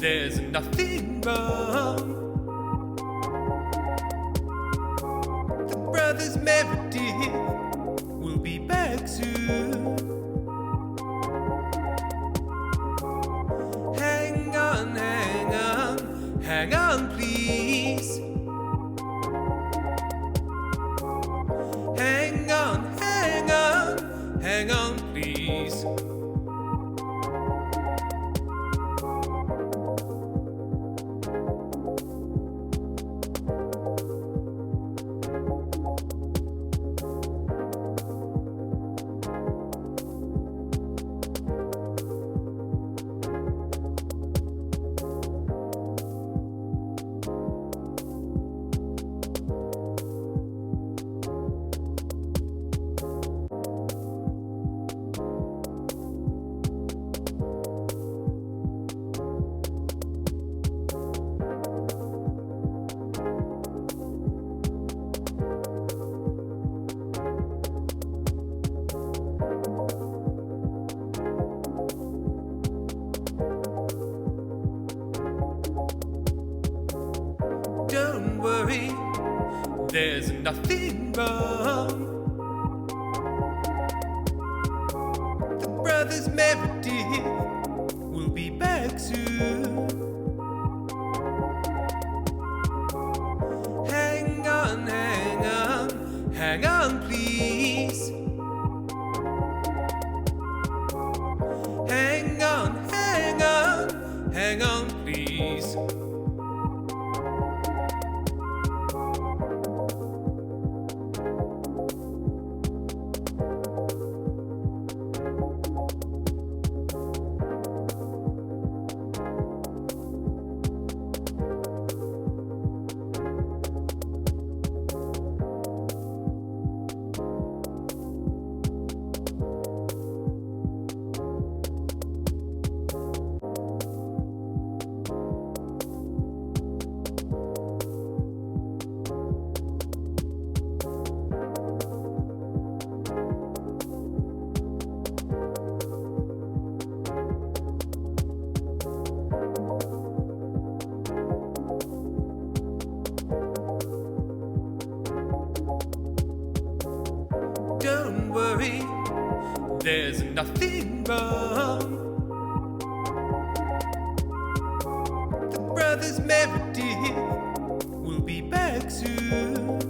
There's nothing wrong. The brothers Meredith will be back soon. Hang on, hang on, hang on, please. Hang on, hang on, hang on, please. Don't worry, there's nothing wrong. The brothers Meredith will be back soon. Hang on, hang on, hang on, please. Hang on, hang on, hang on, please. Don't worry, there's nothing wrong. The brothers Meredith will be back soon.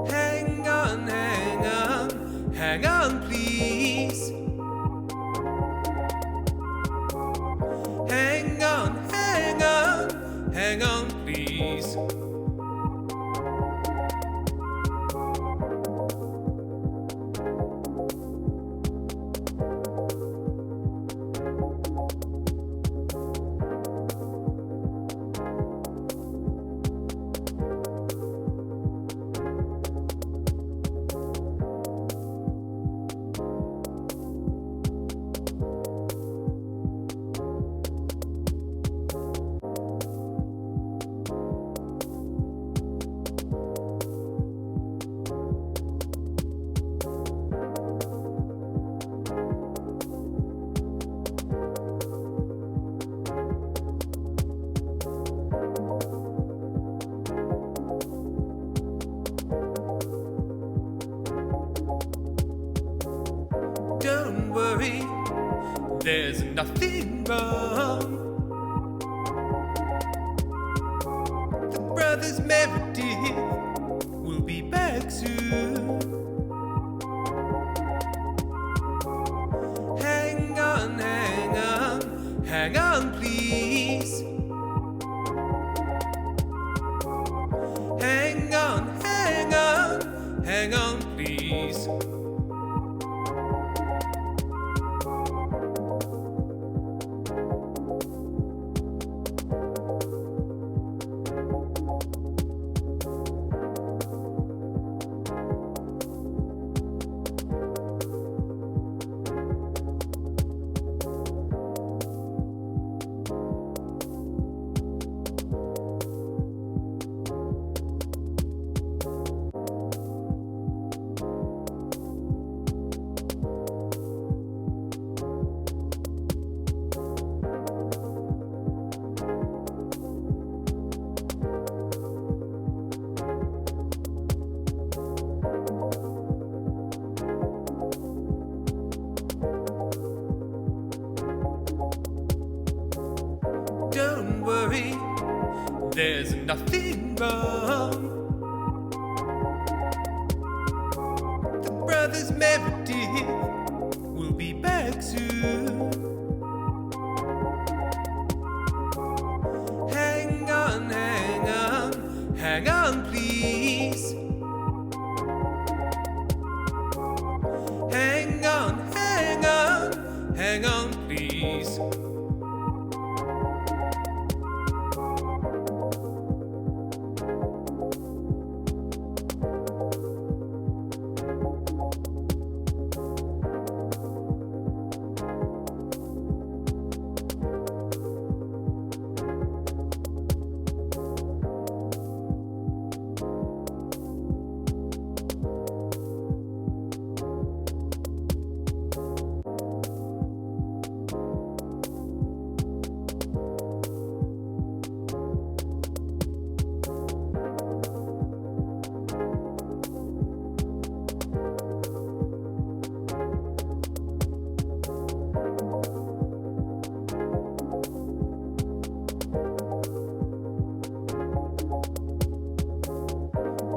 Hang on, hang on, hang on, please. Hang on, hang on, hang on, please. Don't worry, there's nothing wrong. The brothers Meredith will be back soon. Hang on, hang on, hang on, please. Hang on, hang on, hang on, please. there's nothing wrong. The brothers Meredith will be back soon. Hang on, hang on, hang on, please. Hang on, hang on, hang on, please.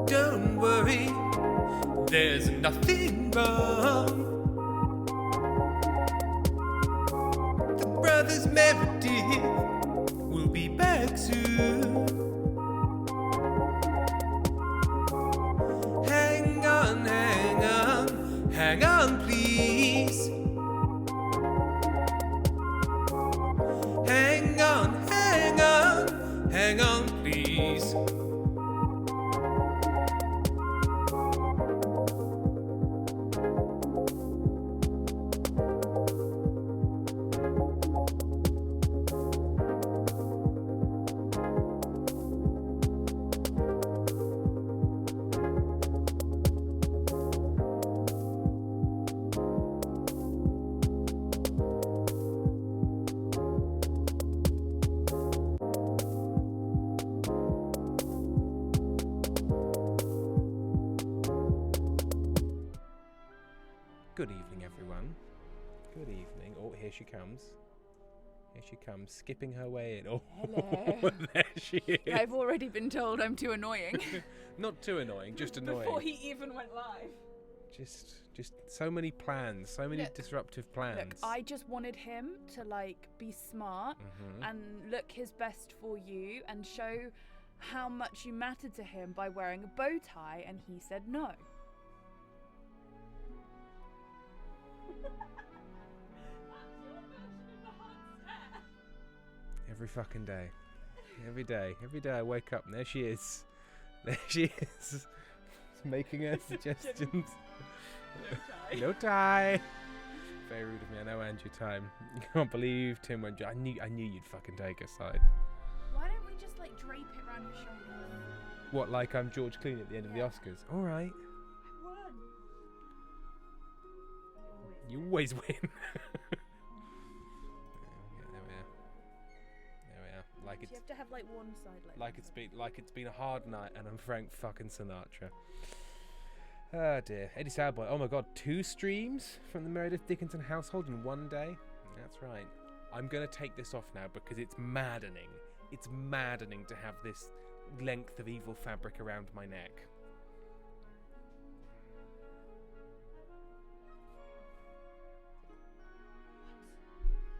Don't worry, there's nothing wrong. The brothers Meredith will be back soon. Hang on, hang on, hang on, please. Hang on, hang on, hang on, please. Good evening, everyone. Good evening. Oh, here she comes. Here she comes, skipping her way in. Oh, hello. There she is. I've already been told I'm too annoying. Not too annoying, just annoying. Before he even went live. Just so many plans, so many disruptive plans. Look, I just wanted him to be smart and look his best for you and show how much you mattered to him by wearing a bow tie, and he said no. Every fucking day. Every day I wake up and there she is. There she is. Making her suggestions. No tie. Very rude of me. I know, Andrew. Time. You can't believe Tim went. I knew you'd fucking take a side. Why don't we just drape it around your shoulders? What, like I'm George Clooney at the end of the Oscars? All right. I won. You always win. Like you have to have one side like it's been a hard night and I'm Frank fucking Sinatra. Oh dear. Eddie Sadboy. Oh my god, 2 streams from the Meredith Dickinson household in one day? That's right. I'm gonna take this off now because it's maddening. It's maddening to have this length of evil fabric around my neck.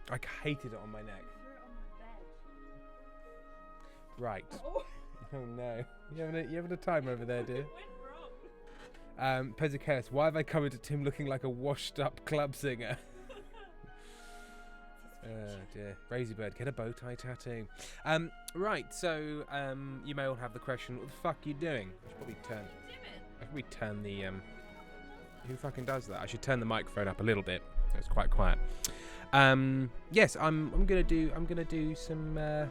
I hated it on my neck. Right. Oh no. You having a time over there, dear? Went wrong. Pezzicaris, why have I come into Tim looking like a washed up club singer? Oh dear. Crazy bird, get a bow tie tattoo. Right, so you may all have the question, what the fuck are you doing? I should probably turn the who fucking does that? I should turn the microphone up a little bit. It's quite quiet. Yes, I'm gonna do some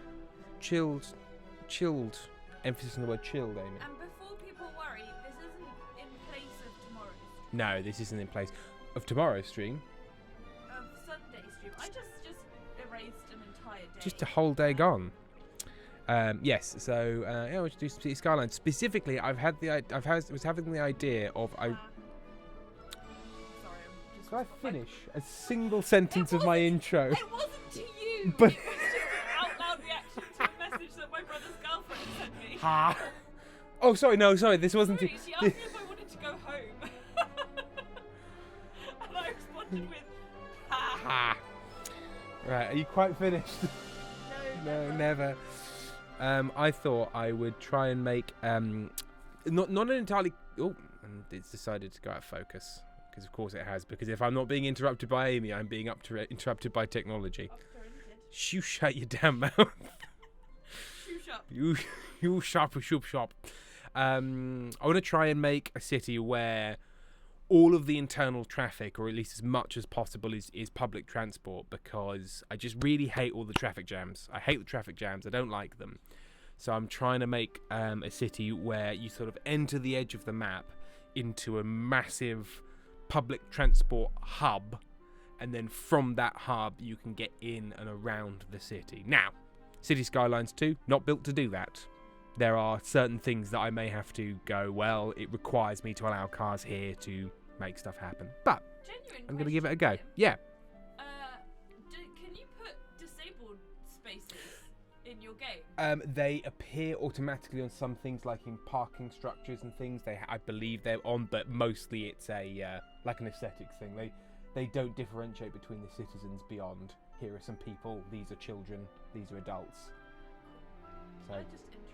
chilled emphasis on the word chilled, Amy. And before people worry, this isn't in place of tomorrow's stream. No, this isn't in place of tomorrow's stream. Of Sunday's stream. I just erased an entire day. Just a whole day gone. Yes, so yeah, we should do some skylines. Specifically, was having the idea of Sorry, Can I finish a single sentence of my intro? It wasn't to you. But it was just an out loud reaction to a message that my brother's girlfriend Ha! Oh, sorry, no, sorry, this wasn't... Sorry, she asked me if I wanted to go home. And I responded with, ha! Ha! Right, are you quite finished? No, No, never. I thought I would try and make not an entirely. Oh, and it's decided to go out of focus because of course it has. Because if I'm not being interrupted by Amy, I'm being interrupted by technology. You shut your damn mouth. You shop. I want to try and make a city where all of the internal traffic, or at least as much as possible, is public transport, because I just really hate all the traffic jams. I hate the traffic jams. I don't like them. So I'm trying to make a city where you sort of enter the edge of the map into a massive public transport hub, and then from that hub you can get in and around the city. Now, City Skylines 2, not built to do that. There are certain things that I may have to go, well, it requires me to allow cars here to make stuff happen. But I'm going to give it a go. Yeah. Can you put disabled spaces in your game? They appear automatically on some things, like in parking structures and things. I believe they're on, but mostly it's a like an aesthetics thing. They don't differentiate between the citizens beyond, here are some people, these are children, these are adults. So I'm just interested.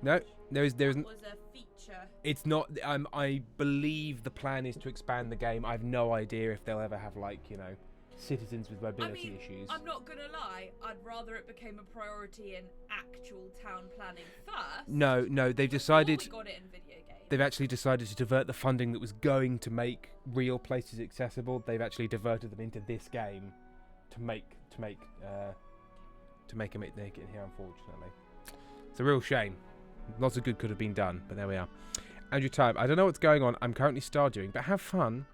No, there is was a feature. It's not. I believe the plan is to expand the game. I have no idea if they'll ever have, like, you know, citizens with mobility issues. I'm not gonna lie. I'd rather it became a priority in actual town planning first. No, they've decided. We got it in video games. They've actually decided to divert the funding that was going to make real places accessible. They've actually diverted them into this game to make it in here. Unfortunately, it's a real shame. Lots of good could have been done, but there we are. Andrew Time, I don't know what's going on. I'm currently Stardewing, but have fun.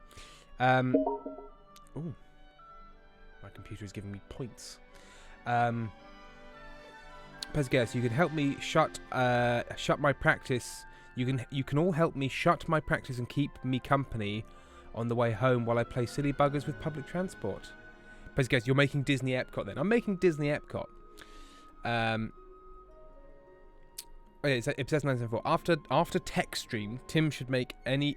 Ooh. My computer is giving me points. Pezguess, you can help me shut my practice. You can all help me shut my practice and keep me company on the way home while I play silly buggers with public transport. Pezguess, you're making Disney Epcot then. I'm making Disney Epcot. Oh yeah, it says 974. After tech stream, Tim should make Amy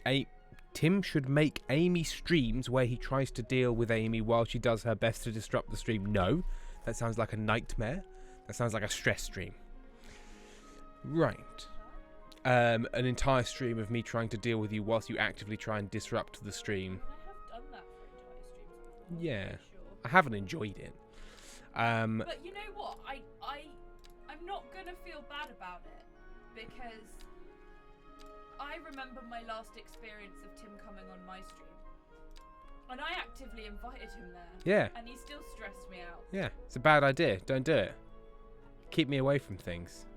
streams where he tries to deal with Amy while she does her best to disrupt the stream. No, that sounds like a nightmare. That sounds like a stress stream. Right. An entire stream of me trying to deal with you whilst you actively try and disrupt the stream. I have done that for entire streams before. Yeah, Sure. I haven't enjoyed it. But you know what? I'm not gonna feel bad about it, because I remember my last experience of Tim coming on my stream, and I actively invited him there. Yeah. And he still stressed me out. Yeah, it's a bad idea. Don't do it. Keep me away from things.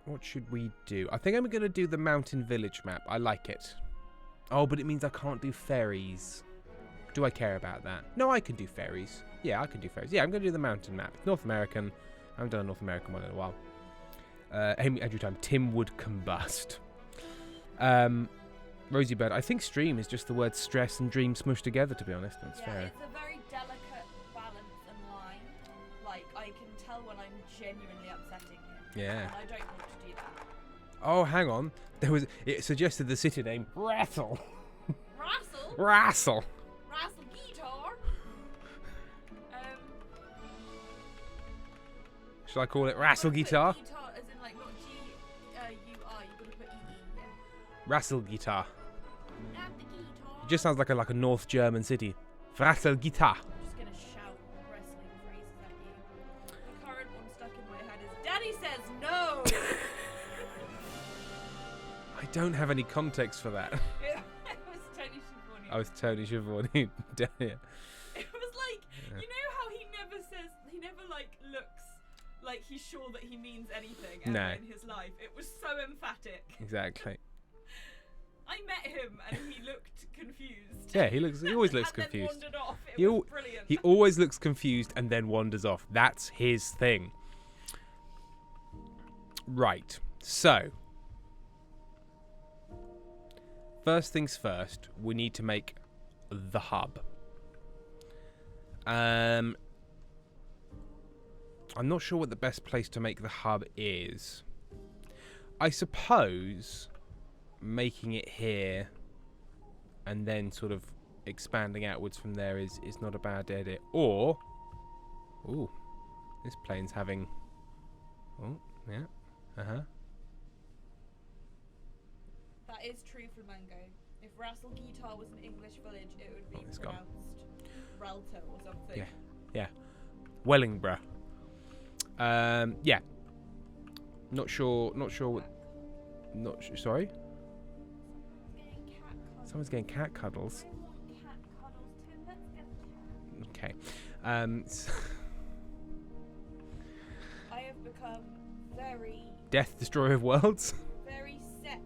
What should we do? I think I'm going to do the Mountain Village map. I like it. Oh, but it means I can't do ferries. Do I care about that? No, I can do ferries. Yeah, I can do ferries. Yeah, I'm going to do the mountain map. North American. I haven't done a North American one in a while. Every time. Tim would combust. Rosie Bird. I think stream is just the word stress and dream smushed together, to be honest. That's fair. It's a very delicate balance and line. Like, I can tell when I'm genuinely upsetting him. Yeah. And I don't want to do that. Oh, hang on. It suggested the city name Rattle. Rassel? Rassel. Rassel guitar? Shall I call it Rassel Guitar? Guitar as in, like, not G-U-R. You've got to put E-E, yeah. Rassel Guitar. Have the guitar. It just sounds like a North German city. Rassel Guitar. I'm just going to shout wrestling phrases at you. The current one stuck in my head is, Daddy says no! I don't have any context for that. It was Tony Schiavone. I was Tony Schiavone. Yeah. It was like, you know how he never like looks like he's sure that he means anything ever in his life. It was so emphatic. Exactly. I met him and he looked confused. Yeah, he always looks and confused. Then wandered off. It was brilliant. He always looks confused and then wanders off. That's his thing. Right. So, first things first, we need to make the hub. I'm not sure what the best place to make the hub is. I suppose making it here and then sort of expanding outwards from there is not a bad idea. Or, ooh, this plane's having, oh, yeah, uh-huh. That is true, Flamingo. If Rassel Guitar was an English village, it would be pronounced Ralto or something. Yeah. Wellingborough. Yeah. Not sure what... Sorry? Someone's getting cat cuddles. I want cat cuddles too. Let's get cat. Okay. I have become very... Death Destroyer of Worlds? very set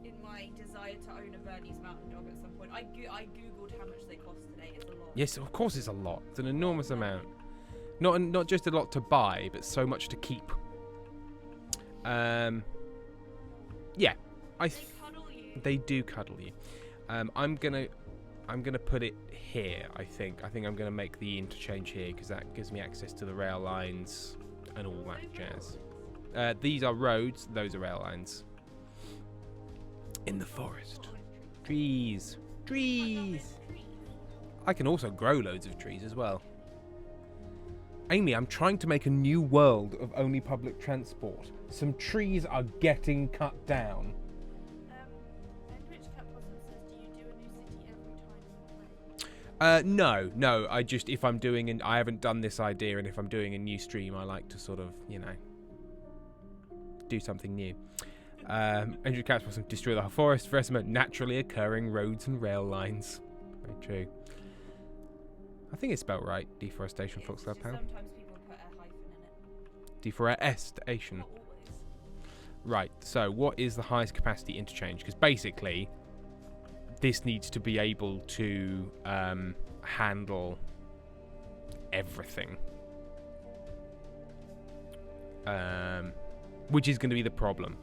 in my desire to own a Bernese Mountain Dog at some point. I googled how much they cost today. It's a lot. Yes, of course it's a lot. It's an enormous amount. Not just a lot to buy, but so much to keep. Yeah. They cuddle you. They do cuddle you. I'm gonna put it here. I think I'm gonna make the interchange here because that gives me access to the rail lines and all that jazz. These are roads. Those are rail lines. In the forest. Trees. I can also grow loads of trees as well. Amy, I'm trying to make a new world of only public transport. Some trees are getting cut down. Rich Cat Possum says, do you do a new city every time you play? No. I just, if I'm doing, I haven't done this idea, and if I'm doing a new stream, I like to sort of, do something new. Andrew Katz Possum, destroy the whole forest for estimate naturally occurring roads and rail lines. Very true. I think it's spelled right. Deforestation, Fox Club Pound. Sometimes people put a hyphen in it. Deforestation. Not always. Right, so what is the highest capacity interchange? Because basically, this needs to be able to handle everything. Which is going to be the problem.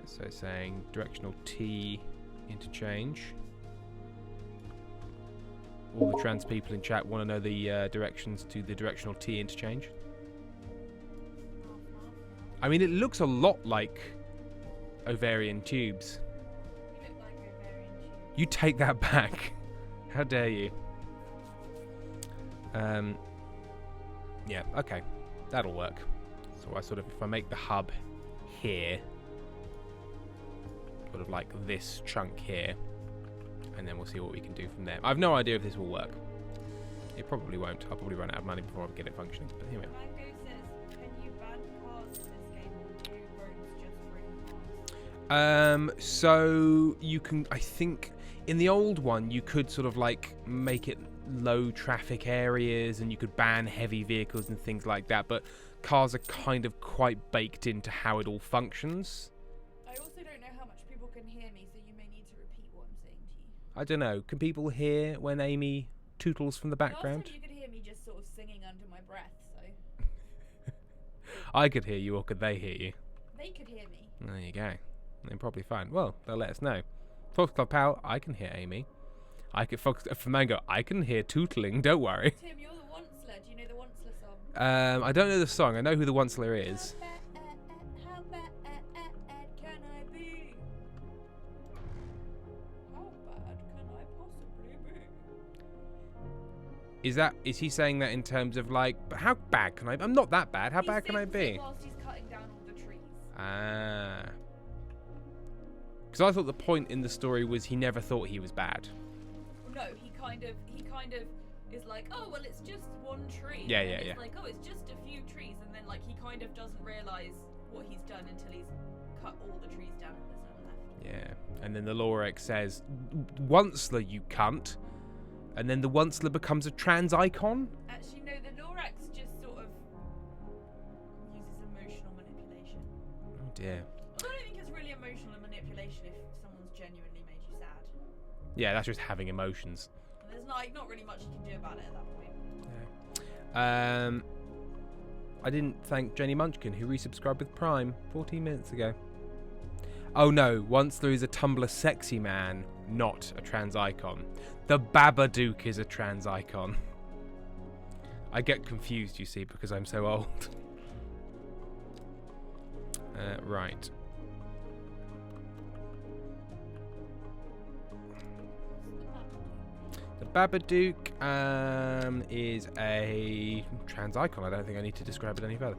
So saying directional T interchange. All the trans people in chat want to know the directions to the directional T interchange. I mean, it looks a lot like ovarian tubes. You look like ovarian tube. You take that back. How dare you? Yeah, okay. That'll work. So I sort of, if I make the hub here, sort of like this chunk here, and then we'll see what we can do from there. I've no idea if this will work. It probably won't. I'll probably run out of money before I get it functioning, but here we are. Mango says, can you ban cars in this game, or do roads just bring cars? So you can, I think, in the old one, you could sort of like make it low traffic areas and you could ban heavy vehicles and things like that, but cars are kind of quite baked into how it all functions. I also don't know how much people can hear me, so you may need to repeat what I'm saying to you. I don't know. Can people hear when Amy tootles from the background? Last time you could hear me just sort of singing under my breath, so... I could hear you, or could they hear you? They could hear me. There you go. They're probably fine. Well, they'll let us know. Fox Club Pal, I can hear Amy. I can Flamingo, I can hear tootling, don't worry. Tim, you're the Onceler. Do you know the Onceler song? I don't know the song. I know who the Onceler is. How bad can I be? How bad can I possibly be? Is he saying that in terms of like, but how bad can I? I'm not that bad. How bad can I be? Whilst he's cutting down all the trees. Ah. Because I thought the point in the story was he never thought he was bad. No, he kind of is like, oh well, it's just one tree. Yeah. It's like, oh, it's just a few trees, and then like he kind of doesn't realize what he's done until he's cut all the trees down and there's none left. Yeah, and then the Lorex says, "Onceler, you cunt," and then the Onceler becomes a trans icon. Actually, no, the Lorax just sort of uses emotional manipulation. Oh dear. Although I don't think it's really emotional manipulation if someone's genuinely made you sad. Yeah, that's just having emotions. And there's not really much you can do about it at that point. Yeah. I didn't thank Jenny Munchkin, who resubscribed with Prime 14 minutes ago. Oh no, once there is a Tumblr sexy man, not a trans icon. The Babadook is a trans icon. I get confused, you see, because I'm so old. Right. The Babadook is a trans icon. I don't think I need to describe it any further.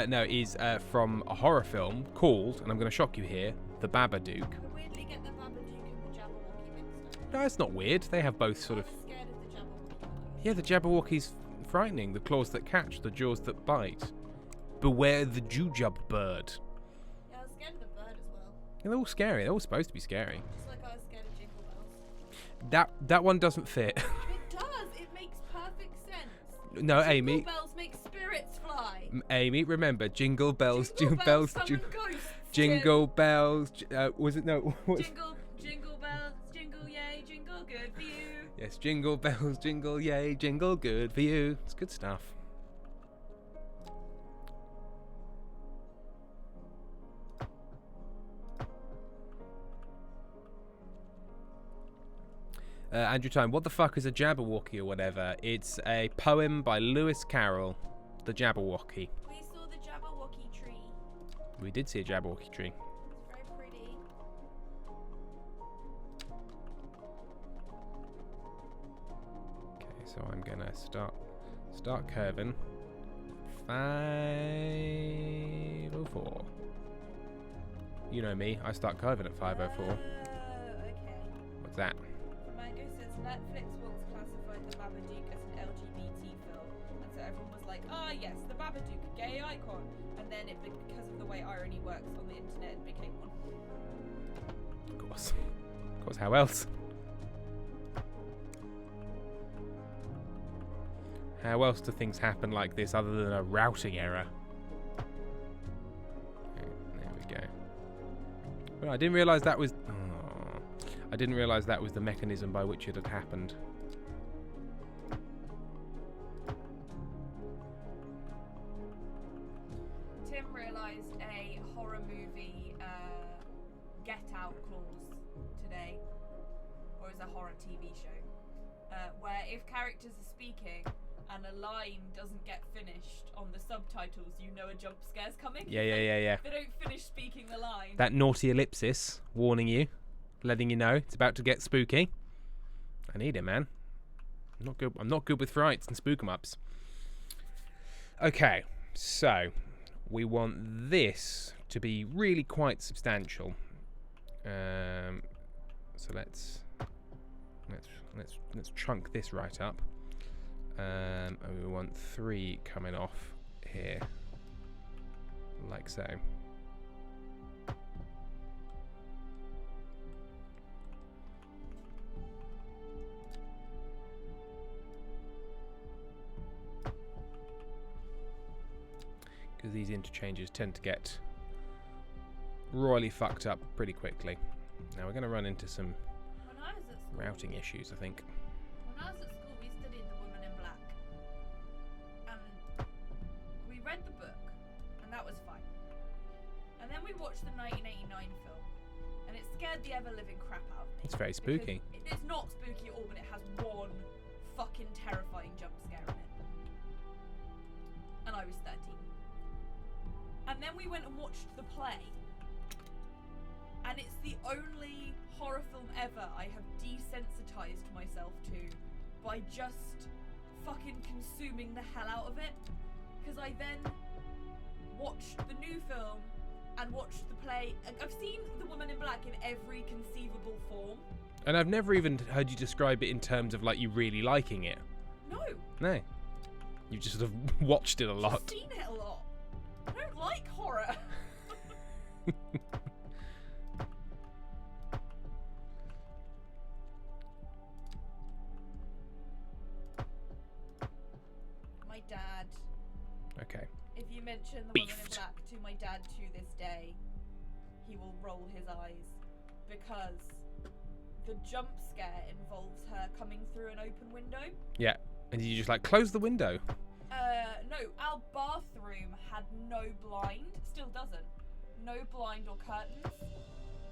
No, is from a horror film called, and I'm going to shock you here, The Babadook. I weirdly get the Babadook and the Jabberwocky mixed up. No, it's not weird. They have both sort of... I was scared of the Jabberwocky. Yeah, the Jabberwocky's frightening. The claws that catch, the jaws that bite. Beware the Jujub bird. Yeah, I was scared of the bird as well. Yeah, they're all scary. They're all supposed to be scary. Just like I was scared of Jingle Bells. That one doesn't fit. It does. It makes perfect sense. No, Amy. Jingle bells make spirits fly. Amy, remember, jingle bells, Jingle bells bells, summon ghosts. jingle bells. Was it no? Jingle bells, jingle yay, jingle good for you. Yes, jingle bells, jingle yay, jingle good for you. It's good stuff. Andrew Time, what the fuck is a Jabberwocky or whatever? It's a poem by Lewis Carroll, The Jabberwocky. We saw the Jabberwocky tree. We did see a Jabberwocky tree. It's very pretty. Okay, so I'm gonna start curving. 504. You know me, I start curving at 504. Okay. What's that? Mango says Netflix once classified the Babadook as an LGBT film, and so everyone was like, "Ah, yes, the Babadook, a gay icon." And then because of the way irony works on the internet, it became one. Of course. Of course, how else? How else do things happen like this other than a routing error? Okay, there we go. Well, I didn't realise that was... Oh, I didn't realise that was the mechanism by which it had happened. Tim realised a horror movie Get Out clause today, or is a horror TV show, where if characters are speaking and a line doesn't get finished on the subtitles, you know a jump scare's coming. Yeah. They don't finish speaking the line. That naughty ellipsis warning you, letting you know it's about to get spooky. I need it, man. I'm not good with frights and spook 'em ups. Okay, so we want this to be really quite substantial. So let's chunk this right up. And we want 3 coming off here, like so. Because these interchanges tend to get royally fucked up pretty quickly. Now we're going to run into some When I was at school, routing issues, I think. When I was at school, we studied The Woman in Black, and we read the book, and that was fine. And then we watched the 1989 film, and it scared the ever-living crap out of me. It's very spooky. It's not spooky at all, but it has one fucking terrifying jump scare in it. And I was 13. And then we went and watched the play, and it's the only horror film ever I have desensitized myself to by just fucking consuming the hell out of it. Because I then watched the new film and watched the play. I've seen The Woman in Black in every conceivable form. And I've never even heard you describe it in terms of like you really liking it. No. No. You've just sort of watched it a lot. I've seen it a lot. I don't like horror. My dad. Okay. If you mention The Woman in Beefed. Black to my dad to this day, he will roll his eyes because the jump scare involves her coming through an open window. Yeah. And you just like close the window. No, our bathroom had no blind, still doesn't. no blind or curtains,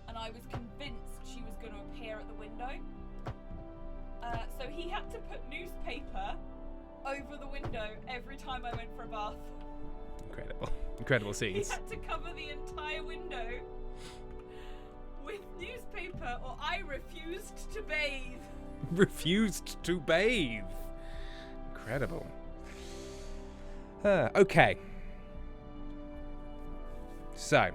and I was convinced she was going to appear at the window. So he had to put newspaper over the window every time I went for a bath. Incredible scenes. He had to cover the entire window with newspaper, or I refused to bathe. Refused to bathe. Incredible. Okay. So,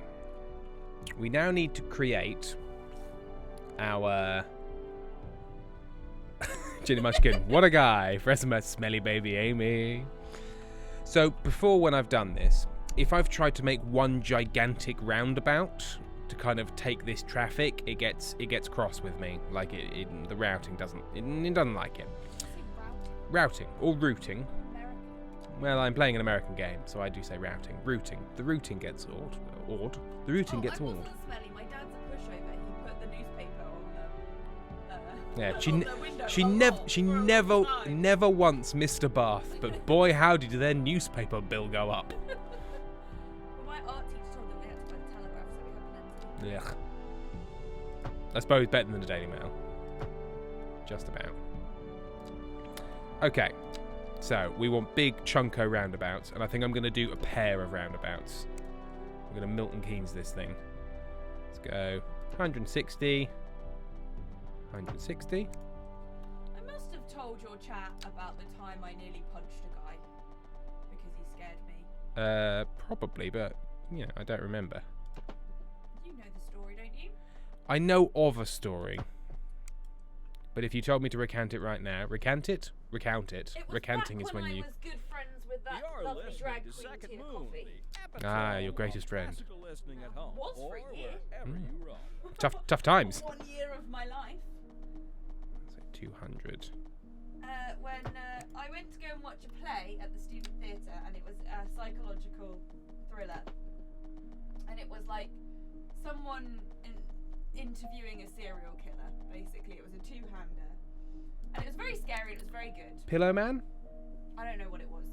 we now need to create our... Jenny Munchkin, what a guy. For SMS, smelly baby Amy. So, before when I've done this, if I've tried to make one gigantic roundabout to kind of take this traffic, it gets cross with me. Like, the routing doesn't... It doesn't like it. Routing. Or routing. Well, I'm playing an American game, so I do say routing. Routing. The routing gets awed. The routing gets awed. I wasn't smelly. My dad's a pushover. He put the newspaper on the... Yeah, she never once missed a bath, but boy howdy did their newspaper bill go up. Well, my art teacher told them they had to buy the Telegraph, so we have plenty. Yeah. I suppose better than the Daily Mail. Just about. Okay. So, we want big chunko roundabouts, and I think I'm going to do a pair of roundabouts. I'm going to Milton Keynes this thing. Let's go 160. 160. I must have told your chat about the time I nearly punched a guy because he scared me. Probably, but, yeah, I don't remember. You know the story, don't you? I know of a story. But if you told me to recount it right now, recount it? Recount it. Recounting is when you... I was good friends with that lovely drag queen Tina Coffee. Ah, your greatest friend. Was for a year. Tough times. 1 year of my life. So 200. When I went to go and watch a play at the student theatre, and it was a psychological thriller, and it was like someone interviewing a serial killer. Basically, it was a two-hander, and it was very scary. And it was very good. Pillow Man? I don't know what it was.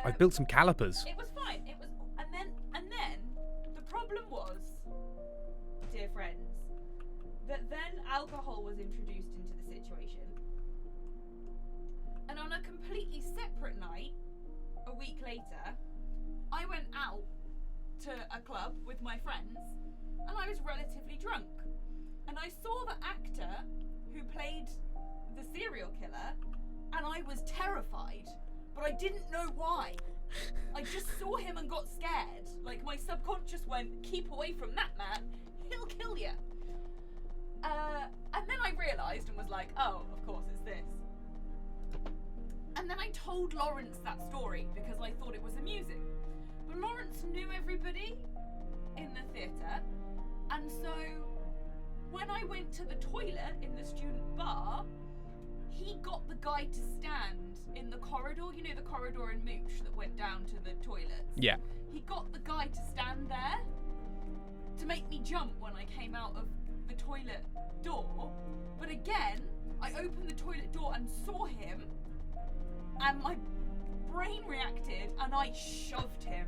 I've built some calipers. It was fine. It was, and then the problem was, dear friends, that then alcohol was introduced into the situation. And on a completely separate night, a week later, I went out to a club with my friends, and I was relatively drunk. And I saw the actor who played the serial killer, and I was terrified, but I didn't know why. I just saw him and got scared. Like, my subconscious went, keep away from that man, he'll kill you. And then I realised and was like, oh, of course it's this. And then I told Lawrence that story because I thought it was amusing. But Lawrence knew everybody in the theatre, and so when I went to the toilet in the student bar, he got the guy to stand in the corridor, you know, the corridor in Mooch that went down to the toilets. Yeah. He got the guy to stand there to make me jump when I came out of the toilet door. But again, I opened the toilet door and saw him, and my brain reacted, and I shoved him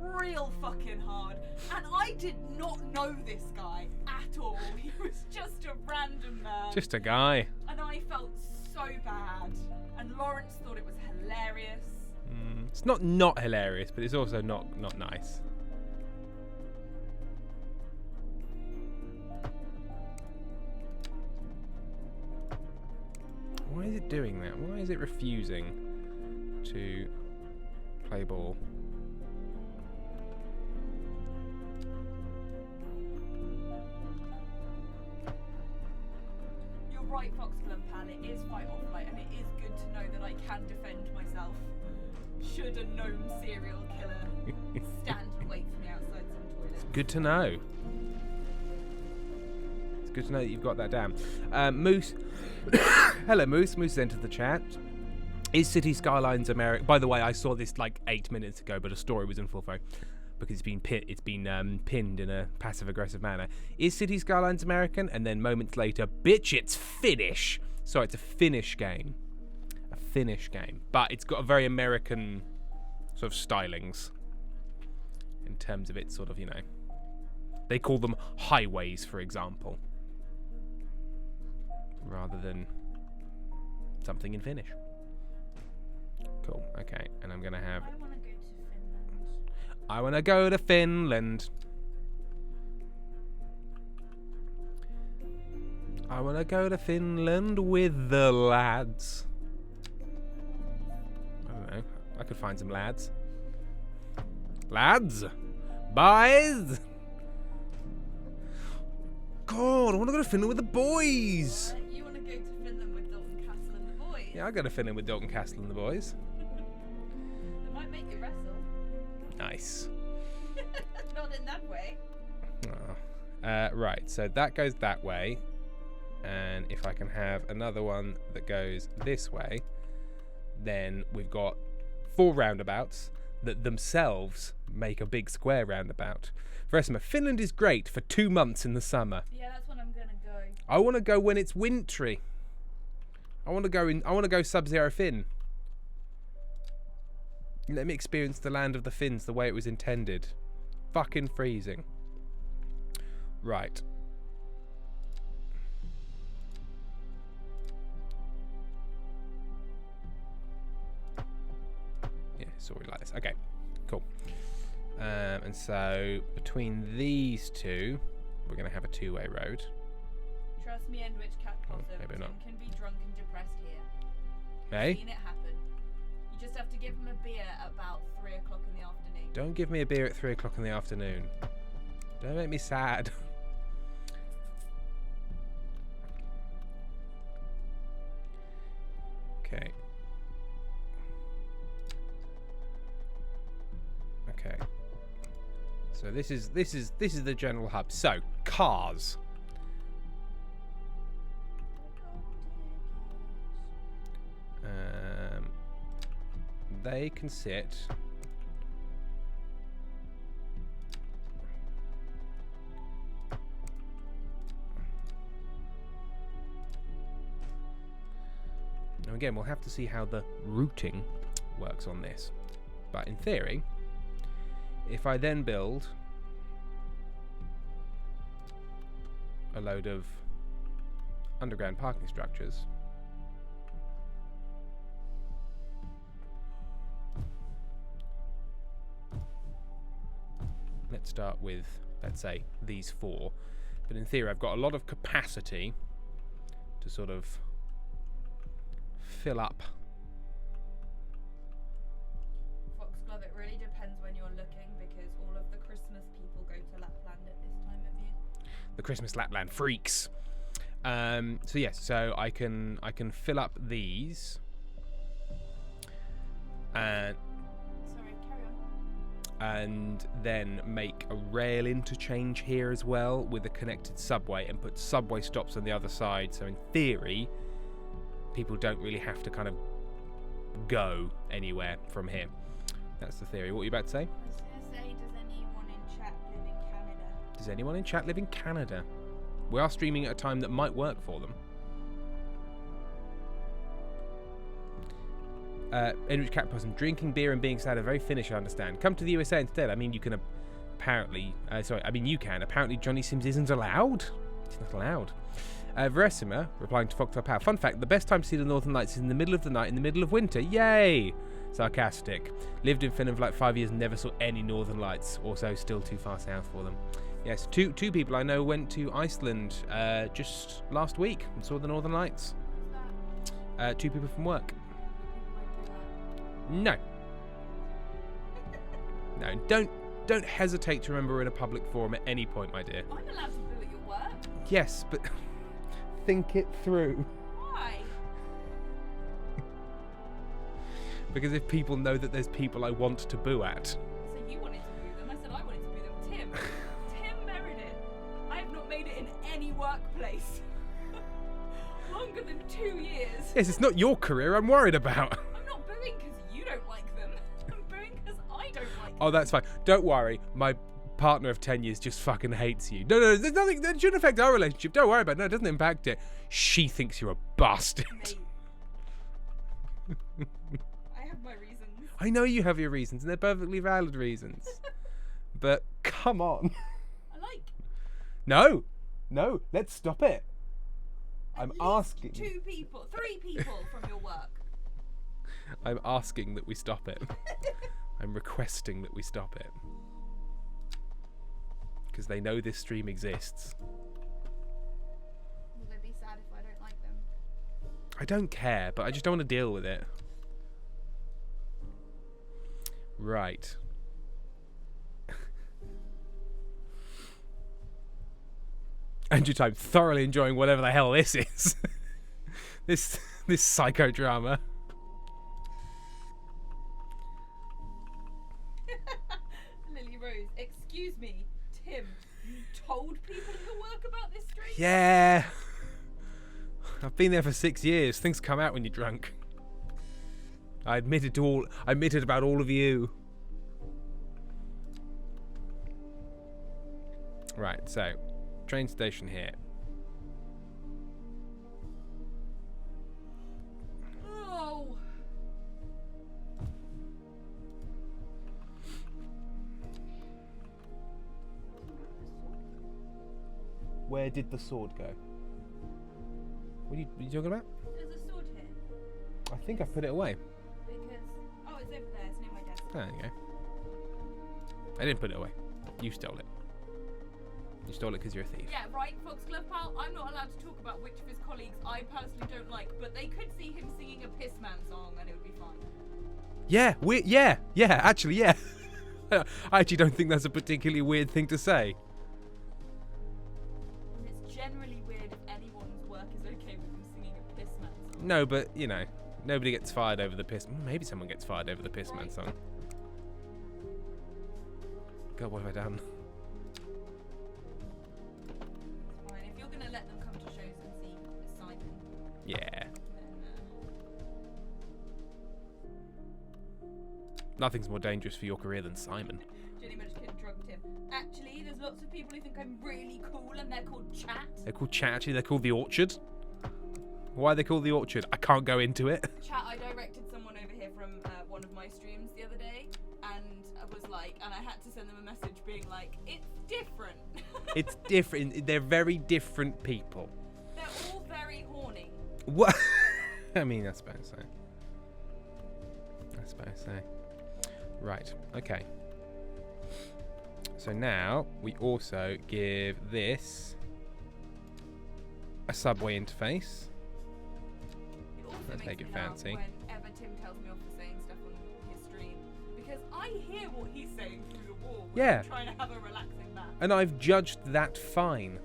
real fucking hard. And I did not know this guy at all. He was just a random man. Just a guy. And I felt so bad. And Lawrence thought it was hilarious. It's not hilarious, but it's also not nice. Why is it doing that? Why is it refusing to play ball? You're right, Foxglove Pal, it is fight or flight, and it is good to know that I can defend myself should a known serial killer stand and wait for me outside some toilet. It's good to know. It's good to know that you've got that down. Moose. Hello, Moose. Moose entered the chat. Is City Skylines American? By the way, I saw this like 8 minutes ago, but a story was in full flow because it's been pinned in a passive-aggressive manner. Is City Skylines American? And then moments later, bitch, it's Finnish. So it's a Finnish game. A Finnish game. But it's got a very American sort of stylings. in terms of its sort of, they call them highways, for example, rather than something in Finnish. Cool. Okay, and I'm gonna have. I want to go to Finland. I want to go to Finland with the lads. I don't know. I could find some lads. Lads, boys. God, I want to go to Finland with the boys. You want to go to Finland with Dalton Castle and the boys? Yeah, I'll go to Finland with Dalton Castle and the boys. They might make you wrestle. Nice. Not in that way. Oh. Right, so that goes that way. And if I can have another one that goes this way, then we've got 4 roundabouts that themselves make a big square roundabout. Veresima, Finland is great for 2 months in the summer. Yeah, that's when I'm gonna go. I want to go when it's wintry. I want to go Sub-Zero Finn. Let me experience the land of the Finns the way it was intended. Fucking freezing. Right. Yeah, sorry, like this. Okay, cool. And so between these two, we're going to have a 2-way road. Trust me, Enrich Cat Possum, maybe Tim not. can be drunk and depressed here. Hey? I've seen it happen. You just have to give him a beer at about 3 o'clock in the afternoon. Don't give me a beer at 3 o'clock in the afternoon. Don't make me sad. Okay. Okay. So this is the general hub. So cars. They can sit. Now again, we'll have to see how the routing works on this. But in theory, if I then build a load of underground parking structures, let's start with, let's say, these 4. But in theory, I've got a lot of capacity to sort of fill up. Foxglove, it really depends when you're looking because all of the Christmas people go to Lapland at this time of year. The Christmas Lapland freaks. So yes, so I can fill up these. And sorry, carry on. And then make a rail interchange here as well with a connected subway and put subway stops on the other side. So in theory, people don't really have to kind of go anywhere from here. That's the theory. What were you about to say? I was going to say, does anyone in chat live in Canada? Does anyone in chat live in Canada? We are streaming at a time that might work for them. Enrich Cat Person, drinking beer and being sad are very Finnish, I understand. Come to the USA instead. I mean, you can you can. Apparently Johnny Sims isn't allowed. It's not allowed. Veresima, replying to Foxtail Power. Fun fact, the best time to see the Northern Lights is in the middle of the night, in the middle of winter. Yay! Sarcastic. Lived in Finland for like 5 years and never saw any Northern Lights. Also, still too far south for them. Yes, two people I know went to Iceland just last week and saw the Northern Lights. Who's that? 2 people from work. Who No. No, don't hesitate to remember in a public forum at any point, my dear. I'm allowed to boo at your work. Yes, but think it through. Why? Because if people know that there's people I want to boo at. So you wanted to boo them. I said I wanted to boo them. Tim. Tim Meredith. I have not made it in any workplace. Longer than 2 years. Yes, it's not your career I'm worried about. I'm not booing because you don't like them. I'm booing because I don't like them. Oh, that's fine. Don't worry. My partner of 10 years just fucking hates you. No, there's nothing that shouldn't affect our relationship. Don't worry about it. No, it doesn't impact it. She thinks you're a bastard. Mate. I have my reasons. I know you have your reasons, and they're perfectly valid reasons. but come on. I like No, let's stop it. I'm at least asking. 3 people from your work. I'm asking that we stop it. I'm requesting that we stop it. Because they know this stream exists. Will they be sad if I don't like them? I don't care, but I just don't want to deal with it. Right. Andrew Type, thoroughly enjoying whatever the hell this is. this psychodrama. Lily Rose, excuse me, Tim, you told people at your work about this stream? Yeah. I've been there for 6 years. Things come out when you're drunk. I admitted about all of you. Right, so train station here. Oh. Where did the sword go? What are you talking about? There's a sword here. I think I've put it away. Because oh, it's over there. It's near my desk. There you go. I didn't put it away. You stole it. You stole it because you're a thief. Yeah, right, Foxglove pal. I'm not allowed to talk about which of his colleagues I personally don't like, but they could see him singing a Pissman song and it would be fine. Yeah, actually, yeah. I actually don't think that's a particularly weird thing to say. And it's generally weird if anyone's work is okay with him singing a Pissman song. No, but, you know, nobody gets fired over the piss. Maybe someone gets fired over the Pissman Right. song. God, what have I done? It's fine. If you're going to let them come to shows and see Simon, Yeah. then Nothing's more dangerous for your career than Simon. Jenny Munchkin drugged him. Actually, there's lots of people who think I'm really cool and they're called Chat. They're called Chat, actually. They're called The Orchard. Why are they called The Orchard? I can't go into it. Chat, I directed someone over here from one of my streams the other day, and I was like, and I had to send them a message being like, it's different. It's different. They're very different people. They're all very horny. What? I mean, that's fair to say. That's fair to say. Right, okay. So now we also give this a subway interface. It also Let's makes make me it laugh fancy. whenever Tim tells me off for saying stuff on his stream, because I hear what he's saying through the wall when Yeah. I'm trying to have a relaxing nap. And I've judged that fine.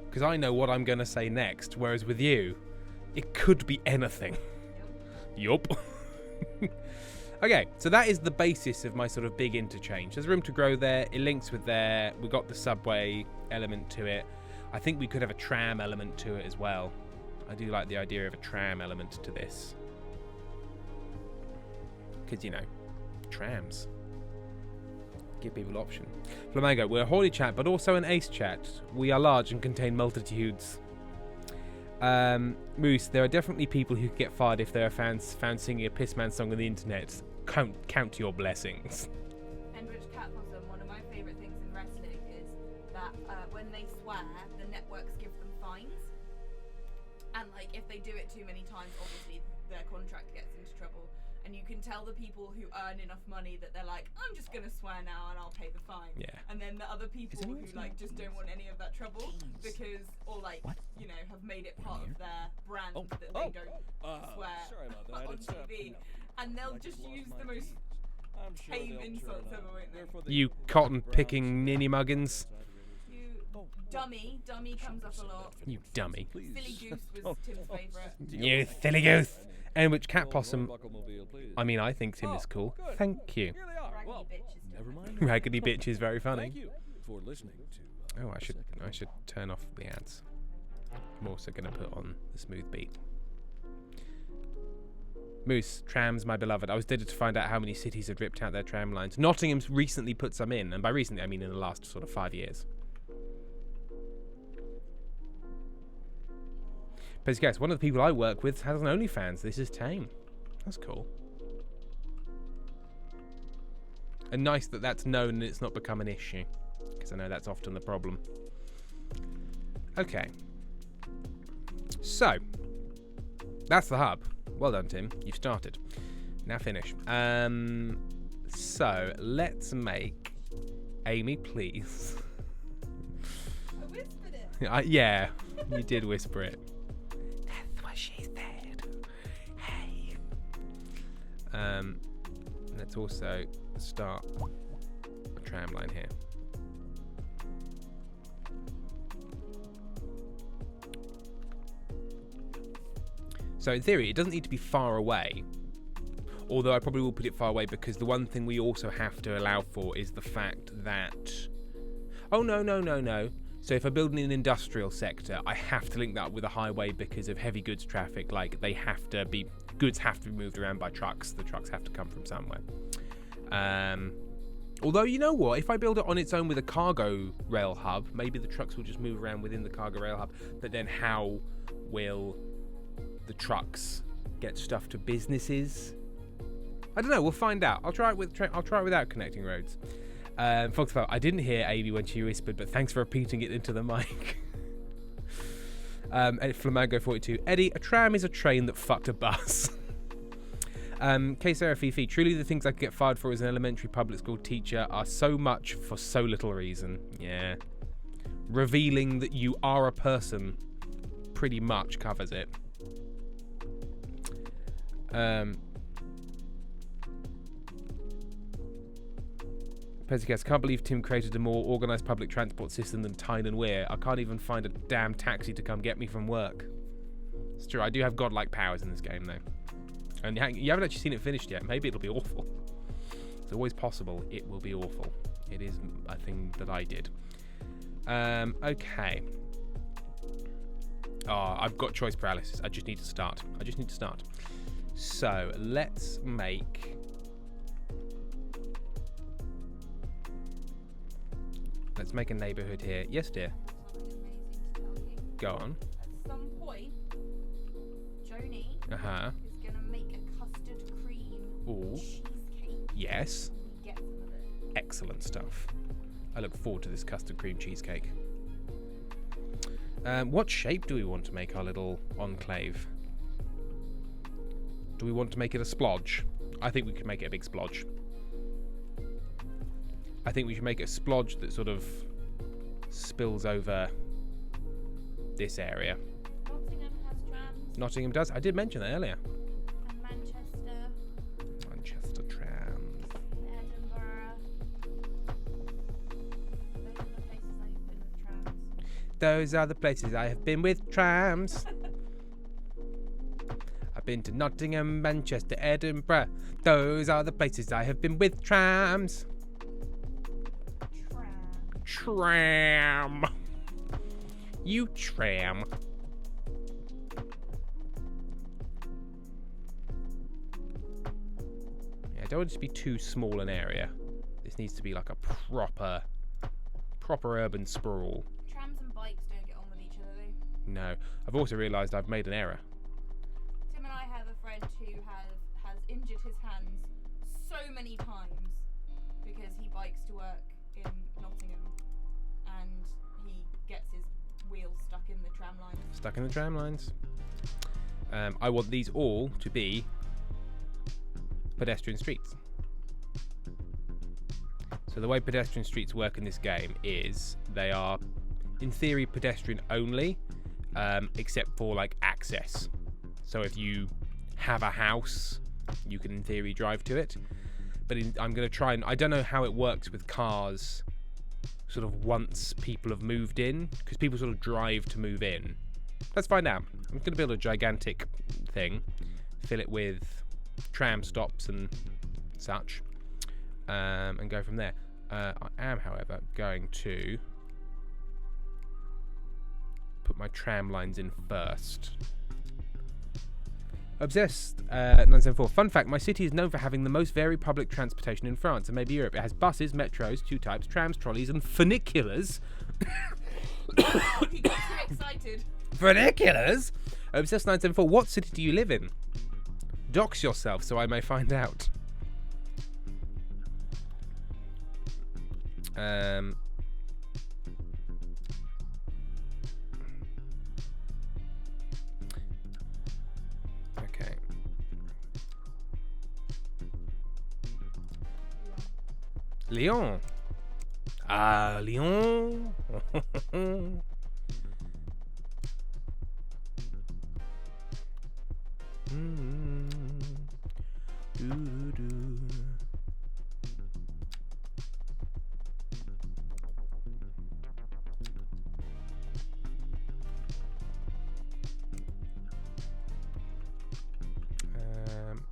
Because I know what I'm going to say next, whereas with you, it could be anything. Yup. Okay, so that is the basis of my sort of big interchange. There's room to grow there. It links with there. We've got the subway element to it. I think we could have a tram element to it as well. I do like the idea of a tram element to this. Because, you know, trams. Give people option. Flamingo, we're a holy chat, but also an ace chat. We are large and contain multitudes. Moose, there are definitely people who could get fired if they are found singing a Pissman song on the internet. Count your blessings. Enrich Catpossum, one of my favourite things in wrestling is that when they swear, the networks give them fines. And like if they do it too many times, obviously their contract gets into trouble. And you can tell the people who earn enough money that they're like, I'm just gonna swear now and I'll pay the fine. Yeah. And then the other people who like just don't want any of that trouble because or like you know have made it part of their brand that they don't swear sorry about that. on It's, TV, and they'll just use the most tame insults ever, won't they? You cotton picking ninny muggins. You dummy comes up a lot. You dummy. Silly Goose was Tim's favourite. You silly goose. And which cat possum. I mean, I think Tim is cool. Thank you. Here they are. Raggedy Well, bitch is never mind. Raggedy bitch is very funny. Thank you for listening to. Oh, I should turn off the ads. I'm also going to put on the smooth beat. Moose, trams, my beloved. I was delighted to find out how many cities had ripped out their tram lines. Nottingham's recently put some in, and by recently I mean in the last sort of 5 years. But guys, one of the people I work with has an OnlyFans. This is Tame. That's cool. And nice that that's known and it's not become an issue, because I know that's often the problem. Okay. So, that's the hub. Well done, Tim. You've started. Now finish. So, let's make... Amy, please. I whispered it. Yeah, you did whisper it. That's what she said. Hey. Let's also start a tram line here. So in theory, it doesn't need to be far away. Although I probably will put it far away because the one thing we also have to allow for is the fact that... Oh, no. So if I build in an industrial sector, I have to link that up with a highway because of heavy goods traffic. Like, goods have to be moved around by trucks. The trucks have to come from somewhere. Although, you know what? If I build it on its own with a cargo rail hub, maybe the trucks will just move around within the cargo rail hub. But then how will the trucks get stuff to businesses? I don't know. We'll find out. I'll try it without connecting roads. Foxfire, I didn't hear Amy when she whispered, but thanks for repeating it into the mic. Flamingo42, Eddie, a tram is a train that fucked a bus. Sarah Fifi, truly the things I could get fired for as an elementary public school teacher are so much for so little reason. Yeah. Revealing that you are a person pretty much covers it. Pesicast, can't believe Tim created a more organised public transport system than Tyne and Weir. I can't even find a damn taxi to come get me from work. It's true, I do have godlike powers in this game, though. And you haven't actually seen it finished yet. Maybe it'll be awful. It's always possible it will be awful. It is a thing that I did. Okay. Oh, I've got choice paralysis. I just need to start. So, let's make... Let's make a neighbourhood here. Yes, dear. Go on. At some point, Joni is going to make a custard cream cheesecake. Yes. Get some of it. Excellent stuff. I look forward to this custard cream cheesecake. What shape do we want to make our little enclave? Do we want to make it a splodge? I think we could make it a big splodge. I think we should make it a splodge that sort of spills over this area. Nottingham has trams. Nottingham does. I did mention that earlier. And Manchester. Manchester trams. Edinburgh. Those are the places I have been with trams. I've been to Nottingham, Manchester, Edinburgh. Those are the places I have been with trams. Tram. You tram. Yeah, I don't want it to be too small an area. This needs to be like a proper urban sprawl. Trams and bikes don't get on with each other, though. No. I've also realised I've made an error. Tim and I have a friend who has injured his hands so many times because he bikes to work in Nottingham and he gets his wheels stuck in the tram line. Stuck in the tram lines. I want these all to be pedestrian streets. So the way pedestrian streets work in this game is they are, in theory, pedestrian only, except for like access. So if you have a house, you can in theory drive to it. But I'm going to try and... I don't know how it works with cars sort of once people have moved in, because people sort of drive to move in. Let's find out. I'm going to build a gigantic thing, fill it with tram stops and such, and go from there. I am, however, going to put my tram lines in first. Obsessed 974. Fun fact, my city is known for having the most varied public transportation in France and maybe Europe. It has buses, metros, two types, trams, trolleys and funiculars. He got too excited. Funiculars? Obsessed 974. What city do you live in? Dox yourself so I may find out. Okay. Lyon. Ah, Lyon.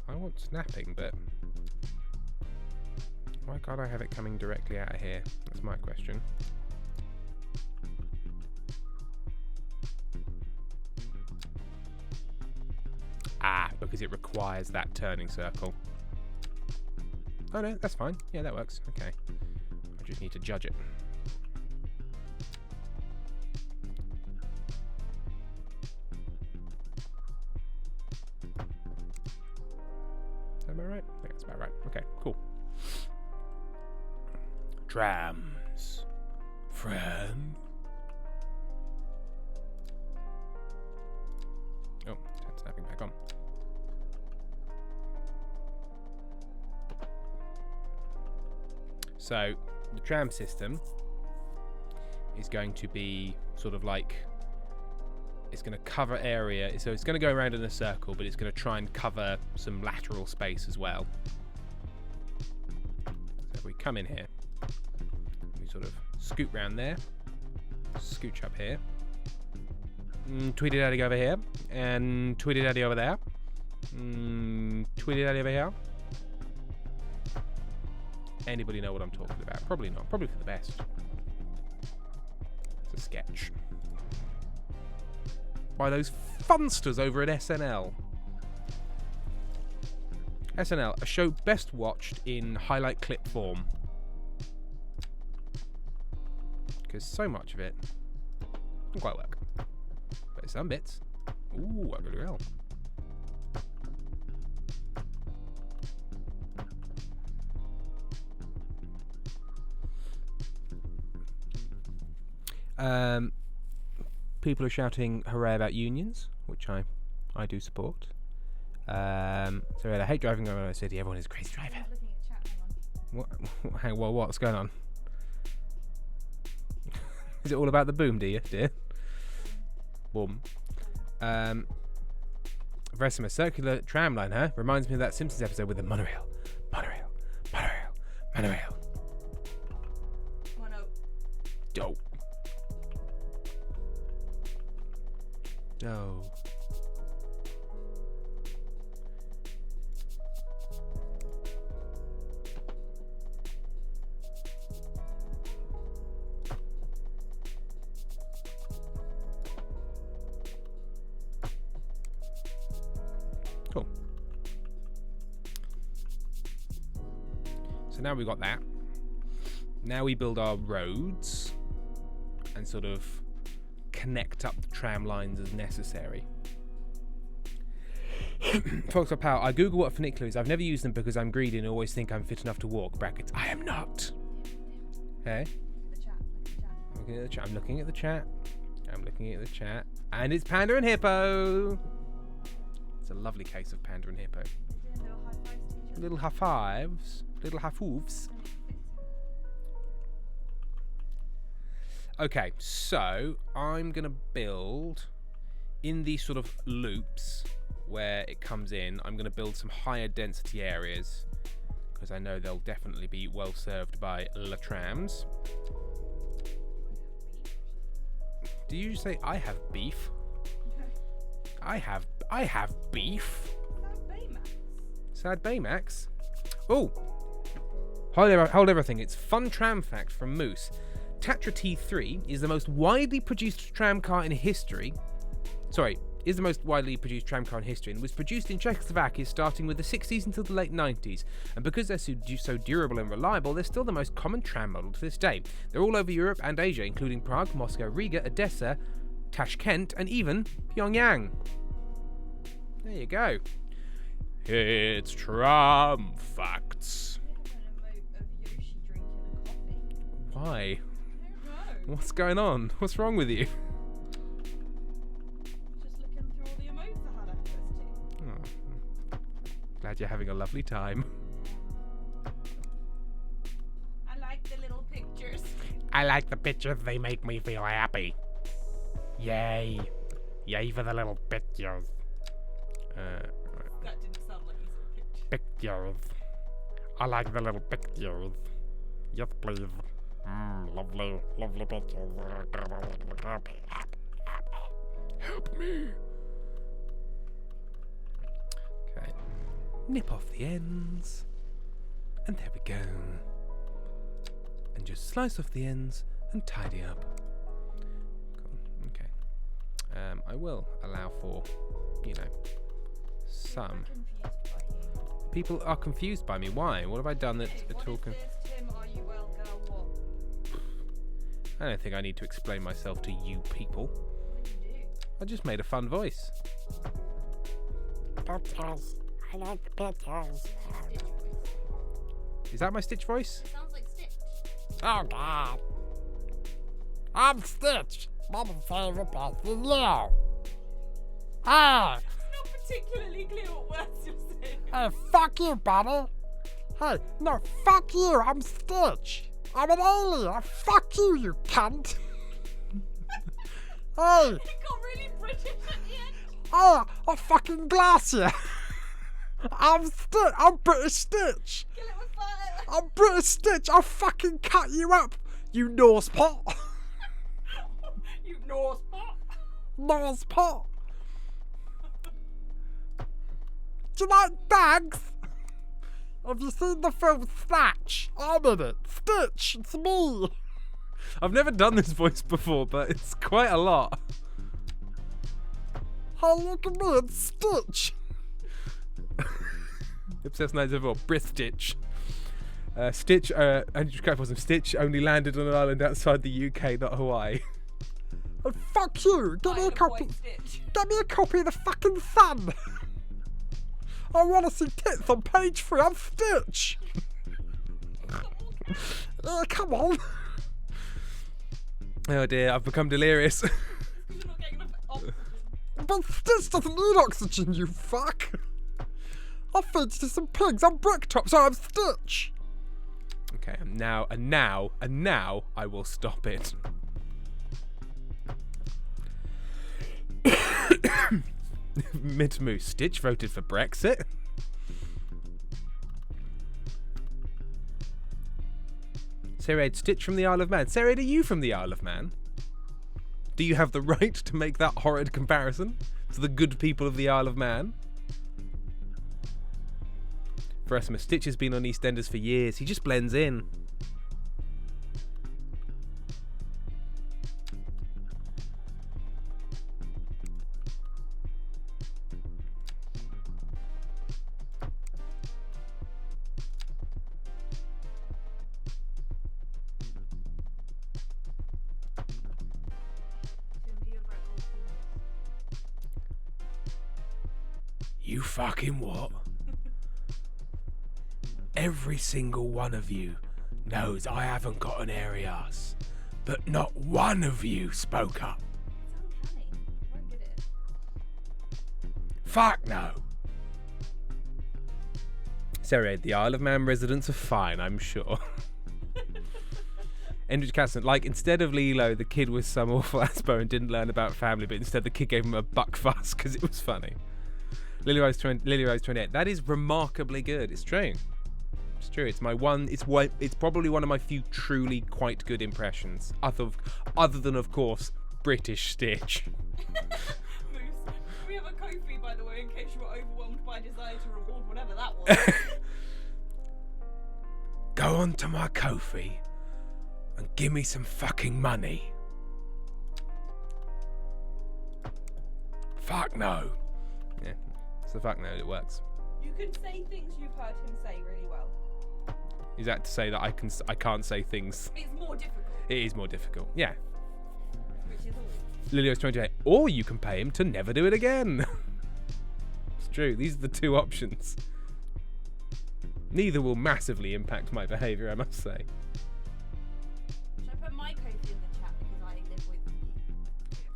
I want snapping, but why can't I have it coming directly out of here? That's my question. Ah, because it requires that turning circle. Oh no, that's fine. Yeah, that works. Okay. I just need to judge it. Am I right? I think that's about right. Okay, cool. Trams. Friend. Oh, turn snapping back on. So, the tram system is going to be sort of like, it's going to cover area, so it's going to go around in a circle, but it's going to try and cover some lateral space as well. So if we come in here, we sort of scoot round there, scooch up here, tweety daddy over here, and tweety daddy over there, tweety daddy over here. Anybody know what I'm talking about? Probably not. Probably for the best. It's a sketch by those funsters over at SNL. SNL, a show best watched in highlight clip form. Because so much of it doesn't quite work. But some bits. Ooh, I really will. People are shouting hooray about unions, which I do support. So I hate driving around a city. Everyone is a crazy driver. I'm looking at chat, hang on. What? Hang on, what's going on? Is it all about the boom, dear? Boom. Versima, circular tram line, huh? Reminds me of that Simpsons episode with the monorail. Monorail. Mono. Dope. No. Cool. So now we've got that. Now we build our roads and sort of connect up the tram lines as necessary. Folks of power, I Google what funicular is. I've never used them because I'm greedy and always think I'm fit enough to walk. Brackets. I am not. Hey? The chat. Looking at the chat. I'm looking at the chat. I'm looking at the chat. And it's Panda and Hippo. It's a lovely case of Panda and Hippo. Little high fives to each other. Little high fives. Little high foofs. Okay, so I'm going to build in these sort of loops where it comes in. I'm going to build some higher density areas because I know they'll definitely be well served by la trams. Did you just say I have beef? I have beef. Sad Baymax. Oh, hold everything. It's fun tram fact from Moose. Tatra T3 is the most widely produced tram car in history. Is the most widely produced tram car in history and was produced in Czechoslovakia starting with the 60s until the late 90s. And because they're so durable and reliable, they're still the most common tram model to this day. They're all over Europe and Asia, including Prague, Moscow, Riga, Odessa, Tashkent, and even Pyongyang. There you go. It's tram facts. We have an emote of Yoshi drinking a coffee. Why? No. What's going on? What's wrong with you? Just looking through all the emotes I had access to. Oh, glad you're having a lovely time. I like the little pictures. I like the pictures, they make me feel happy. Yay. Yay for the little pictures. That didn't sound like you saw a picture. Pictures. I like the little pictures. Yes, please. Lovely, lovely pictures. Help me. Okay. Nip off the ends. And there we go. And just slice off the ends and tidy up. Cool. Okay. I will allow for, some. People are confused by me. Why? What have I done that's at all? What is this, Tim? Are you well, girl? What? I don't think I need to explain myself to you people. What did you do? I just made a fun voice. Pictures. I like the pictures. Stitch voice. Is that my Stitch voice? It sounds like Stitch. Oh, God. I'm Stitch. My favorite person is Leo. Ah! It's not particularly clear what words you're saying. Hey, fuck you, buddy. Hey, no, fuck you. I'm Stitch. I'm an alien. Fuck you, you cunt. Hey, It got really British at the end. oh, I fucking glass you. I'm Stitch. I'm British Stitch. Kill it with fire. I'm British Stitch. I'll fucking cut you up, you Norse pot. You Norse pot. Norse pot. Do you like bags? Have you seen the film Snatch? I'm in it. Stitch, it's me. I've never done this voice before, but it's quite a lot. Hey, look at me, it's Stitch. Obsessed Nights Overall, Brith Stitch. Stitch, Andrew Scrapos Stitch only landed on an island outside the UK, not Hawaii. Oh, fuck you. Get me a Isle of copy. Wight Stitch. Get me a copy of the fucking Sun. I want to see tits on page 3. I'm Stitch. Come on. Oh dear, I've become delirious. You're not getting enough oxygen. But Stitch doesn't need oxygen, you fuck. I'll feed you some pigs on Bricktop, so I'm Stitch. Okay, and now I will stop it. Mid-moose Stitch voted for Brexit. Sarah, Stitch from the Isle of Man. Sarah, are you from the Isle of Man? Do you have the right to make that horrid comparison to the good people of the Isle of Man? For us, Stitch has been on EastEnders for years. He just blends in. You fucking what? Every single one of you knows I haven't got an airy ass, but not one of you spoke up. It's uncanny. You're very good at it. Fuck no. Sarah, the Isle of Man residents are fine, I'm sure. Endridge Casson, like, instead of Lilo, the kid was some awful aspo and didn't learn about family, but instead the kid gave him a buck fuss because it was funny. Lily Rose 28. That is remarkably good. It's true. It's true. It's my one. It's probably one of my few truly quite good impressions. Other than, of course, British Stitch. Moose. We have a Ko-fi, by the way, in case you were overwhelmed by desire to reward whatever that was. Go on to my Ko-fi and give me some fucking money. Fuck no. Yeah, it's the fuck no. It works. You can say things you've heard him say really well. Is that to say that I can't say things? It's more difficult, It is more difficult. Yeah. which is all. Lilios 28. Or you can pay him to never do it again. It's true. These are the two options. Neither will massively impact my behaviour, I must say.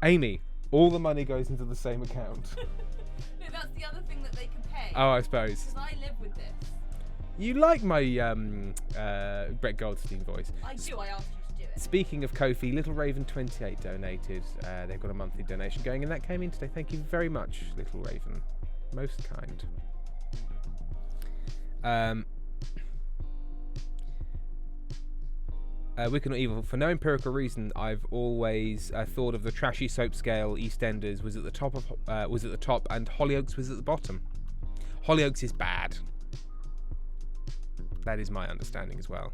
Amy, all the money goes into the same account. No, that's the other thing that they can pay. Oh, I suppose. Because I live with this. You like my Brett Goldstein voice. I do. I asked you to do it. Speaking of Kofi, Little Raven 28 donated. They've got a monthly donation going, and that came in today. Thank you very much, Little Raven. Most kind. Wicked Not Evil. For no empirical reason, I've always thought of the trashy soap scale. EastEnders was at the top and Hollyoaks was at the bottom. Hollyoaks is bad. That is my understanding as well.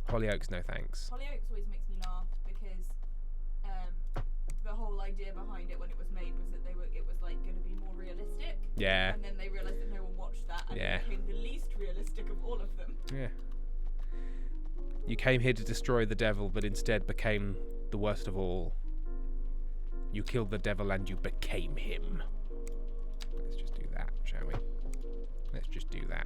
Hollyoaks, no thanks. Hollyoaks always makes me laugh because the whole idea behind it when it was made was that it was like going to be more realistic. Yeah. And then they realised that no one watched that, and Yeah. it became the least realistic of all of them. Yeah. You came here to destroy the devil, but instead became the worst of all. You killed the devil and you became him. Let's just do that, shall we? Let's just do that.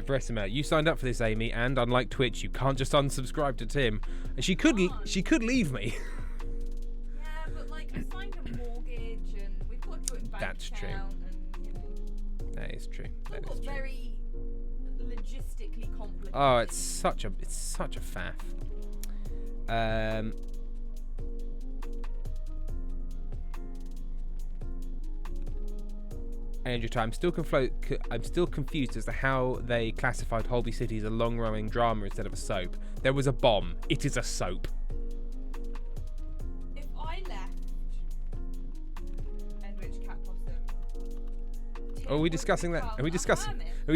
Veresima, you signed up for this, Amy, and unlike Twitch, you can't just unsubscribe to Tim. And she could leave me. Yeah, but like I signed a mortgage, and we've got a joint bank That's true. account, and you know, That is true. it's That all is got true. very logistically complicated. Oh, it's such a faff. Andrew, I'm still confused as to how they classified Holby City as a long-running drama instead of a soap. There was a bomb. It is a soap. If I left Enrich Cat Possum, Are we discussing that? Are we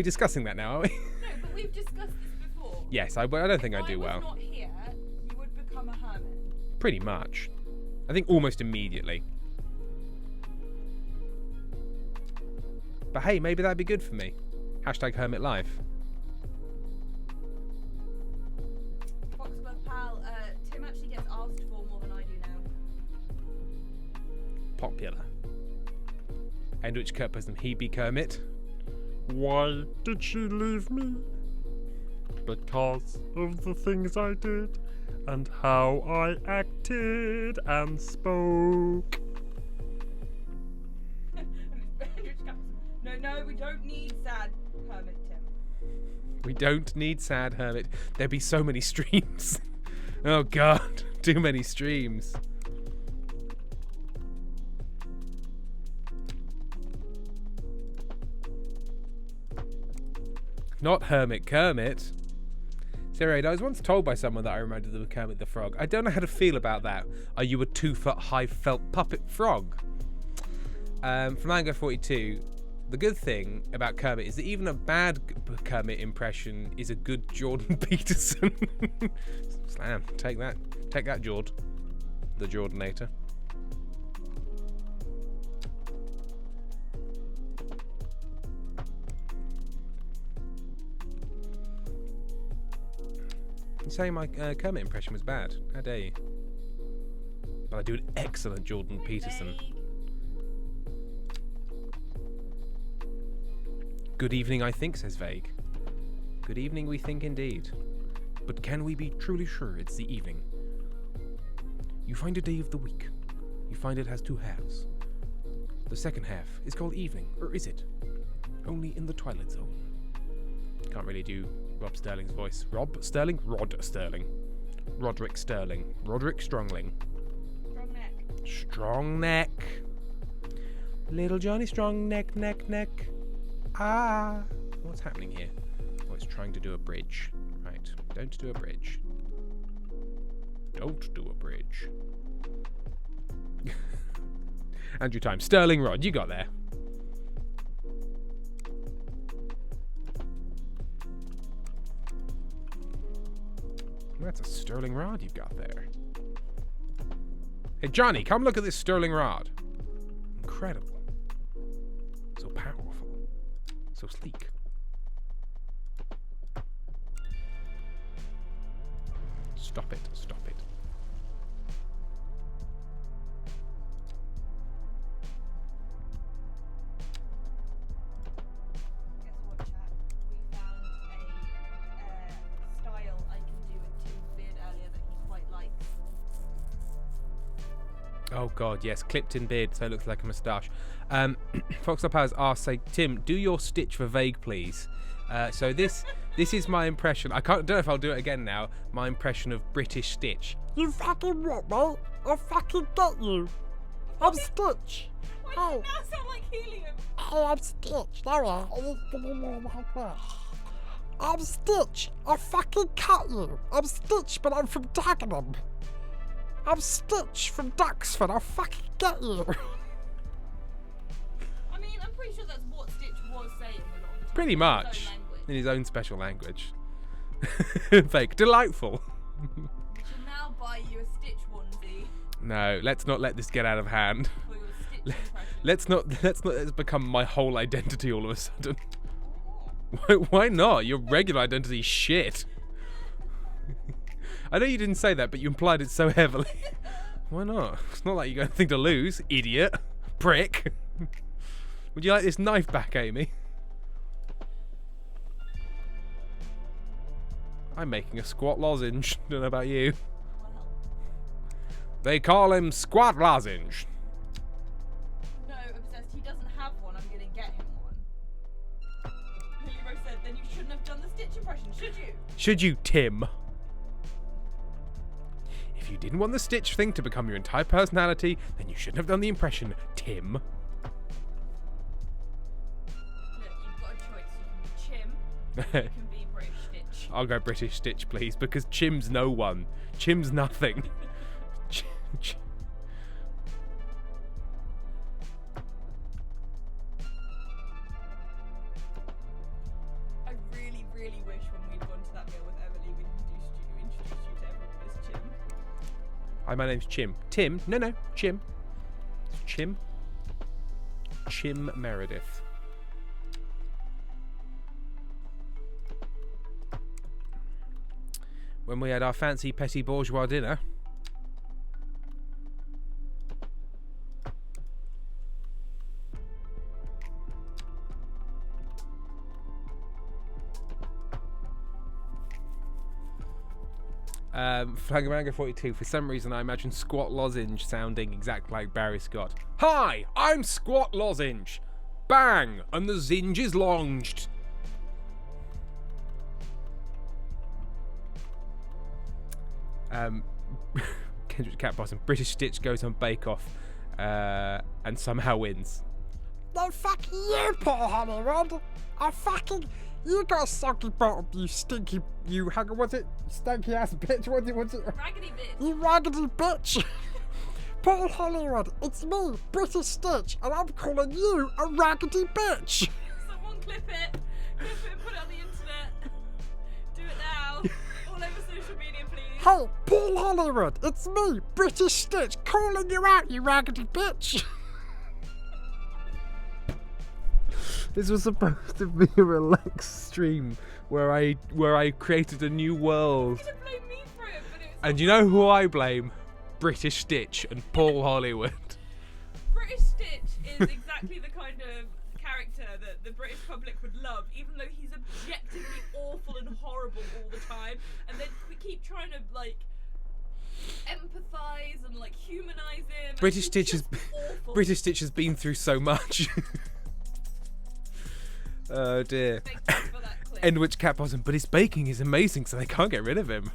discussing that now? Are we? No, but we've discussed this before. Yes, I don't think I If do I well. was not here, you would become a hermit. Pretty much. I think almost immediately. But hey, maybe that'd be good for me. Hashtag hermit life. Foxglove pal, Tim actually gets asked for more than I do now. Popular. And which Kurt person he be Kermit? Why did she leave me? Because of the things I did and how I acted and spoke. No, we don't need sad hermit Tim. We don't need sad hermit. There'd be so many streams. Oh god, too many streams. Not Hermit Kermit. Sarah, I was once told by someone that I reminded them of Kermit the Frog. I don't know how to feel about that. Are you a 2-foot high felt puppet frog? From Mango42, the good thing about Kermit is that even a bad Kermit impression is a good Jordan Peterson. Slam. Take that. Take that, Jord. The Jordanator. You say my Kermit impression was bad. How dare you? But I do an excellent Jordan Peterson. Good evening, I think, says Vague. Good evening, we think indeed. But can we be truly sure it's the evening? You find a day of the week. You find it has two halves. The second half is called evening, or is it? Only in the Twilight Zone. Can't really do Rob Sterling's voice. Rob Sterling? Rod Sterling. Roderick Sterling. Roderick Strongling. Strong neck. Strong neck. Little Johnny Strong neck, neck, neck. Ah. What's happening here? Oh, it's trying to do a bridge. Right. Don't do a bridge. Don't do a bridge. Andrew Time. Sterling Rod. You got there. That's a sterling rod you've got there. Hey, Johnny, come look at this sterling rod. Incredible. So powerful. So sleek. Stop it. Stop it. Guess what, chat? We found a style I can do with Tim's beard Oh god, yes, clipped in beard, so it looks like a moustache. Foxstar Powers asks, say, Tim, do your Stitch for vague, please. So this is my impression. Don't know if I'll do it again now. My impression of British Stitch. You fucking what, mate? I'll fucking get you. I'm Stitch. Why Oh. does it now sound like helium? Hey, I'm Stitch. No, I'm Stitch. I'll fucking cut you. I'm Stitch, but I'm from Dagenham. I'm Stitch from Duxford. I'll fucking get you. I mean, I'm pretty sure that's what Stitch was saying a lot of the time. Pretty in his own much. language. In his own special language. Fake. Delightful. We shall now buy you a Stitch onesie No, let's not let this get out of hand. for your Stitch impression. Let's not it's become my whole identity all of a sudden. Why not? Your regular identity is shit. I know you didn't say that, but you implied it so heavily. Why not? It's not like you got anything to lose, idiot. Prick. Would you like this knife back, Amy? I'm making a squat lozenge. Don't know about you. Well, They call him Squat Lozenge. no, Obsessed, he doesn't have one. I'm gonna get him one. Hero said, then you shouldn't have done the Stitch impression, should you? Should you, Tim? If you didn't want the Stitch thing to become your entire personality, then you shouldn't have done the impression, Tim. Look, you've got a choice. You can be Chim, or you can be British Stitch. I'll go British Stitch, please, because Chim's no one. Chim's nothing. Ch- I really, really wish when we'd gone to that meal with Emily, we'd introduced you to everyone as Chim. Hi, my name's Chim. Tim? No, Chim. It's Chim. Chim Meredith. When we had our fancy petit bourgeois dinner. Flangamango 42. For some reason, I imagine Squat Lozenge sounding exactly like Barry Scott. Hi, I'm Squat Lozenge. Bang, and the zinge is longed. Kendrick Catbottom. British Stitch goes on Bake Off, and somehow wins. No, fuck you, Paul Hollywood. I fucking... You got a soggy bottom, you stinky... You... Hang on, what's it? Stanky ass bitch, what's it? Raggedy bitch. You raggedy bitch. Paul Hollywood, it's me, British Stitch, and I'm calling you a raggedy bitch. Someone clip it. Clip it and put it on the internet. Do it now. All over social media, please. Hey, Paul Hollywood, it's me, British Stitch, calling you out, you raggedy bitch. This was supposed to be a relaxed stream where I created a new world. You could blame me for it, but it was... And you know who I blame? British Stitch and Paul Hollywood. British Stitch is exactly the kind of character that the British public would love, even though he's objectively awful and horrible all the time. And then we keep trying to, like, empathise and, like, humanise him. British Stitch is has been through so much. Oh dear. Thank you for that clip. In which Catbottom, but his baking is amazing, so they can't get rid of him.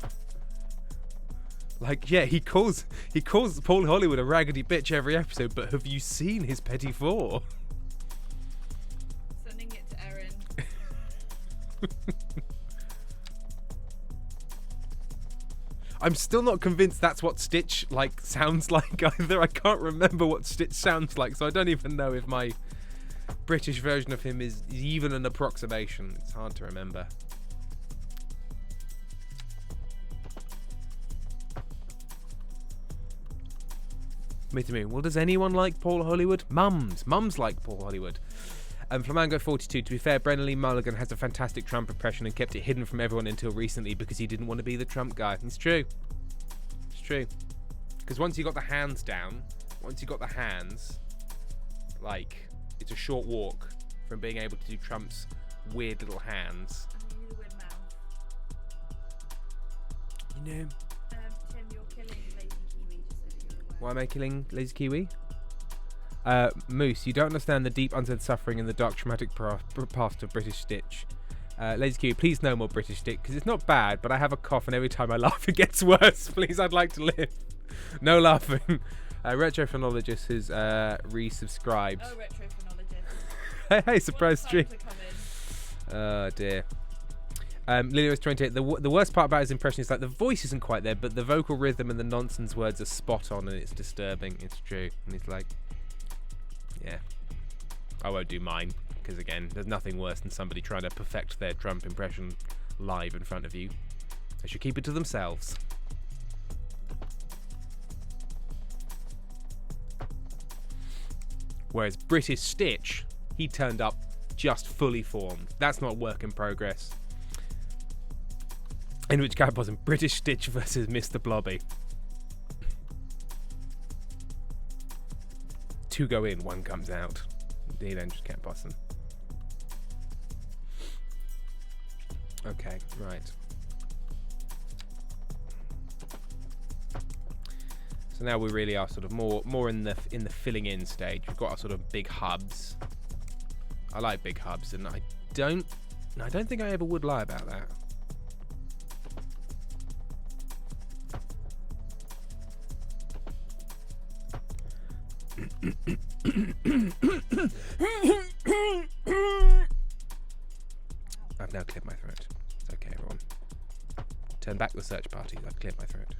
Like, yeah, he calls Paul Hollywood a raggedy bitch every episode, but have you seen his petit four? Sending it to Erin. I'm still not convinced that's what Stitch, like, sounds like either. I can't remember what Stitch sounds like, so I don't even know if my British version of him is even an approximation. It's hard to remember. Well, does anyone like Paul Hollywood? Mums like Paul Hollywood. Flamingo 42. To be fair, Brennan Lee Mulligan has a fantastic Trump impression and kept it hidden from everyone until recently because he didn't want to be the Trump guy. It's true. It's true. Because once you got the hands down, like, it's a short walk from being able to do Trump's weird little hands. And you win mouth. You know. Tim, you're killing Lazy Kiwi, just so that you're aware. Why am I killing Lazy Kiwi? Moose, you don't understand the deep unsaid suffering and the dark traumatic past of British Stitch. Lazy Kiwi, please no more British Stitch, because it's not bad, but I have a cough and every time I laugh it gets worse. Please, I'd like to live. No laughing. Retrophonologist has resubscribed. Oh, retrophonologist. Hey, surprise stream. Oh dear. Lilios 28. The worst part about his impression is like the voice isn't quite there, but the vocal rhythm and the nonsense words are spot on, and it's disturbing. It's true. And he's like, yeah, I won't do mine because again, there's nothing worse than somebody trying to perfect their Trump impression live in front of you. They should keep it to themselves. Whereas British Stitch, he turned up just fully formed. That's not work in progress. In which cat wasn't British Stitch versus Mr. Blobby. 2 go in, 1 comes out. Indeed, Andrew Cat Possum. Okay, right. So now we really are sort of more in the filling in stage. We've got our sort of big hubs. I like big hubs, and I don't think I ever would lie about that. I've now cleared my throat. It's okay, everyone. Turn back the search party. I've cleared my throat.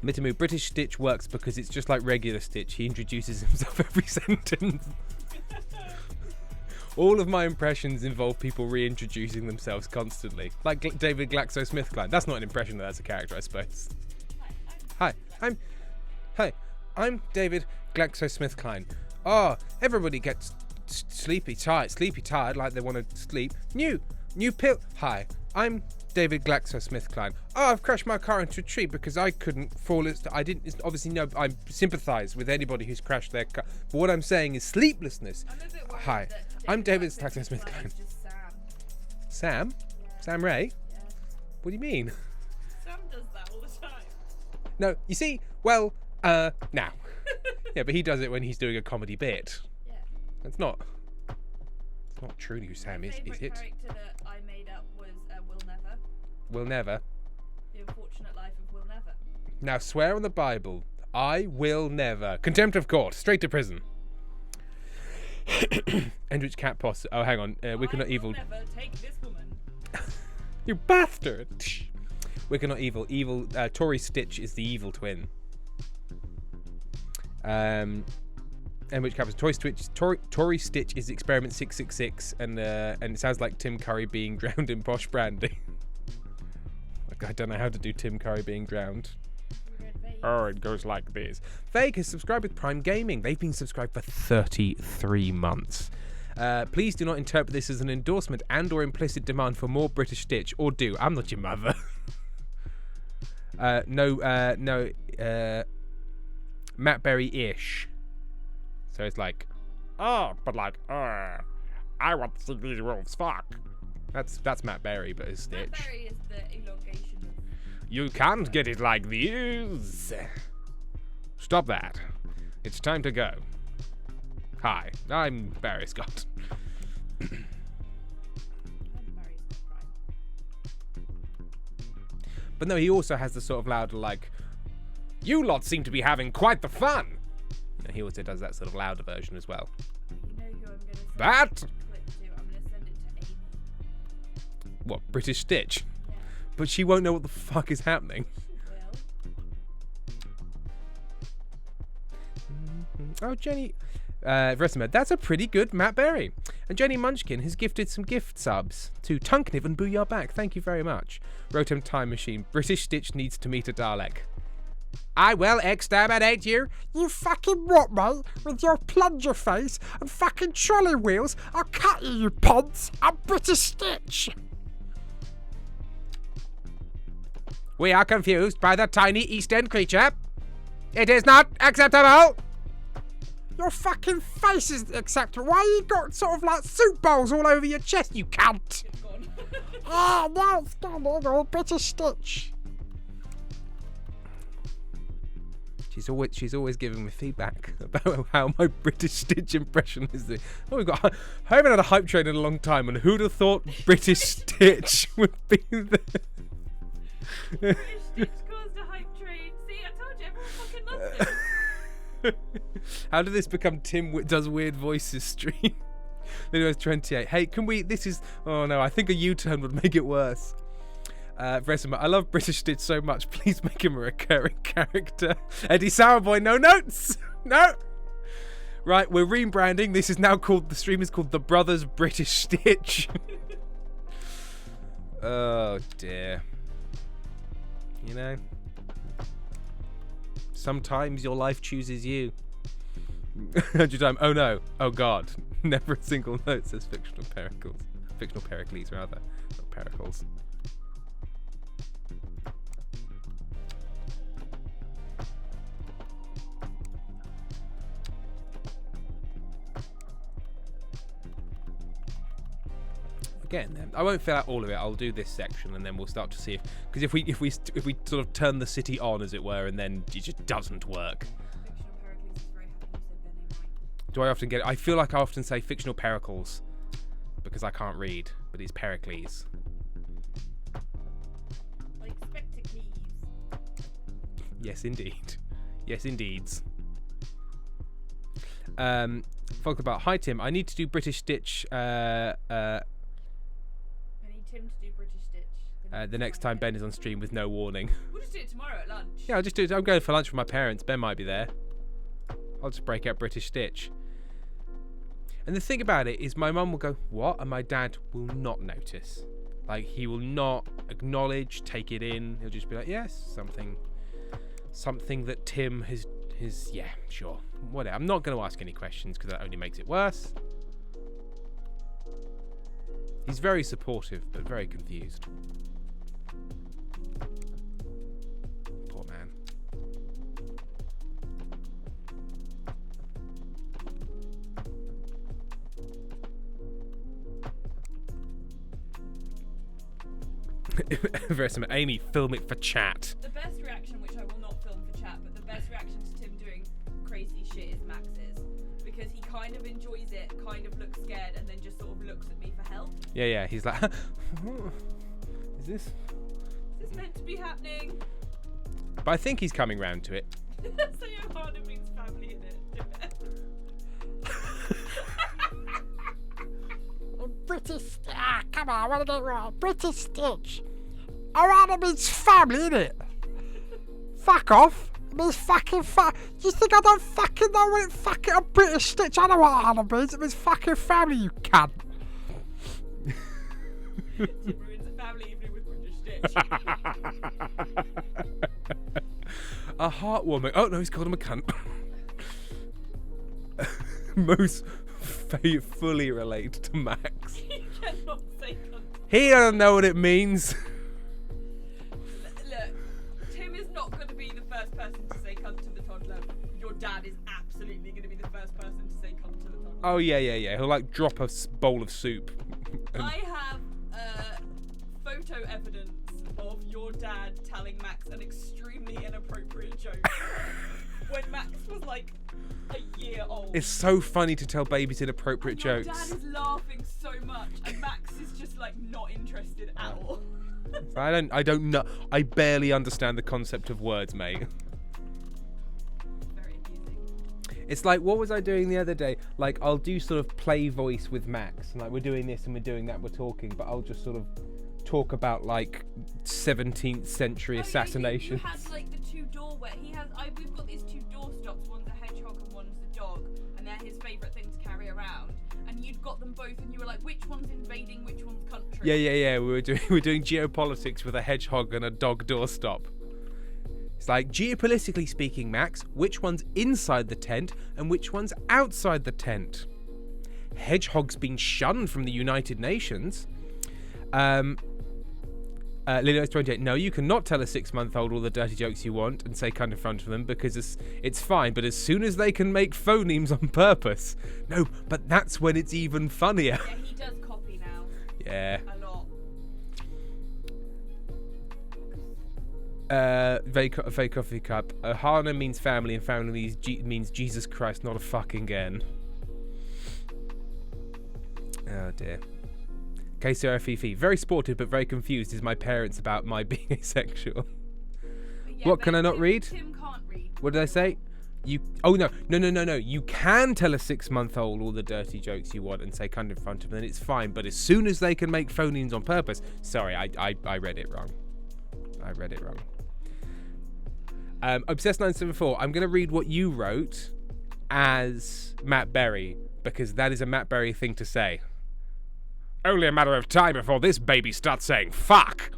Mitamu, British Stitch works because it's just like regular Stitch. He introduces himself every sentence. All of my impressions involve people reintroducing themselves constantly. Like David GlaxoSmithKline. That's not an impression, though. That's a character, I suppose. Hi, I'm David GlaxoSmithKline. Oh, everybody gets sleepy tired, like they want to sleep. New pill. Hi, I'm David GlaxoSmithKline. Oh, I've crashed my car into a tree because I couldn't fall. I didn't. Obviously, no. I sympathise with anybody who's crashed their car. But what I'm saying is sleeplessness. Hi, I'm David GlaxoSmithKline. Sam? Yeah. Sam Ray? Yeah. What do you mean? Sam does that all the time. No, you see, well, now. Yeah, but he does it when he's doing a comedy bit. Yeah. It's not truly who Sam is it? My favourite character that I made up was Will Never. Will Never. The Unfortunate Life of Will Never. Now swear on the Bible, I will never. Contempt of court, straight to prison. Endrich Cat Poss. Oh, hang on. Wicked Not Evil. I will never take this woman. You bastard! Wicked Not Evil. Evil. Tory Stitch is the evil twin. Which covers Tory Stitch is Experiment 666, and it sounds like Tim Curry being drowned in posh brandy. Like, I don't know how to do Tim Curry being drowned. Oh, it goes like this. Vague has subscribed with Prime Gaming. They've been subscribed for 33 months. Please do not interpret this as an endorsement and or implicit demand for more British Stitch, or do. I'm not your mother. No. Matt Berry-ish. So it's like, oh, but like, I want to see these wolves fuck. That's Matt Berry, but his Stitch. Matt Berry is the elongation of... You can't get it like this. Stop that. It's time to go. Hi, I'm Barry Scott. But no, he also has the sort of louder, like, you lot seem to be having quite the fun. And he also does that sort of louder version as well. You know who I'm going to send That? the clip to? I'm going to send it to Amy. What, British Stitch? Yeah. But she won't know what the fuck is happening. She will. Oh, Jenny. Vesemir, that's a pretty good Matt Berry. And Jenny Munchkin has gifted some gift subs to Tunkniv and Booyah Back. Thank you very much. Rotom Time Machine. British Stitch needs to meet a Dalek. I will exterminate you. You fucking what, mate? With your plunger face and fucking trolley wheels, I'll cut you, you ponce. I'm British Stitch. We are confused by the tiny East End creature. It is not acceptable. Your fucking face isn't acceptable. Why you got sort of like soup bowls all over your chest, you cunt? It's gone. Ah, now it's gone. All British Stitch. She's always giving me feedback about how my British Stitch impression is. I haven't had a hype train in a long time, and who'd have thought British Stitch would be the British Stitch caused a hype train. See, I told you, everyone fucking loves it. How did this become Tim Does Weird Voices stream? Videos 28. Hey, can we? This is. Oh no, I think a U-turn would make it worse. Vesemir, I love British Stitch so much. Please make him a recurring character. Eddie Sourboy, no notes. No. Right, we're rebranding. This is now called. The stream is called The Brothers British Stitch. Oh dear. You know. Sometimes your life chooses you. 100 times. Oh no. Oh god. Never a single note says fictional Pericles. Fictional Pericles, rather. Not Pericles. Again, then I won't fill out all of it. I'll do this section, and then we'll start to see if, because if we sort of turn the city on, as it were, and then it just doesn't work. Fictional Pericles is very happy you said their name right. Do I often get it? I feel like I often say fictional Pericles because I can't read, but it's Pericles. Like Spectacles. Yes, indeed. Yes, indeeds. Folk about, hi Tim, I need to do British Stitch. I need Tim to do British Stitch. The next time Ben is on stream with no warning. We'll just do it tomorrow at lunch. Yeah, I'll just do it. I'm going for lunch with my parents. Ben might be there. I'll just break out British Stitch. And the thing about it is my mum will go, what? And my dad will not notice. Like, he will not acknowledge, take it in. He'll just be like, yes, something that Tim has, yeah, sure. Whatever. I'm not going to ask any questions because that only makes it worse. He's very supportive, but very confused. Poor man. Vesemir, Amy, film it for chat. The best reaction, which I will not film for chat, but the best reaction to Tim doing crazy shit is Max's. Because he kind of enjoys it, kind of looks scared, and then just sort of looks at me for help. Yeah, he's like, is this meant to be happening? But I think he's coming round to it. So your harder means family in it. British. Ah, come on, I want to get it right. British Stitch. Ohana means family, innit? Fuck off. It means fucking You think I don't fucking know what it fucking a British Stitch? I know what Ohana means. It means fucking family, you cunt. Tim ruins a family evening with British Stitch. A heartwarming. Oh no, he's called him a cunt. Most fully relate to Max. He cannot say cunt. He doesn't know what it means. Look, Tim is not going to be the first person to say cunt to the toddler. Your dad is absolutely going to be the first person to say cunt to the toddler. Oh yeah. He'll like drop a bowl of soup. I have photo evidence of your dad telling Max an extremely inappropriate joke when Max was like a year old. It's so funny to tell babies inappropriate and jokes. Your dad is laughing so much, and Max is just like not interested at all. I don't know. I barely understand the concept of words, mate. Very amusing. It's like, what was I doing the other day? Like, I'll do sort of play voice with Max, and like we're doing this and we're doing that, we're talking, but I'll just sort of talk about like 17th century assassinations. You had like the two doorway. We've got these two door stops. One's a hedgehog and one's a dog, and they're his favourite thing to carry around. And you'd got them both, and you were like, which one's invading, which one's country? Yeah. We were doing geopolitics with a hedgehog and a dog doorstop. It's like, geopolitically speaking, Max, which one's inside the tent and which one's outside the tent? Hedgehogs being shunned from the United Nations. Lilio's 28. No, you cannot tell a 6-month-old all the dirty jokes you want and say cunt in front of them because it's fine. But as soon as they can make phonemes on purpose, no, but that's when it's even funnier. Yeah, he does copy now. Yeah. A lot. Very coffee cup. Hana means family, and family means Jesus Christ, not a fucking N. Oh dear. KCR Fifi. Very sportive but very confused is my parents about my being asexual. Yeah, What can I not read? Tim can't read. What did I say? Oh no. You can tell a 6-month-old all the dirty jokes you want and say cunt in front of them, and it's fine. But as soon as they can make phonemes on purpose, sorry, I read it wrong. I read it wrong. Obsessed 974. I'm gonna read what you wrote as Matt Berry because that is a Matt Berry thing to say. Only a matter of time before this baby starts saying fuck.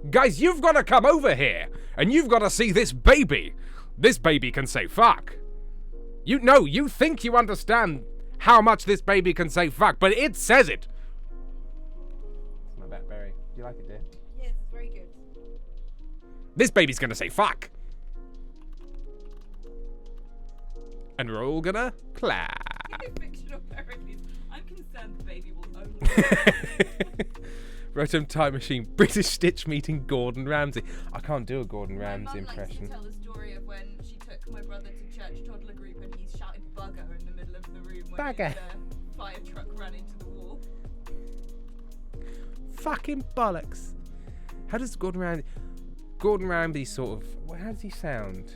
Guys, you've got to come over here and you've got to see this baby. This baby can say fuck. You think you understand how much this baby can say fuck, but it says it. It's my Matt Berry. Do you like it, dear? Yes, it's very good. This baby's gonna say fuck. And we're all gonna clap. Fictional parodies. I'm concerned the baby will only. Rotom Time Machine, British Stitch meeting Gordon Ramsay. I can't do a Gordon My Ramsay mum impression. likes to tell the story of when she took my brother to church toddler group and he shouted bugger in the middle of the room when Bugger. the fire truck ran into the wall. Fucking bollocks. How does Gordon Ramsay sort of, how does he sound?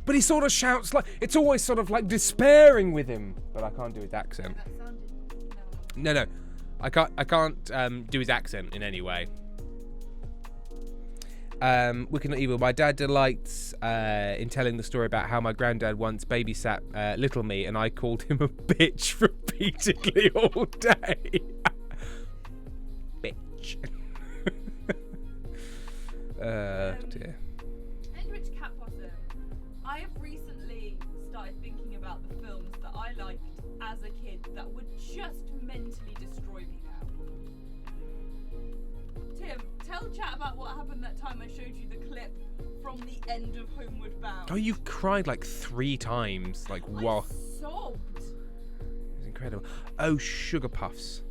But he sort of shouts like, it's always sort of like despairing with him. But I can't do his accent. That sounded No. I can't do his accent in any way. Wicked Not Evil. My dad delights in telling the story about how my granddad once babysat little me and I called him a bitch repeatedly all day. Bitch. Dear. Edwidge Catpossum. I have recently started thinking about the films that I liked as a kid that would just mentally destroy me now. Tim, tell chat about what happened that time I showed you the clip from the end of Homeward Bound. Oh, you've cried like 3 times. Like, wow. I sobbed. It's incredible. Oh, Sugar Puffs.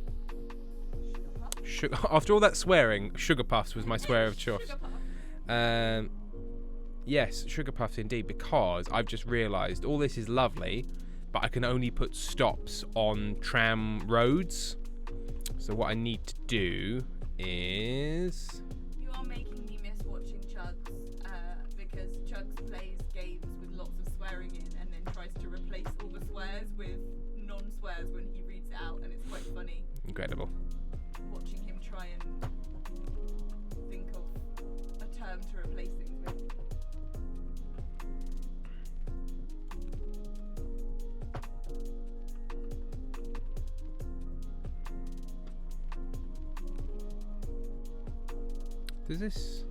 Sugar Puff? After all that swearing, Sugar Puffs was my swear of choice. Sugar Puff. Yes, Sugar Puffs indeed, because I've just realised all this is lovely, but I can only put stops on tram roads. So what I need to do is... You are making me miss watching Chugs, because Chugs plays games with lots of swearing in and then tries to replace all the swears with non-swears when he reads it out, and it's quite funny Incredible. watching him try and think of a term to replace things with. Does this...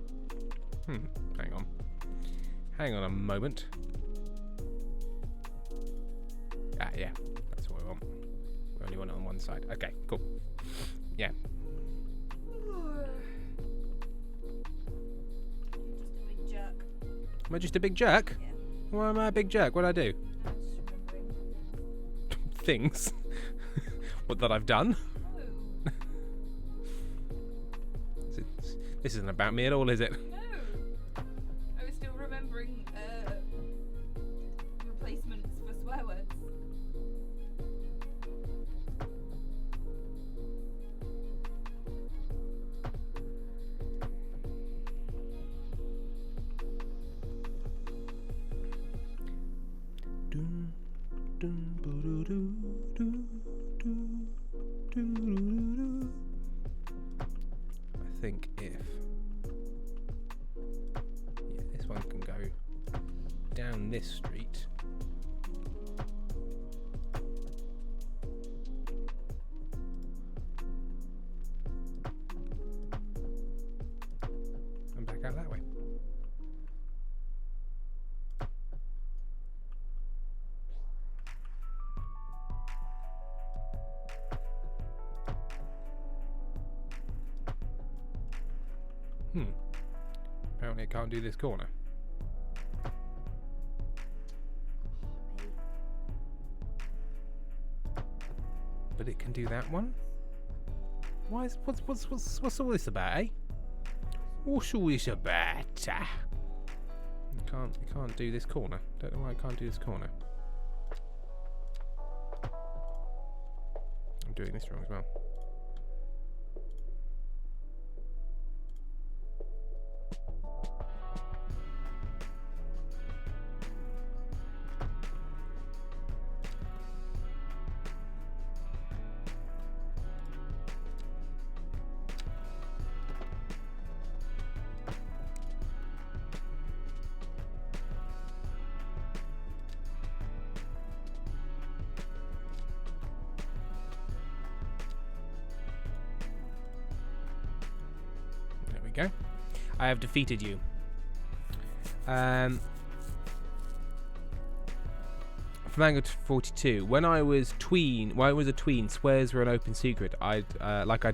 Hang on a moment. Ah, yeah. That's what we want. We only want it on one side. Okay, cool. Yeah. Just a big jerk. Am I just a big jerk? Yeah. Why am I a big jerk? What'd I do? I was just remembering. Things. What that I've done? Oh, This isn't about me at all, is it? no. I was still remembering replacements for swear words. Dun, dun, boo-doo-doo, doo, doo, doo-doo-doo-doo. I think if this one can go down this street. Apparently it can't do this corner. But it can do that one? Why is what's all this about, eh? What's all this about? You can't do this corner. Don't know why I can't do this corner. I'm doing this wrong as well. Go. I have defeated you. Flamingo 42. When I was a tween, swears were an open secret. I'd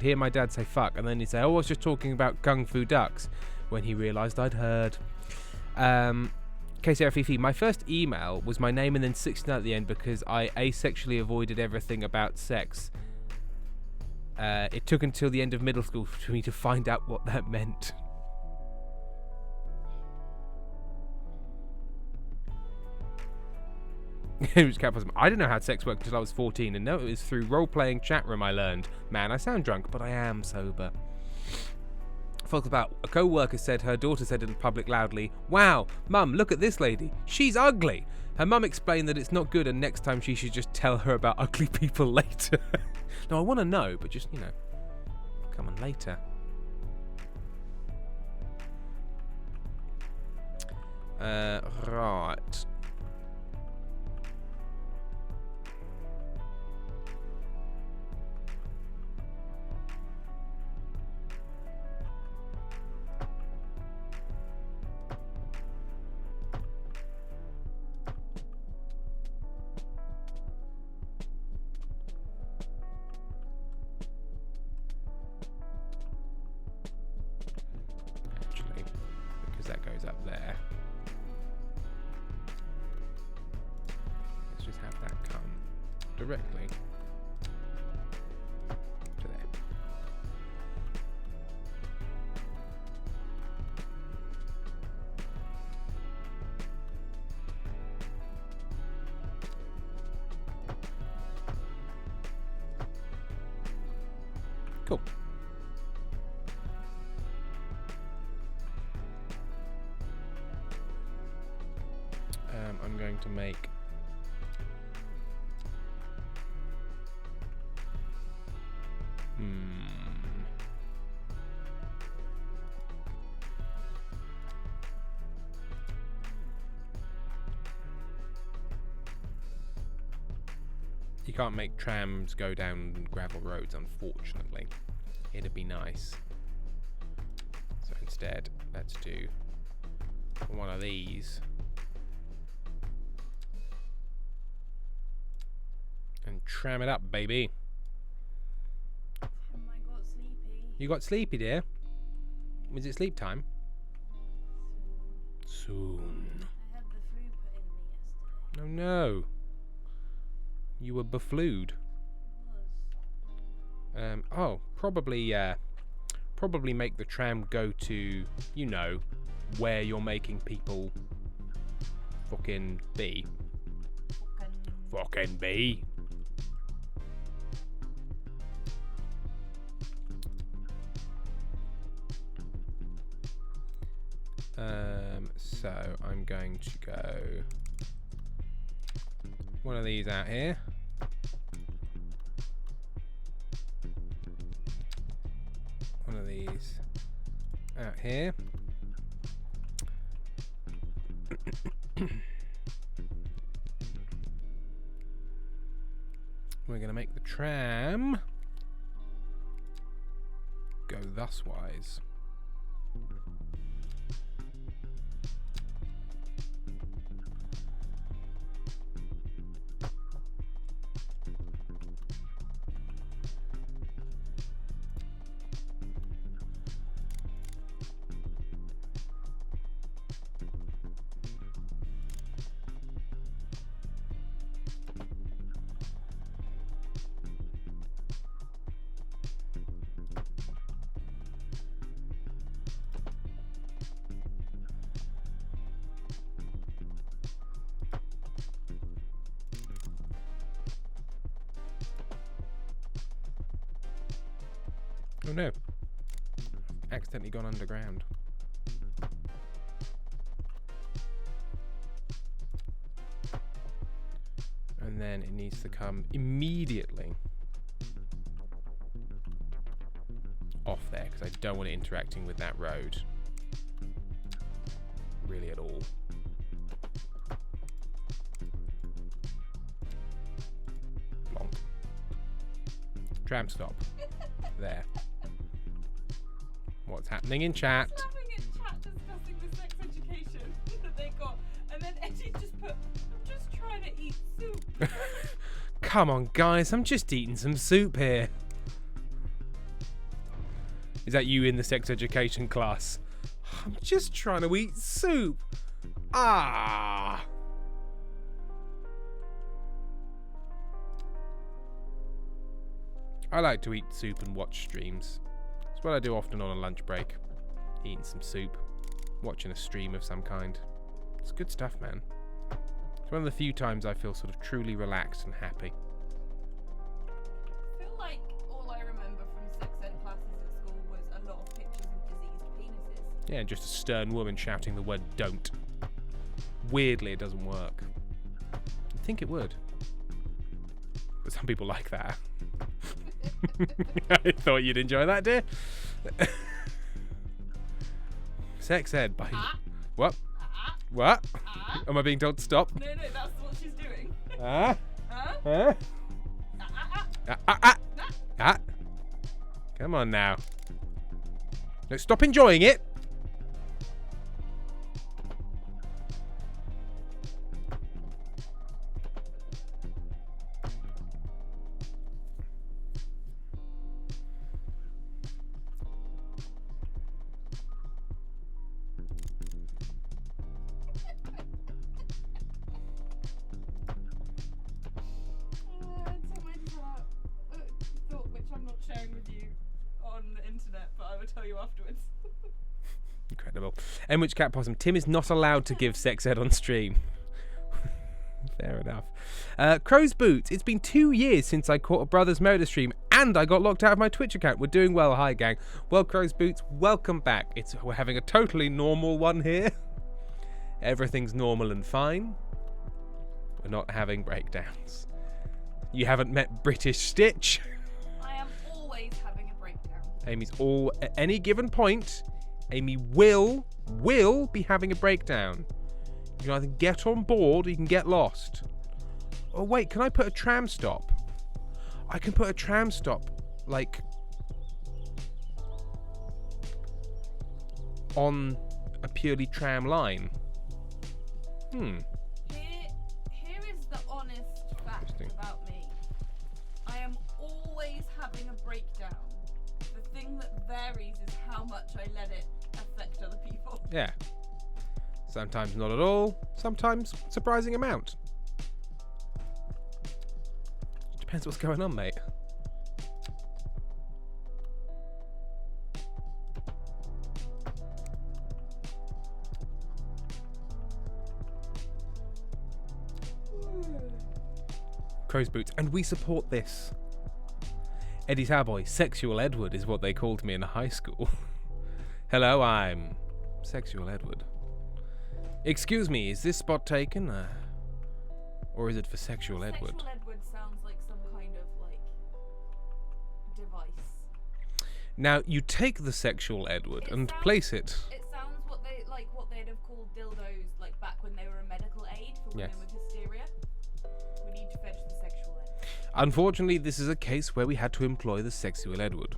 hear my dad say fuck, and then he'd say, "Oh, I was just talking about kung fu ducks," when he realised I'd heard. KCRFFE, my first email was my name and then 16 at the end because I asexually avoided everything about sex. It took until the end of middle school for me to find out what that meant. It was capitalism. I didn't know how sex worked until I was 14, and no, it was through role-playing chat room I learned. Man, I sound drunk, but I am sober. Folk about a co-worker said her daughter said in public loudly, "Wow, Mum, look at this lady. She's ugly." Her mum explained that it's not good, and next time she should just tell her about ugly people later. No, I want to know, but just, come on later. Right. That goes up there. Let's just have that come directly to there. Cool. I'm going to make You can't make trams go down gravel roads, unfortunately. It'd be nice. So instead, let's do one of these. And tram it up, baby. Tim, I got sleepy. You got sleepy, dear? Was it sleep time? Soon. I had the flu put in me yesterday. Oh no. You were beflued. Probably make the tram go to, where you're making people fucking be. Fucking be. So I'm going to go one of these out here. One of these out here. We're going to make the tram go thuswise. Oh no. Accidentally gone underground. And then it needs to come immediately off there, because I don't want it interacting with that road really at all. Plonk. Tram stop. There. What's happening in chat? Laughing in chat discussing the sex education that they got, and then Eddie just put, "I'm just trying to eat soup." Come on, guys, I'm just eating some soup here. Is that you in the sex education class? I'm just trying to eat soup. Ah. I like to eat soup and watch streams. It's what I do often on a lunch break. Eating some soup, watching a stream of some kind. It's good stuff, man. It's one of the few times I feel sort of truly relaxed and happy. I feel like all I remember from sex ed classes at school was a lot of pictures of diseased penises. Yeah, and just a stern woman shouting the word "don't." Weirdly, it doesn't work. You'd think it would. But some people like that. I thought you'd enjoy that, dear. Sex ed by... What? What? Am I being told to stop? No, that's what she's doing. Come on now. No, stop enjoying it. Thought, which I'm not sharing with you on the internet, but I will tell you afterwards. Incredible. In which cat possum, Tim is not allowed to give sex ed on stream. Fair enough. Crow's Boots. It's been 2 years since I caught a Brothers Murder stream and I got locked out of my Twitch account. We're doing well. Hi, gang. Well, Crow's Boots, welcome back. We're having a totally normal one here. Everything's normal and fine. We're not having breakdowns. You haven't met British Stitch. I am always having a breakdown. Amy's at any given point, Amy will be having a breakdown. You can either get on board or you can get lost. Oh wait, can I put a tram stop? I can put a tram stop, like, on a purely tram line. Here is the honest fact about me. I am always having a breakdown. The thing that varies is how much I let it affect other people. Yeah. Sometimes not at all, sometimes surprising amount. Depends what's going on, mate. Crow's Boots, and we support this. Eddie Tarboy, Sexual Edward is what they called me in high school. Hello, I'm Sexual Edward. Excuse me, is this spot taken? Or is it for Sexual Edward? Sexual Edward sounds like some kind of, like, device. Now, you take the Sexual Edward and place it. It sounds what they'd have called dildos, like, back when they were a medical aid for women with hysteria. We need to fetch the Sexual Edward. Unfortunately, this is a case where we had to employ the Sexual Edward.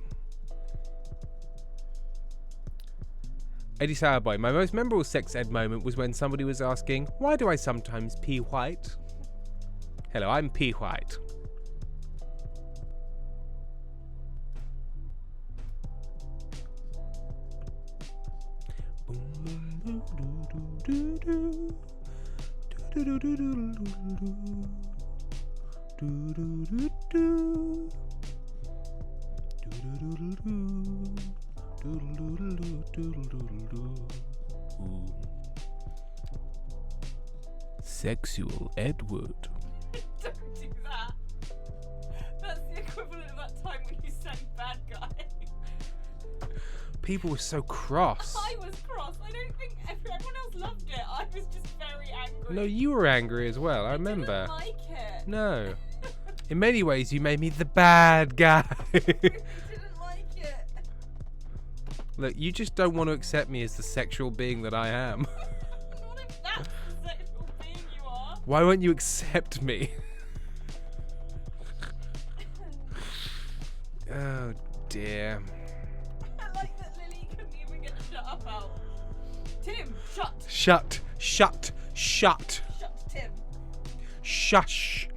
Eddie Sourboy, my most memorable sex ed moment was when somebody was asking, why do I sometimes pee white? Hello, I'm pee white. Sexual Edward. Don't do that. That's the equivalent of that time when you sang Bad Guy. people were so cross. I was cross. I don't think everyone else loved it. I was just very angry. No, you were angry as well. I remember. Didn't like it. No. In many ways, you made me the bad guy. I didn't like it. Look, you just don't want to accept me as the sexual being that I am. Not if that's the sexual being you are. Why won't you accept me? Oh dear. I like that Lily couldn't even get a shut up out. Tim, shut. Shut. Shut. Shut. Shut, Tim. Shush.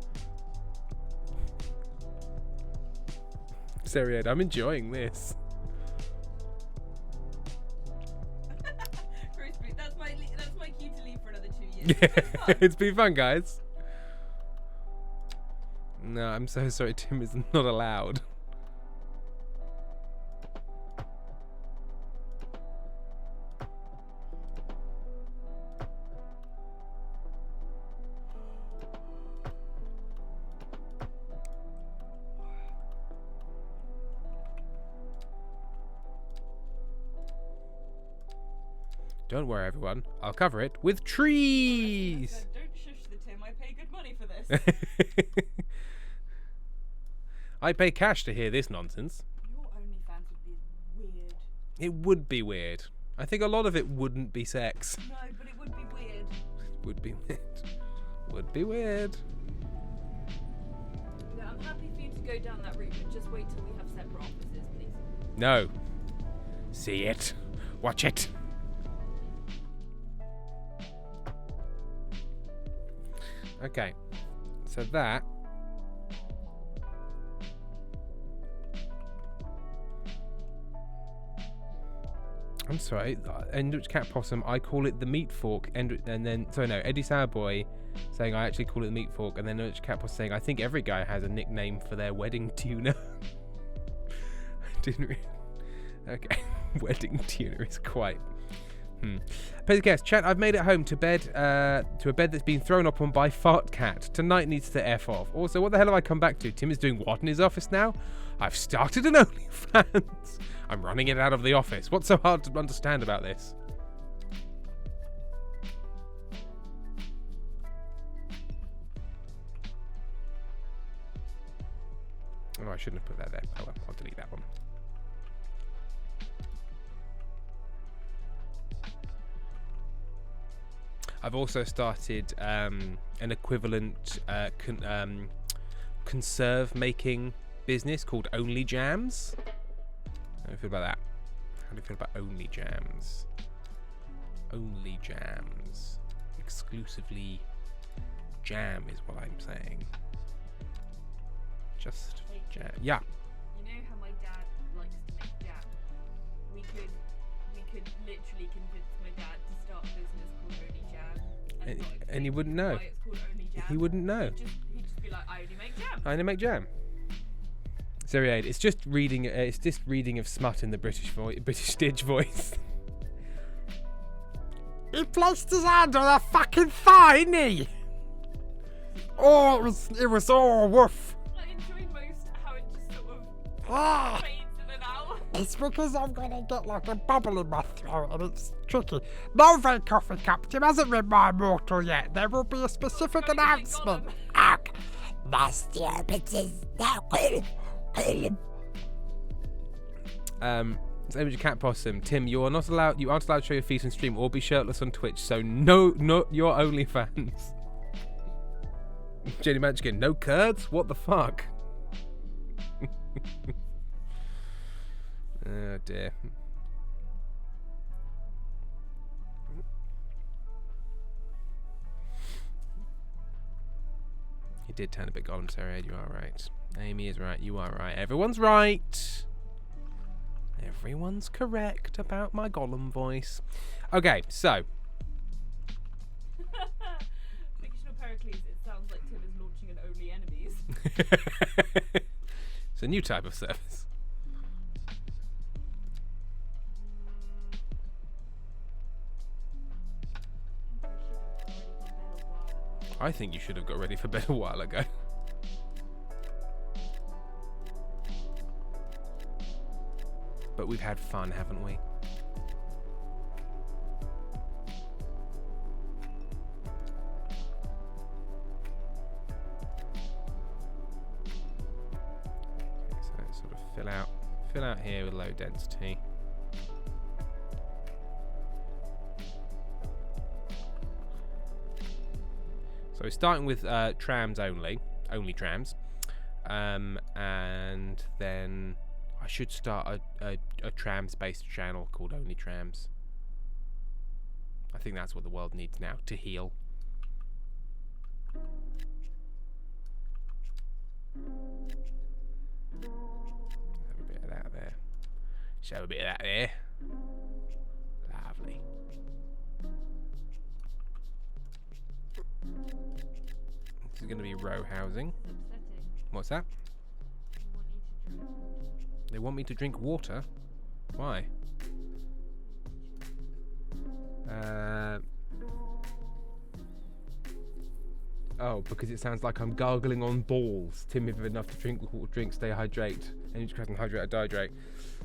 Seriad, I'm enjoying this. Crispy, that's my cue to leave for another 2 years. Yeah, It's been fun. it's been fun, guys. No, I'm so sorry. Tim is not allowed. Don't worry, everyone. I'll cover it with trees. Don't shush the Tim. I pay good money for this. I pay cash to hear this nonsense. Your OnlyFans would be weird. It would be weird. I think a lot of it wouldn't be sex. No, but it would be weird. Would be weird. Would be weird. Yeah, I'm happy for you to go down that route, but just wait till we have separate offices, please. No. See it. Watch it. Okay. So that. I'm sorry. Enrich Cat Possum. I call it the meat fork. And then, sorry, no. Eddie Sourboy saying I actually call it the meat fork, and then Enrich Cat Possum saying I think every guy has a nickname for their wedding tuna. I didn't really. Okay, wedding tuna is quite. Guest chat. I've made it home to bed. To a bed that's been thrown up on by Fart Cat. Tonight needs to F off. Also, what the hell have I come back to? Tim is doing what in his office now? I've started an OnlyFans. I'm running it out of the office. What's so hard to understand about this? Oh, I shouldn't have put that there. Oh well, I'll delete that one. I've also started an equivalent conserve making business called Only Jams. How do you feel about that? How do you feel about Only Jams? Only Jams. Exclusively jam is what I'm saying. Just jam. Yeah. You know how my dad likes to make jam? We could literally convince my dad to start a business called Only Jam. And he wouldn't know. Why it's called Only Jam. He wouldn't know. He'd just be like, I only make jam. I only make jam. Seriad, it's just reading. It's just reading of smut in the British Stitch voice. He placed his hand on her fucking thigh, didn't he? Oh, it was all woof. I enjoy most how it just sort of Ah, fades in and out. it's because I'm gonna get like a bubble in my throat and it's tricky. No vape coffee cup. Tim hasn't read my immortal yet. There will be a specific Gotta get announcement. Gollum. Okay. Nasty bitches. Same as your Cat Possum. Tim, you aren't allowed to show your feet on stream or be shirtless on Twitch. So no, not your OnlyFans. Jenny Manchkin, no curds? What the fuck? Oh dear. You did turn a bit Gollum, Sarah. You are right. Amy is right. You are right. Everyone's right. Everyone's correct about my Gollum voice. Okay, so. Fictional Pericles, it sounds like Tim is launching an Only Enemies. It's a new type of service. I think you should have got ready for bed a while ago. But but we've had fun, haven't we? Okay, so let's sort of fill out here with low density. So we're starting with trams only trams, and then I should start a trams-based channel called Only Trams. I think that's what the world needs now to heal. Have a bit of that there. Show a bit of that there. Lovely. This is going to be row housing. What's that? They want me to drink water? Why? Oh, because it sounds like I'm gargling on balls. Tim, if enough to drink, stay hydrate. And you just hydrate or dehydrate.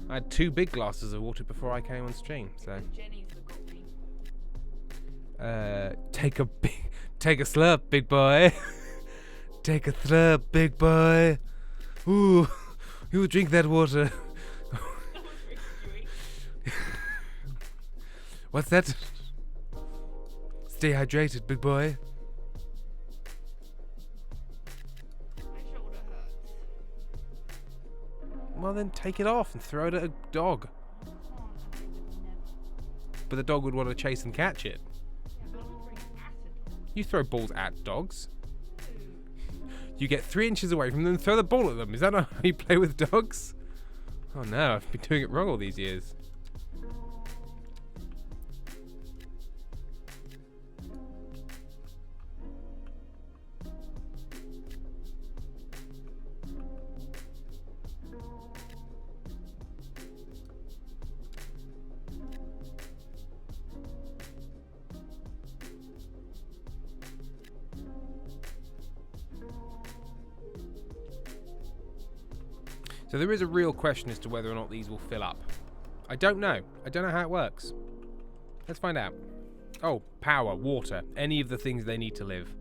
I had 2 big glasses of water before I came on stream, so. Jenny's got me. Take a slurp, big boy. Take a slurp, big boy. Ooh, you drink that water. What's that? Stay hydrated, big boy. My shoulder hurts. Well, then take it off and throw it at a dog. But the dog would want to chase and catch it. You throw balls at dogs. You get 3 inches away from them and throw the ball at them. Is that not how you play with dogs? Oh no, I've been doing it wrong all these years. So there is a real question as to whether or not these will fill up. I don't know. I don't know how it works. Let's find out. Oh, power, water, any of the things they need to live.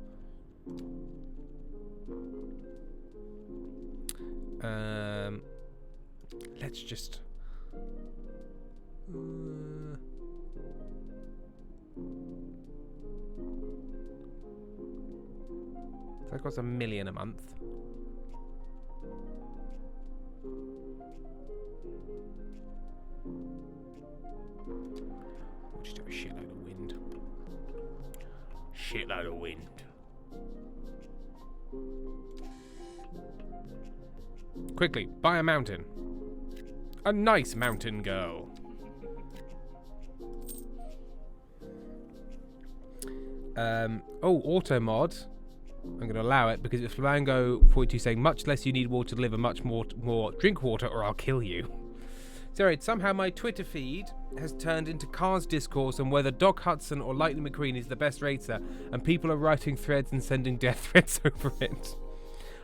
Let's just... that costs $1 million a month. We'll just have a shitload of wind. Shitload of wind. Quickly, buy a mountain. A nice mountain girl. Oh, auto mod. I'm going to allow it because it's Flamingo 42 saying much less you need water to live and much more drink water or I'll kill you. Sorry, somehow my Twitter feed has turned into Cars discourse on whether Doc Hudson or Lightning McQueen is the best racer, and people are writing threads and sending death threats over it.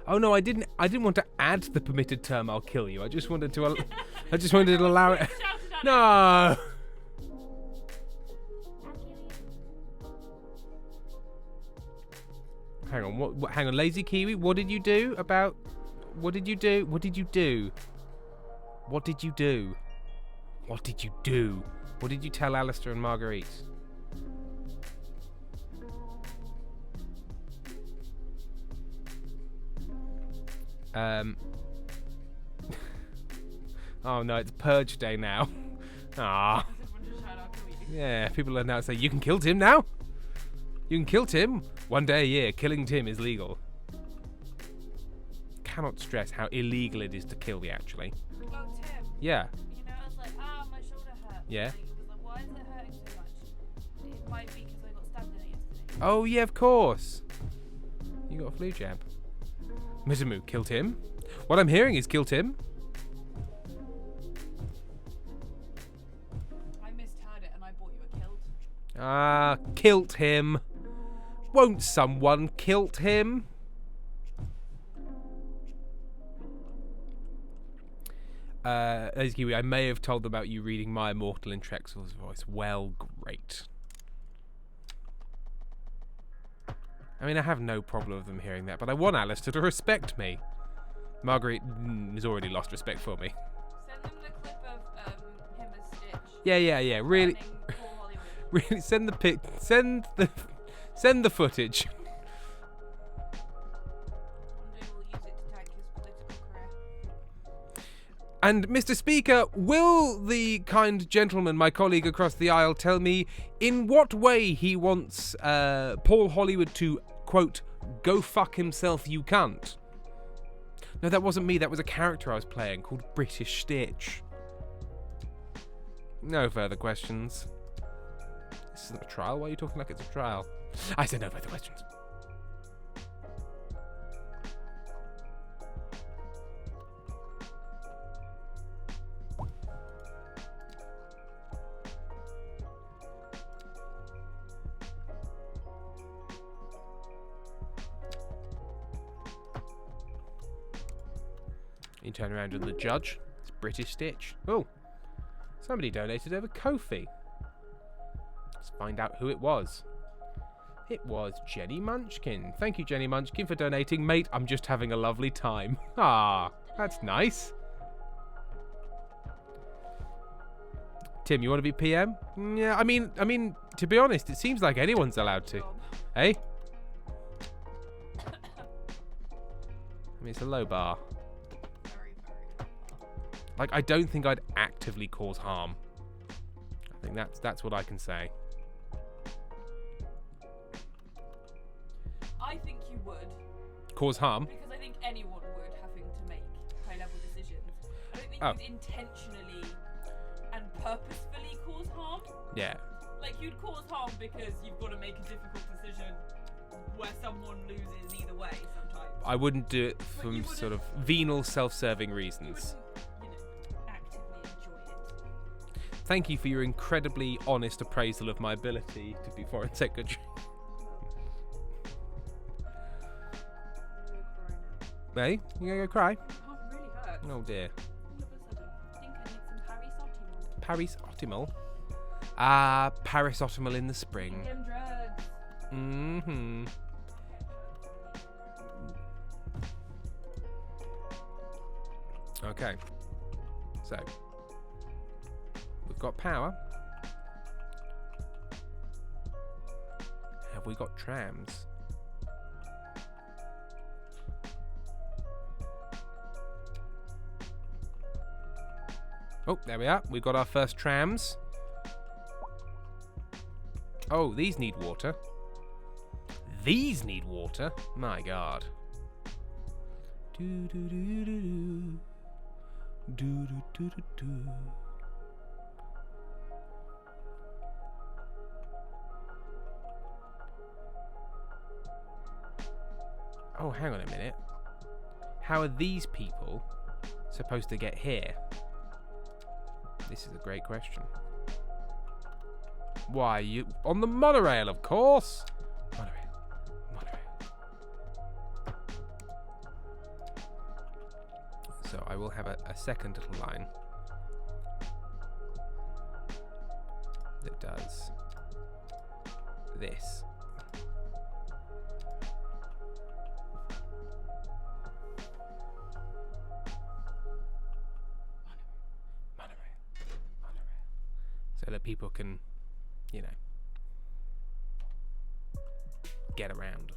Oh no, I didn't want to add the permitted term "I'll kill you." I just wanted to allow it. No. Hang on, what? Hang on, Lazy Kiwi. What did you do about? What did you do? What did you do? What did you do? What did you do? What did you tell Alistair and Marguerite? Oh no, it's Purge Day now. Ah. Yeah, people are now saying you can kill Tim now. You can kill Tim. One day a year, killing Tim is legal. Cannot stress how illegal it is to kill me, actually. Oh, Tim. Yeah. You know, I was like, my shoulder hurts. Yeah. Like, it was like, why is it hurting so much? It might be because I got stabbed in it yesterday. Oh, yeah, of course. You got a flu jab. Mizumu, kill Tim? What I'm hearing is kill Tim. I misheard it and I bought you a kilt. Ah, kilt him. Won't someone kilt him? Excuse me, I may have told them about you reading My Immortal in Trexel's voice. Well, great. I mean, I have no problem with them hearing that, but I want Alistair to respect me. Marguerite has already lost respect for me. Send them the clip of him as Stitch. Yeah. Really, threatening Paul Hollywood. really, send the footage. One day we'll use it to tank his political career. And Mr. Speaker, will the kind gentleman, my colleague across the aisle, tell me in what way he wants Paul Hollywood to, quote, go fuck himself, you cunt? No, that wasn't me. That was a character I was playing called British Stitch. No further questions. This isn't a trial. Why are you talking like it's a trial? I said no further questions. You turn around to the judge. It's British Stitch. Oh, somebody donated over Ko-fi. Let's find out who it was. It was Jenny Munchkin. Thank you, Jenny Munchkin, for donating. Mate, I'm just having a lovely time. Ah, that's nice. Tim, you want to be PM? Yeah, I mean, to be honest, it seems like anyone's allowed to. Hey? I mean, it's a low bar. Like, I don't think I'd actively cause harm. I think that's what I can say. I think you would. Cause harm? Because I think anyone would, having to make high-level decisions. I don't think you'd intentionally and purposefully cause harm. Yeah. Like, you'd cause harm because you've got to make a difficult decision where someone loses either way sometimes. I wouldn't do it But from you wouldn't- sort of venal, self-serving You reasons. wouldn't, actively enjoy it. Thank you for your incredibly honest appraisal of my ability to be Foreign Secretary. Hey, you gonna go cry? My heart really hurts. Oh dear. All of a sudden, I think I need some Paris Optimal? Ah, Paris Optimal in the spring. Them drugs. Mm-hmm. Okay. So, we've got power. Have we got trams? Oh, there we are. We've got our first trams. Oh, these need water. These need water? My god. Do do do do do. Do do do do do. Oh, hang on a minute. How are these people supposed to get here? This is a great question. Why, you... On the monorail, of course! Monorail. So I will have a second little line that does this. So that people can, you know, get around.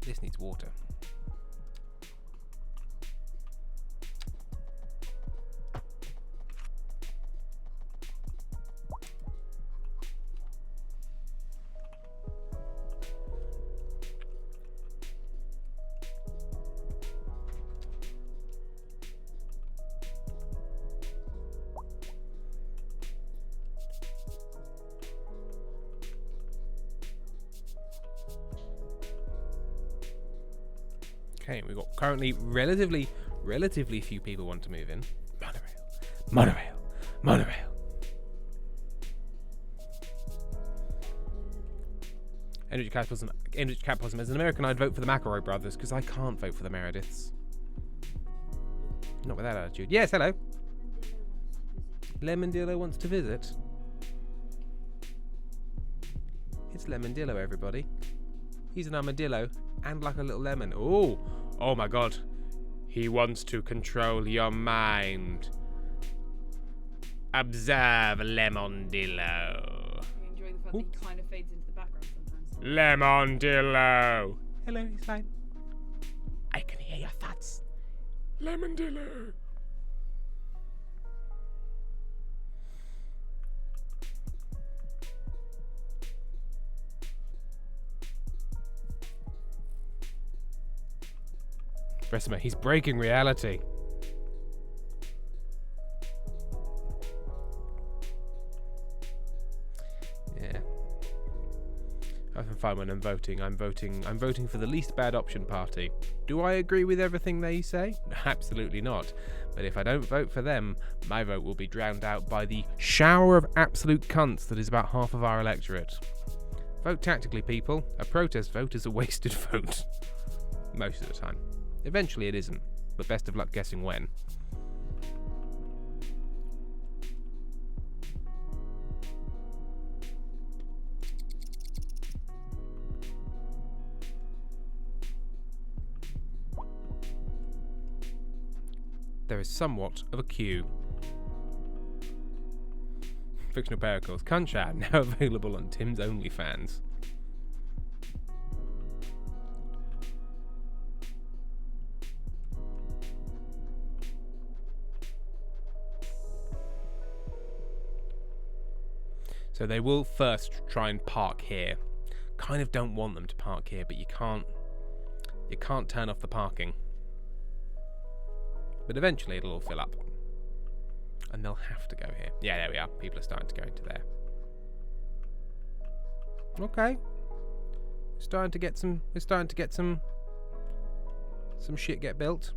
This needs water. Okay, we've got currently relatively few people want to move in. Monorail. Energy capitalism. As an American, I'd vote for the McElroy brothers because I can't vote for the Merediths. Not with that attitude. Yes, hello. Lemondillo wants to visit. It's Lemondillo, everybody. He's an armadillo and like a little lemon. Oh, oh my god. He wants to control your mind. Observe, Lemondillo. I'm enjoying the fact that he kind of fades into the background sometimes. Lemondillo. Hello, he's fine. I can hear your thoughts. Lemondillo. Bessemer, he's breaking reality. Yeah. I often find when I'm voting for the least bad option party. Do I agree with everything they say? Absolutely not. But if I don't vote for them, my vote will be drowned out by the shower of absolute cunts that is about half of our electorate. Vote tactically, people. A protest vote is a wasted vote. Most of the time. Eventually it isn't, but best of luck guessing when. There is somewhat of a queue. Fictional Pericles, Cunchat, now available on Tim's OnlyFans. So they will first try and park here. Kind of don't want them to park here, but you can't turn off the parking. But eventually it'll all fill up. And they'll have to go here. Yeah, there we are. People are starting to go into there. Okay. We're starting to get some shit get built.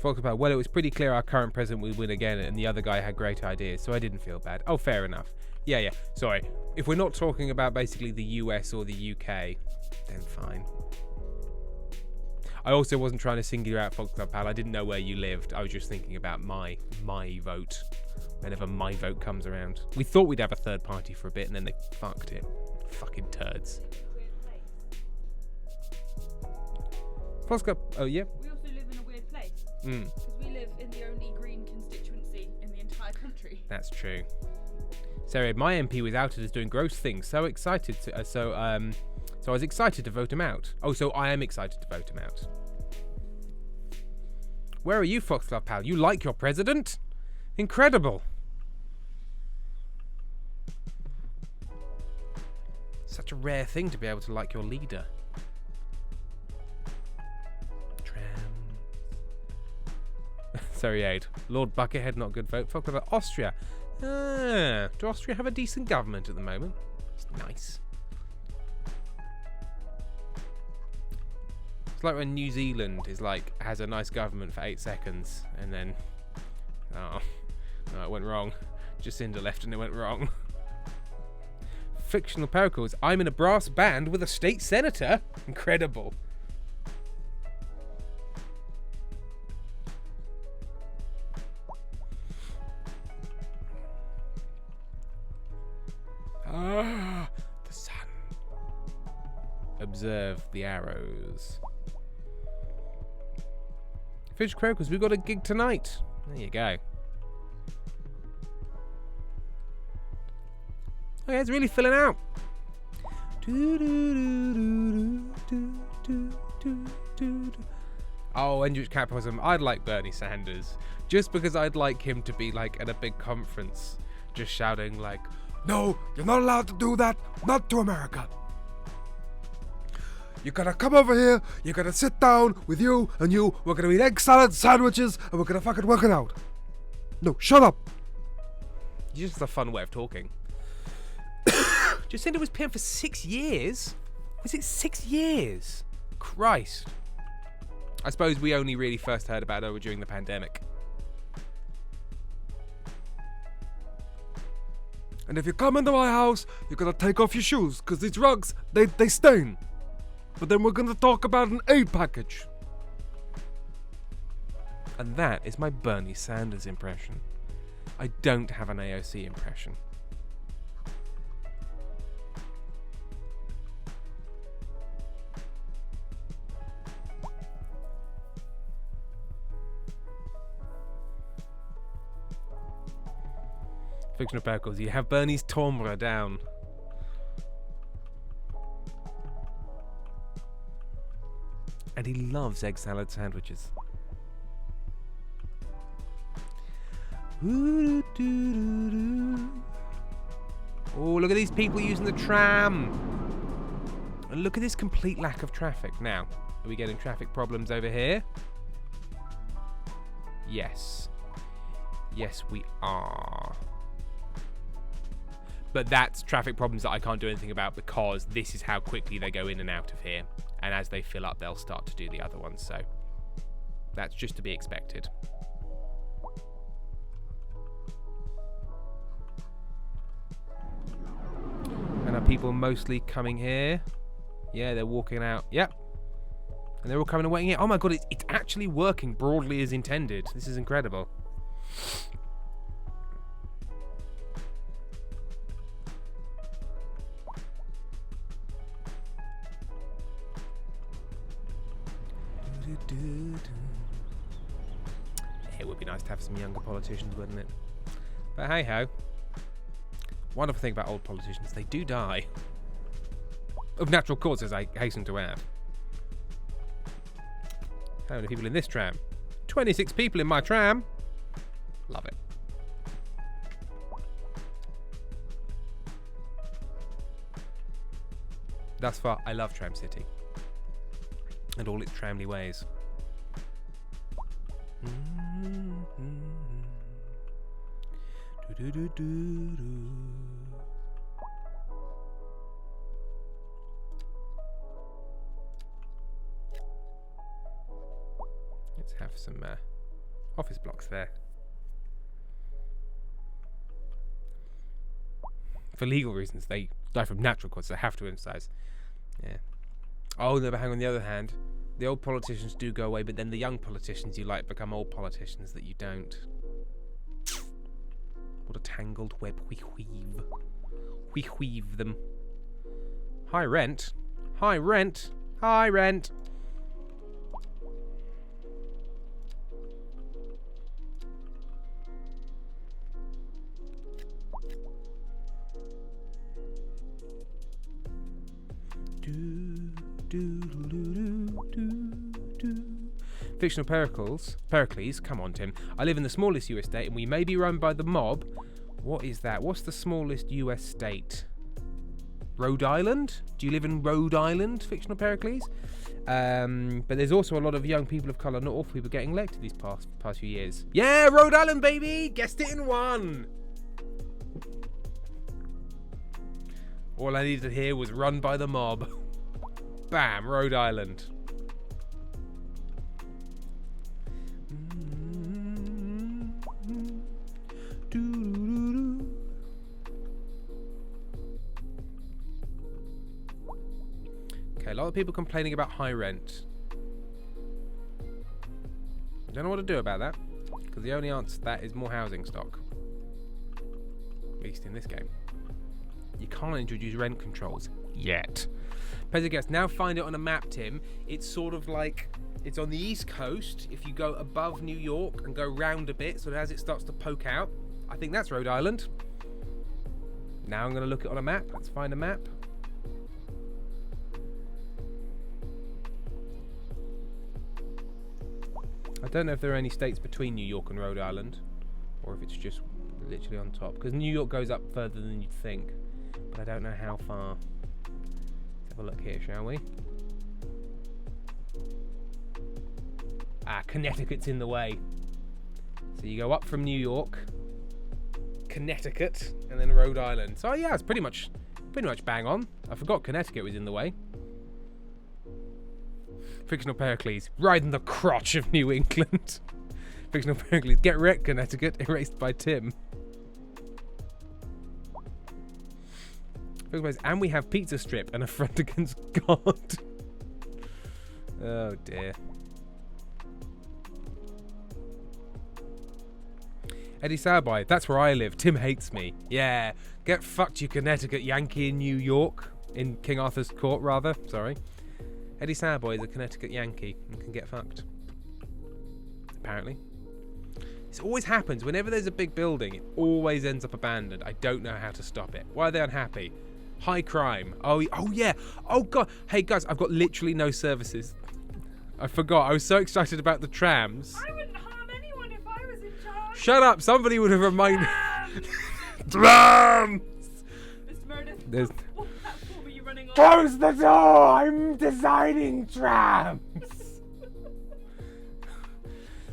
Folks about, well, it was pretty clear our current president would win again and the other guy had great ideas, so I didn't feel bad. Oh, fair enough. Yeah, sorry. If we're not talking about basically the US or the UK, then fine. I also wasn't trying to single you out, Fox Club Pal. I didn't know where you lived. I was just thinking about my vote whenever my vote comes around. We thought we'd have a third party for a bit and then they fucked it. Fucking turds. Fox Club, oh yeah? We also live in a weird place. Because we live in the only green constituency in the entire country. That's true. Sarah, my MP was outed as doing gross things. So excited to, so I was excited to vote him out. Oh, so I am excited to vote him out. Where are you, Fox Club Pal? You like your president? Incredible. Such a rare thing to be able to like your leader. Sorry, Aid. Lord Buckethead, not good vote. Fuck about Austria. Do Austria have a decent government at the moment? It's nice. It's like when New Zealand is like has a nice government for 8 seconds and then no, it went wrong. Jacinda left and it went wrong. Fictional Pericles. I'm in a brass band with a state senator. Incredible. Ah, the sun. Observe the arrows. Fish Croakers, we've got a gig tonight. There you go. Oh yeah, it's really filling out. Oh, Hendrix Capitalism. I'd like Bernie Sanders. Just because I'd like him to be like at a big conference, just shouting like, No, you're not allowed to do that. Not to America. You gotta come over here. You gotta sit down with you and you. We're gonna eat egg salad sandwiches and we're gonna fucking work it out. No, shut up. Just a fun way of talking. Jacinda was PM for 6 years? Was it 6 years? Christ. I suppose we only really first heard about her during the pandemic. And if you come into my house, you're gonna take off your shoes, because these rugs, they stain. But then we're gonna talk about an aid package. And that is my Bernie Sanders impression. I don't have an AOC impression. Fictional Pericles, you have Bernie's timbre down. And he loves egg salad sandwiches. Oh, look at these people using the tram. And look at this complete lack of traffic. Now, are we getting traffic problems over here? Yes. Yes, we are. But that's traffic problems that I can't do anything about because this is how quickly they go in and out of here. And as they fill up, they'll start to do the other ones. So that's just to be expected. And are people mostly coming here? Yeah, they're walking out. Yep. And they're all coming and waiting here. Oh my god, it's actually working broadly as intended. This is incredible. It would be nice to have some younger politicians, wouldn't it? But hey ho. Wonderful thing about old politicians, they do die. Of natural causes, I hasten to add. How many people in this tram? 26 people in my tram. Love it. Thus far, I love Tram City. And all its tramly ways. Let's have some office blocks there. For legal reasons, they die from natural causes. I have to emphasize. Yeah. Oh, no, but hang on the other hand. The old politicians do go away, but then the young politicians you like become old politicians that you don't. What a tangled web we weave. We weave them. High rent. High rent. High rent. Fictional Pericles, come on Tim. I live in the smallest US state and we may be run by the mob. What is that? What's the smallest US state? Rhode Island? Do you live in Rhode Island, Fictional Pericles? But there's also a lot of young people of colour, not awful people, getting elected these past few years. Yeah, Rhode Island, baby! Guessed it in one! All I needed to hear was run by the mob. Bam, Rhode Island. Okay, a lot of people complaining about high rent. I don't know what to do about that, because the only answer to that is more housing stock. At least in this game. You can't introduce rent controls yet. Guest, now find it on a map, Tim. It's sort of like, it's on the east coast. If you go above New York and go round a bit, so that as it starts to poke out, I think that's Rhode Island. Now I'm going to look it on a map. Let's find a map. I don't know if there are any states between New York and Rhode Island, or if it's just literally on top, because New York goes up further than you'd think, but I don't know how far. Let's have a look here, shall we? Ah, Connecticut's in the way. So you go up from New York, Connecticut, and then Rhode Island. So yeah, it's pretty much bang on. I forgot Connecticut was in the way. Fictional Pericles, riding the crotch of New England. Fictional Pericles, get wrecked, Connecticut, erased by Tim. And we have pizza strip and a front against God. Oh dear. Eddie Sauerby, that's where I live. Tim hates me. Yeah. Get fucked, you Connecticut Yankee in New York. In King Arthur's court, rather. Sorry. Eddie Sauerby is a Connecticut Yankee and can get fucked. Apparently. This always happens. Whenever there's a big building, it always ends up abandoned. I don't know how to stop it. Why are they unhappy? High crime. Oh yeah. Oh, God. Hey, guys, I've got literally no services. I forgot. I was so excited about the trams. I wouldn't harm anyone if I was in charge. Shut up. Somebody would have reminded... Trams! Trams! Mr. Meredith, There's- what platform are you running on? Close the door! I'm designing trams!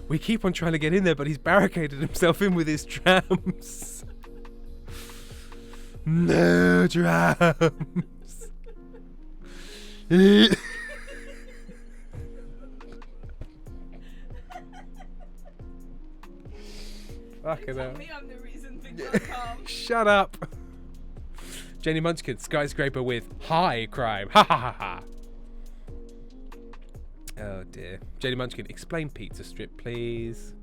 We keep on trying to get in there, but he's barricaded himself in with his trams. No trams. Fucking Tell hell. me I'm the reason things are calm. Shut up. Jenny Munchkin, skyscraper with high crime. Ha ha ha ha. Oh dear. Jenny Munchkin, explain pizza strip, please.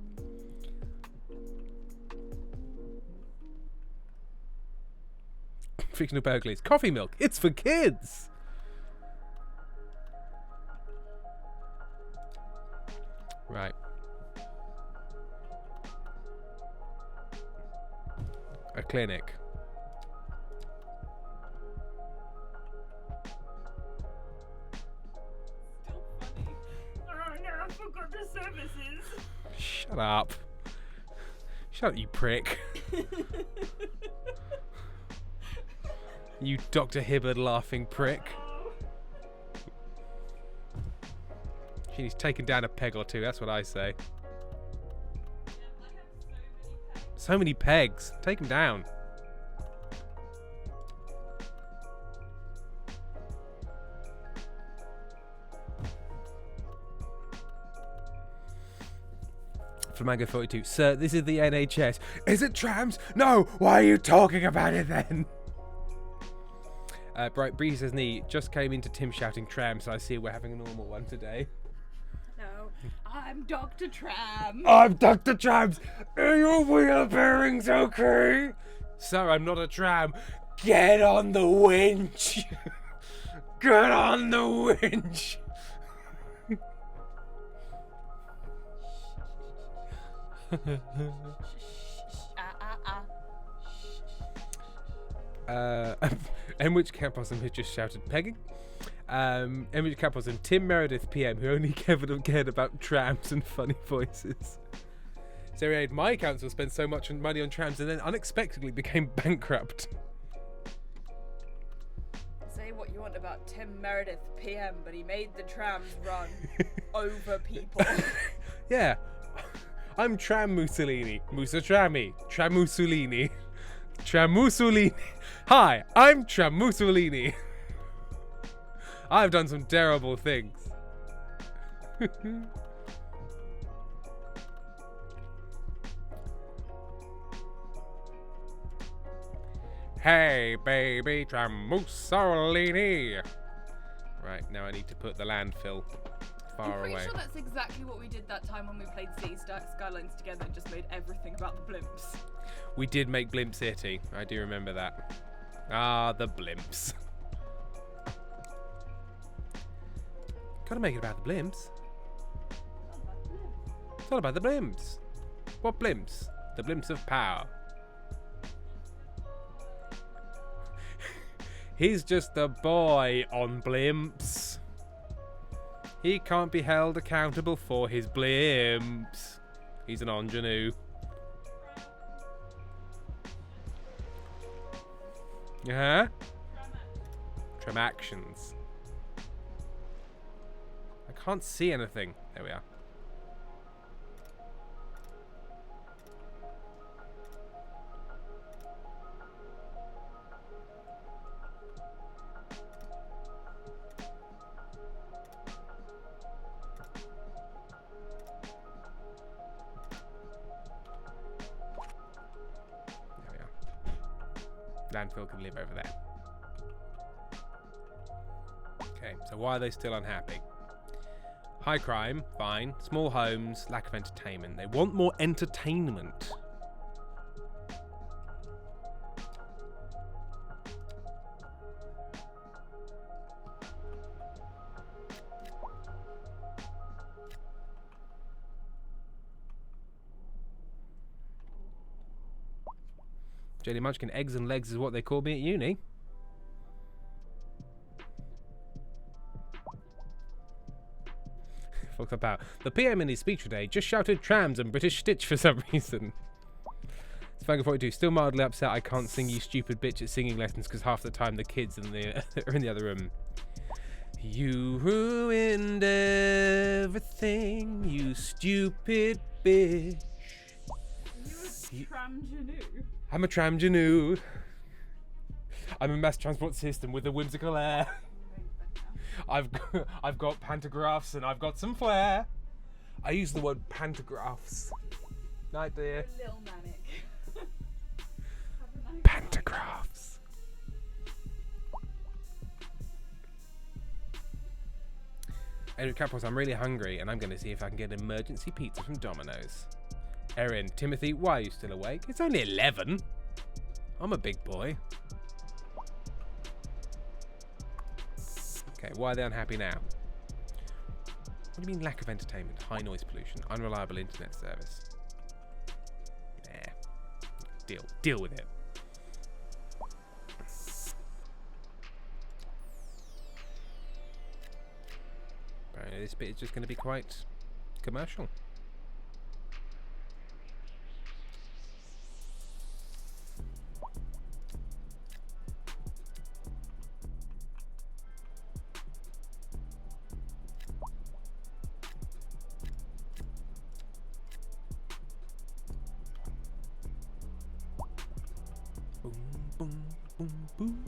Fictional burglaries. Coffee milk. It's for kids. Right. A clinic. Still funny. Oh no, I forgot the services. Shut up. Shut up, you prick. You Dr. Hibbard laughing prick. Oh. She's taken down a peg or two, that's what I say. So many pegs. Take them down. Flamingo 42. Sir, this is the NHS. Is it trams? No! Why are you talking about it then? Bright Breeze says, "Nee, just came into Tim shouting tram, so I see we're having a normal one today." No, I'm Dr. Tram. I'm Dr. Trams! Are your wheel bearings okay? Sir, I'm not a tram. Get on the winch! Get on the winch! Enwich Camposum has just shouted pegging. Enwich Camposum, Tim Meredith PM, who only cared about trams and funny voices. Seriade, my council spent so much money on trams and then unexpectedly became bankrupt. Say what you want about Tim Meredith PM, but he made the trams run over people. Yeah. I'm Tram Mussolini. Musa Trammy. Tram Mussolini. Tram Mussolini. Hi, I'm Tram Mussolini. I've done some terrible things. Hey, baby, Tram Mussolini. Right, now I need to put the landfill far I'm pretty away. sure that's exactly what we did that time when we played Skylines together and just made everything about the blimps. We did make Blimp City. I do remember that. Ah, the blimps. Gotta make it about the blimps. It's all about the blimps. What blimps? The blimps of power. He's just a boy on blimps. He can't be held accountable for his blimps. He's an ingenue. Uh-huh. Tram actions. I can't see anything. There we are. Landfill can live over there. Okay, so why are they still unhappy? High crime, fine. Small homes, lack of entertainment. They want more entertainment. Jelly Munchkin, eggs and legs is what they called me at uni. Fucked up out. The PM in his speech today just shouted trams and British Stitch for some reason. Spagger42, still mildly upset I can't sing you stupid bitch at singing lessons because half the time the kids in the are in the other room. You ruined everything, you stupid bitch. You a tramjanoo? I'm a tramjanoo. I'm a mass transport system with a whimsical air. I've got pantographs and I've got some flair. I use the word pantographs. Night, dear. A little manic. Pantographs. Anyway, Capros, I'm really hungry and I'm going to see if I can get an emergency pizza from Domino's. Erin, Timothy, why are you still awake? It's only 11. I'm a big boy. Okay, why are they unhappy now? What do you mean lack of entertainment? High noise pollution, unreliable internet service. Nah. Deal with it. Apparently this bit is just going to be quite commercial. Boom, boom, boom, boom,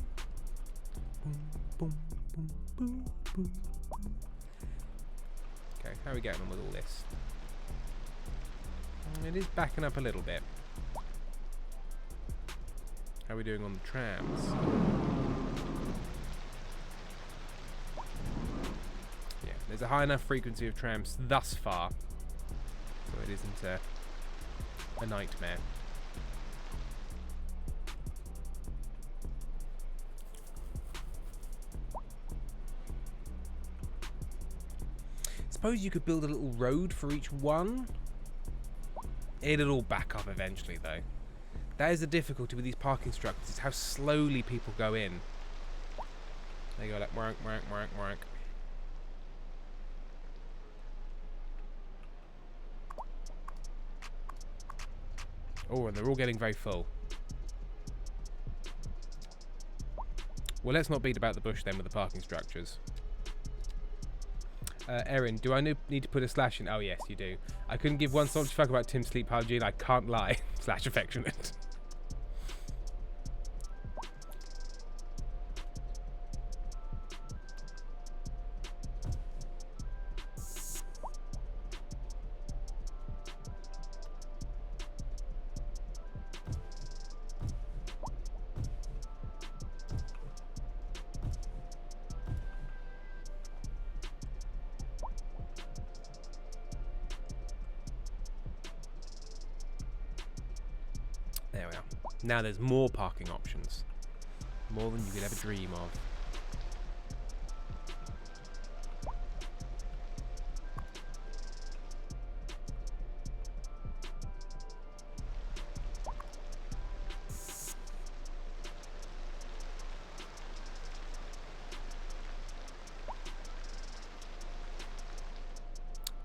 boom, boom, boom, boom, boom. Okay, how are we getting on with all this? It is backing up a little bit. How are we doing on the trams? Yeah, there's a high enough frequency of trams thus far, so it isn't a nightmare. Suppose you could build a little road for each one. It'll all back up eventually, though. That is the difficulty with these parking structures, is how slowly people go in. They go like wank, wank, wank, wank. Oh, and they're all getting very full. Well, let's not beat about the bush then with the parking structures. Erin, do I need to put a slash in? Oh, yes, you do. I couldn't give one salty fuck about Tim's sleep hygiene. I can't lie. Slash affectionate. There we are. Now there's more parking options. More than you could ever dream of.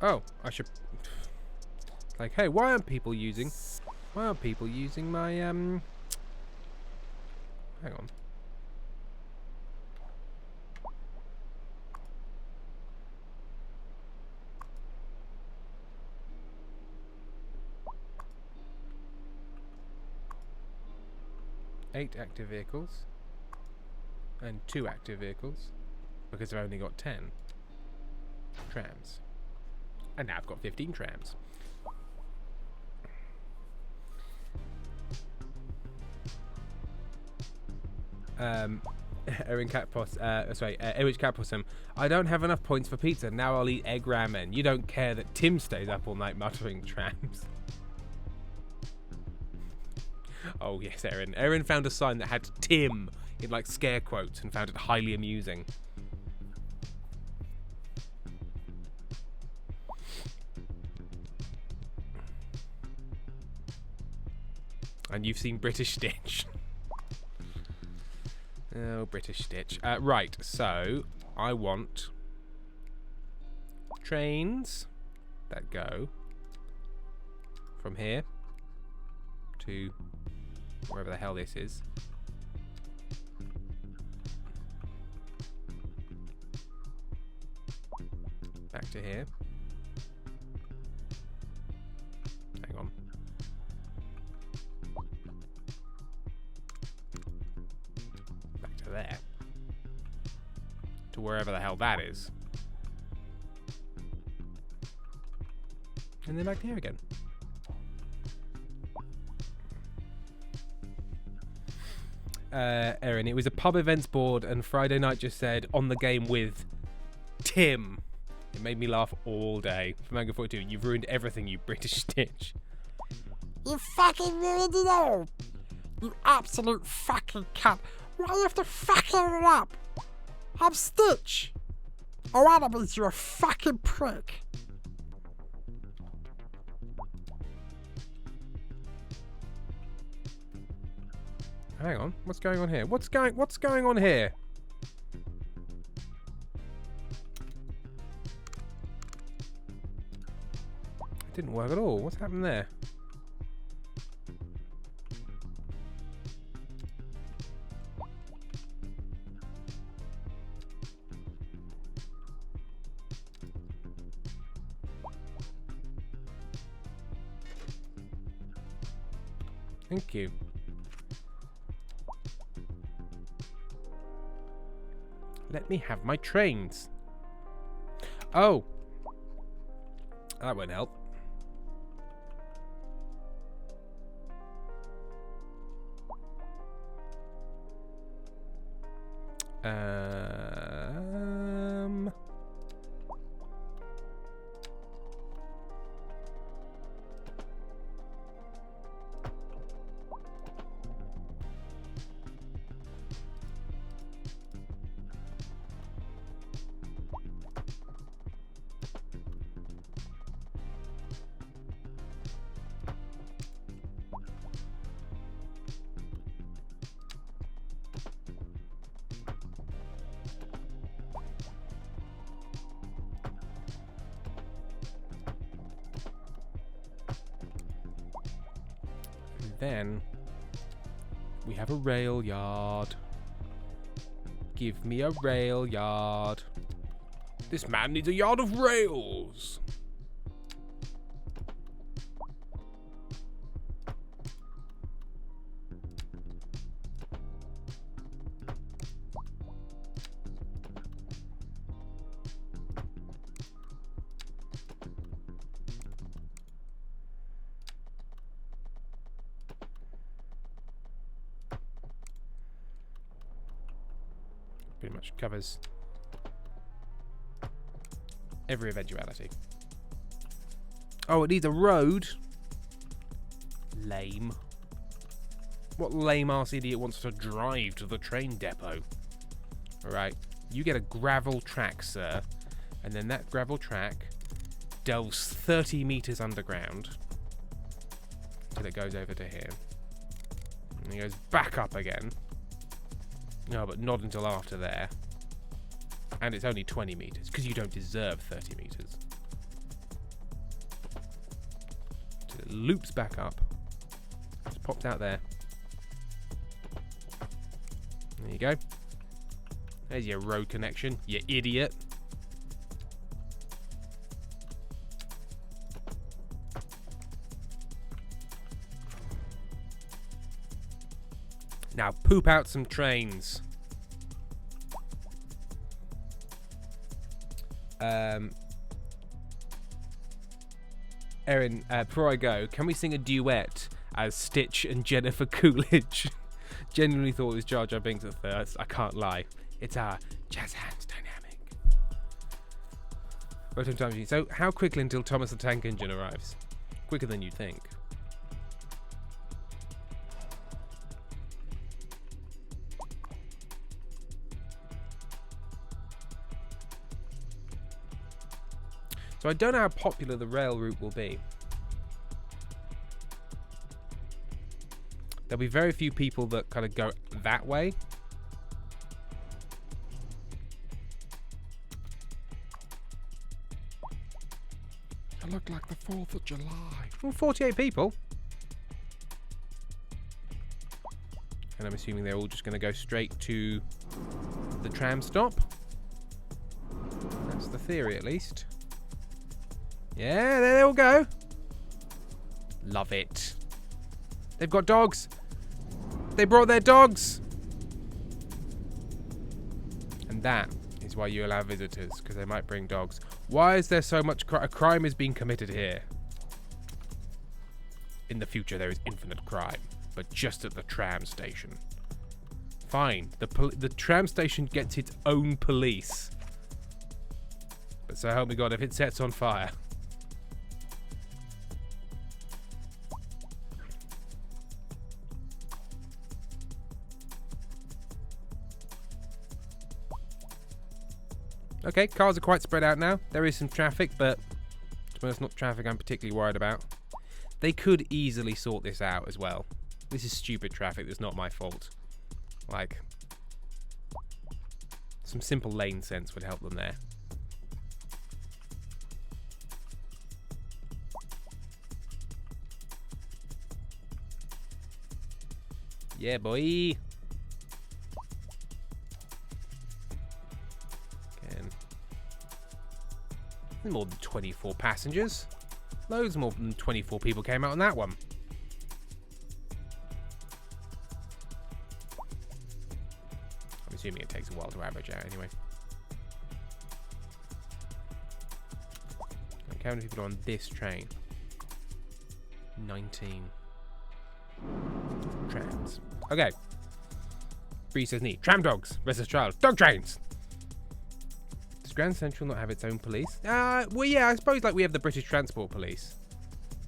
Oh, I should... Like, hey, why aren't people using my, hang on. Eight active vehicles. And 2 active vehicles. Because I've only got 10 trams. And now I've got 15 trams. Erin Ewich Cat Possum. I don't have enough points for pizza. Now I'll eat egg ramen. You don't care that Tim stays up all night muttering trams. Oh yes, Erin. Erin found a sign that had Tim in like scare quotes and found it highly amusing. And you've seen British Stitch. Oh, British Stitch. Right, so I want trains that go from here to wherever the hell this is. Back to here. Hang on. Back to there. To wherever the hell that is. And then back here again. Erin, it was a pub events board and Friday night just said on the game with Tim. It made me laugh all day. For Mango 42, you've ruined everything, you British Stitch. You fucking ruined it all. You absolute fucking cunt. Why do you have to fuck everyone up? I'm Stitch. Oh, Annabeth, you're a fucking prick. Hang on, what's going on here? What's going on here? It didn't work at all. What's happened there? Thank you. Let me have my trains. Oh. That won't help. Then we have a rail yard. Give me a rail yard. This man needs a yard of rails. Pretty much covers every eventuality. Oh, it needs a road. Lame. What lame arse idiot wants to drive to the train depot? Alright, you get a gravel track, sir. And then that gravel track delves 30 meters underground until it goes over to here. And it goes back up again. No, but not until after there. And it's only 20 meters, because you don't deserve 30 meters. So it loops back up. Just pops out there. There you go. There's your road connection, you idiot. Now poop out some trains. Erin, before I go, can we sing a duet as Stitch and Jennifer Coolidge Genuinely thought it was Jar Jar Binks at first. I can't lie. It's our jazz hands dynamic. Photon time machine. So, how quickly until Thomas the Tank Engine arrives? Quicker than you'd think. So I don't know how popular the rail route will be. There'll be very few people that kind of go that way. It looked like the 4th of July. Well, 48 people. And I'm assuming they're all just going to go straight to the tram stop. That's the theory, at least. Yeah, there they all go. Love it. They've got dogs. They brought their dogs. And that is why you allow visitors, because they might bring dogs. Why is there so much a crime is being committed here? In the future, there is infinite crime, but just at the tram station. Fine, the tram station gets its own police. But so help me God, if it sets on fire. Okay, cars are quite spread out now. There is some traffic, but it's not traffic I'm particularly worried about. They could easily sort this out as well. This is stupid traffic that's not my fault. Like, some simple lane sense would help them there. Yeah, boy. More than 24 passengers. Loads more than 24 people came out on that one. I'm assuming it takes a while to average out anyway. Okay, how many people are on this train? 19 trams. Okay. Bree says neat. Tram dogs versus child. Dog trains. Grand Central not have its own police? Well, yeah, I suppose like we have the British Transport Police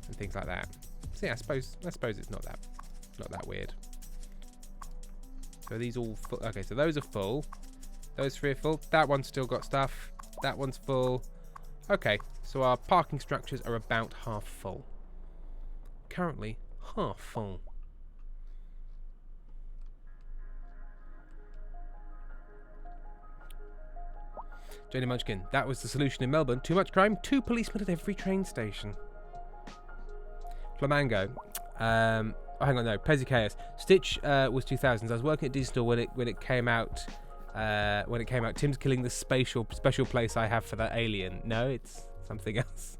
and things like that. So yeah, I suppose it's not that weird. So these all full. Okay, so those are full. Those 3 are full. That one's still got stuff. That one's full. Okay, so our parking structures are about half full. Currently half full. Jenny Munchkin, that was the solution in Melbourne. Too much crime, 2 policemen at every train station. Flamango. Hang on, no. Pezzy Chaos. Stitch was 2000s. I was working at Digital when it came out. Tim's killing the special place I have for that alien. No, it's something else.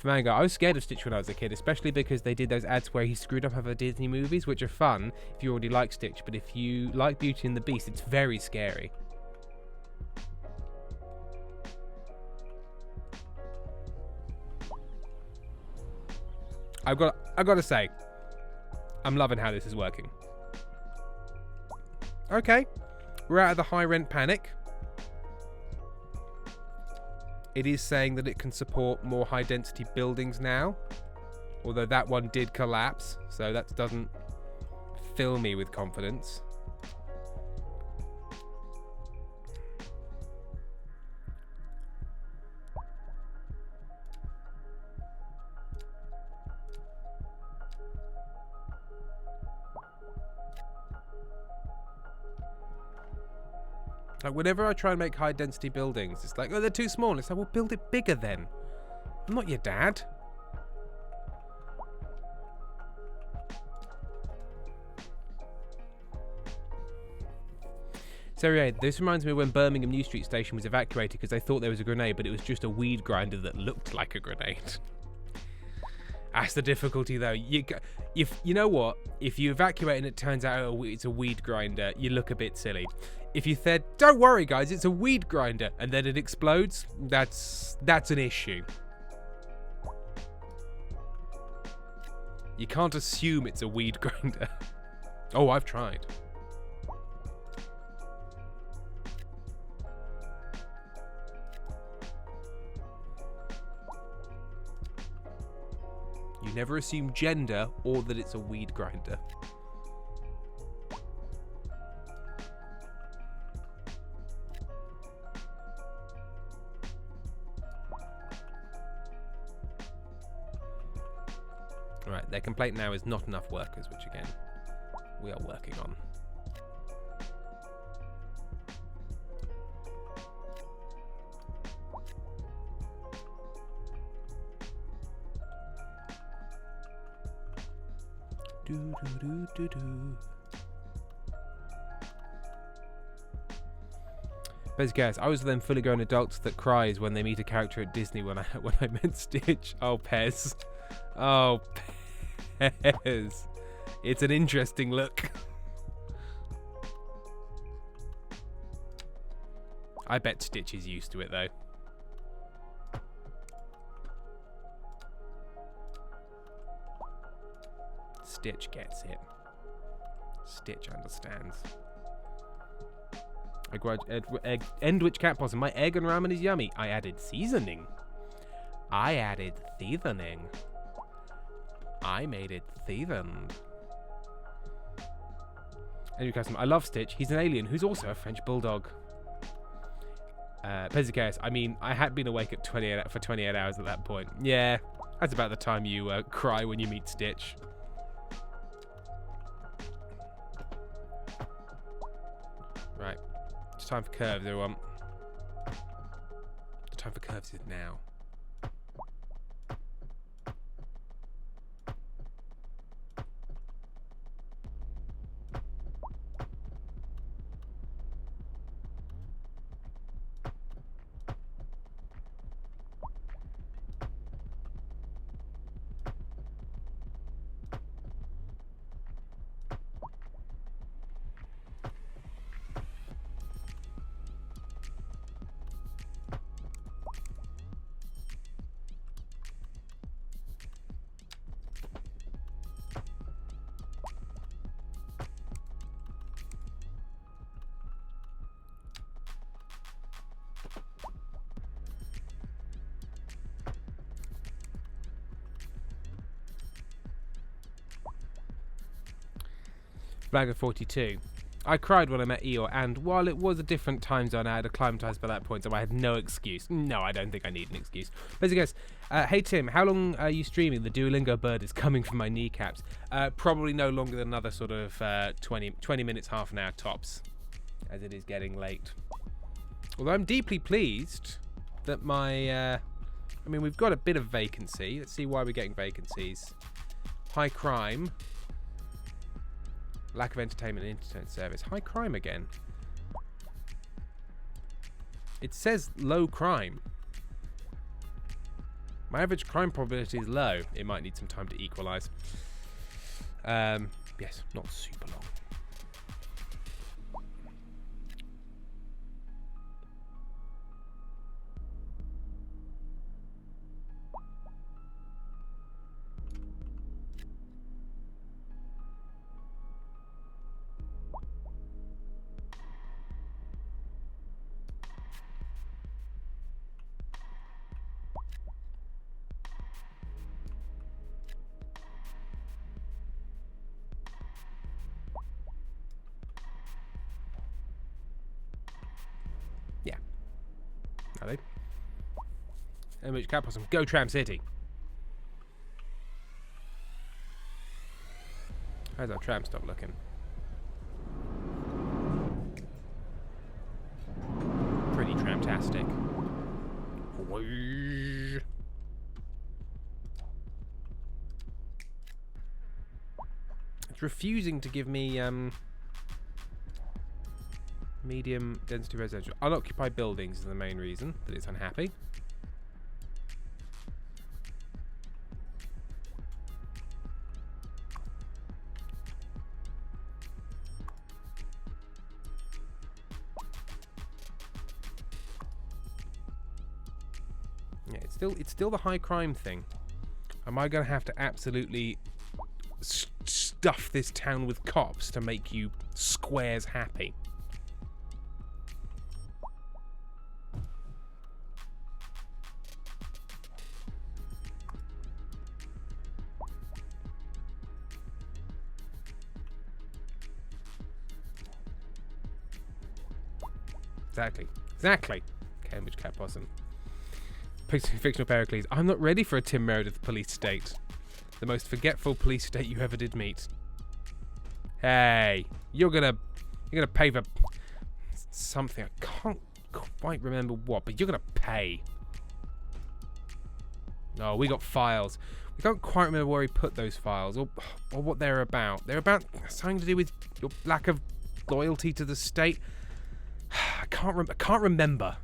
Flamango. I was scared of Stitch when I was a kid, especially because they did those ads where he screwed up other Disney movies, which are fun if you already like Stitch. But if you like Beauty and the Beast, it's very scary. I've got to say, I'm loving how this is working. Okay, we're out of the high rent panic. It is saying that it can support more high density buildings now, although that one did collapse, so that doesn't fill me with confidence. Like, whenever I try and make high density buildings, it's like, oh, they're too small. It's like, well, build it bigger then. I'm not your dad. So yeah, this reminds me of when Birmingham New Street Station was evacuated because they thought there was a grenade, but it was just a weed grinder that looked like a grenade. That's the difficulty, though. You know what? If you evacuate and it turns out it's a weed grinder, you look a bit silly. If you said, "Don't worry, guys, it's a weed grinder," and then it explodes, that's an issue. You can't assume it's a weed grinder. Oh, I've tried. You never assume gender or that it's a weed grinder. Right, their complaint now is not enough workers, which again, we are working on. Do do do do do. Basically, guys, I was them fully grown adults that cries when they meet a character at Disney when I meant Stitch. Oh, Pez. Oh, Pez. It's an interesting look. I bet Stitch is used to it, though. Stitch gets it. Stitch understands. I grudge Endwich cat possum. My egg and ramen is yummy. I added seasoning. I added seasoning. I made it seasoned. Andrew Custom. I love Stitch. He's an alien who's also a French bulldog. Pezicus, I mean, I had been awake at for 28 hours at that point. Yeah, that's about the time you cry when you meet Stitch. Right, it's time for curves, everyone. The time for curves is now. Flag of 42. I cried when I met Eeyore, and while it was a different time zone, I had acclimatized by that point, so I had no excuse. No, I don't think I need an excuse. Basically, guys, hey Tim, how long are you streaming? The Duolingo bird is coming for my kneecaps. Probably no longer than another sort of 20 minutes, half an hour tops, as it is getting late. Although I'm deeply pleased that my... I mean, we've got a bit of vacancy. Let's see why we're getting vacancies. High crime. Lack of entertainment and internet service. High crime again. It says low crime. My average crime probability is low. It might need some time to equalise. Yes, not super long. In which cat possum, go Tram City. How's our tram stop looking? Pretty tramtastic. It's refusing to give me medium density residential. Unoccupied buildings is the main reason that it's unhappy. Yeah, it's still the high crime thing. Am I going to have to absolutely stuff this town with cops to make you squares happy. Exactly. Cambridge Cat Possum. Fictional Pericles. I'm not ready for a Tim Meredith police state. The most forgetful police state you ever did meet. Hey, you're gonna pay for something. I can't quite remember what, but you're gonna pay. Oh, we got files. We can't quite remember where we put those files or what they're about. They're about something to do with your lack of loyalty to the state. I can't remember.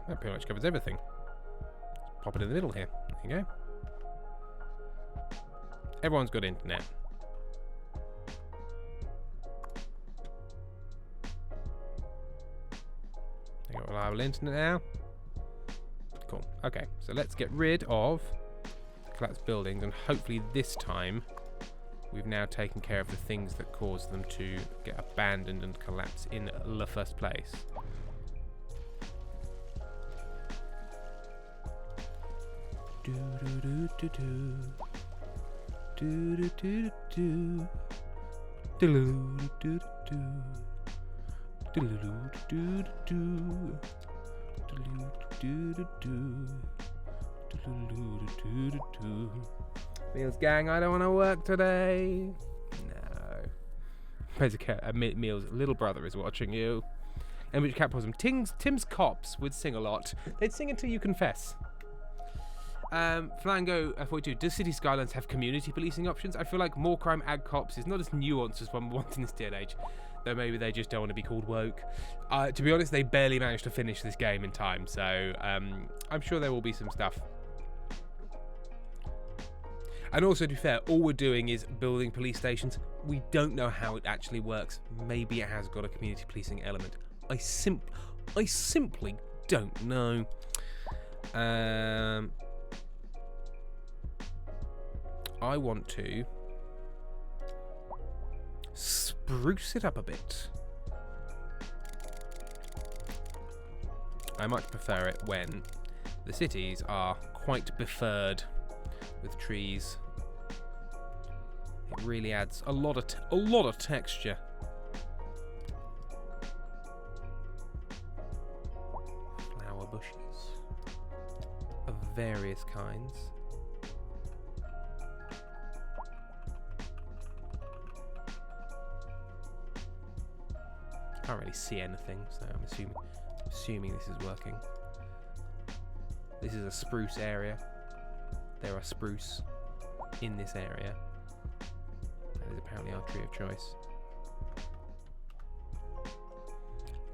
That pretty much covers everything. Let's pop it in the middle here. There you go. Everyone's got internet. They got reliable internet now. Cool. Okay, so let's get rid of collapsed buildings, and hopefully this time we've now taken care of the things that caused them to get abandoned and collapse in the first place. Do do do do do do do do do do do. Meals gang, I don't want to work today. No. Basically, Meals' little brother is watching you. And which Cat Possum? Tim's cops would sing a lot. They'd sing until you confess. Flango F42, does City Skylines have community policing options? I feel like more crime ad cops is not as nuanced as one wants in this day and age. Though maybe they just don't want to be called woke. To be honest, they barely managed to finish this game in time, so I'm sure there will be some stuff. And also, to be fair, all we're doing is building police stations. We don't know how it actually works. Maybe it has got a community policing element. I simply don't know. I want to spruce it up a bit. I much prefer it when the cities are quite befurred with trees. It really adds a lot of texture. Flower bushes of various kinds. Can't really see anything, so I'm assuming this is working. This is a spruce area. There are spruce in this area. That is apparently our tree of choice.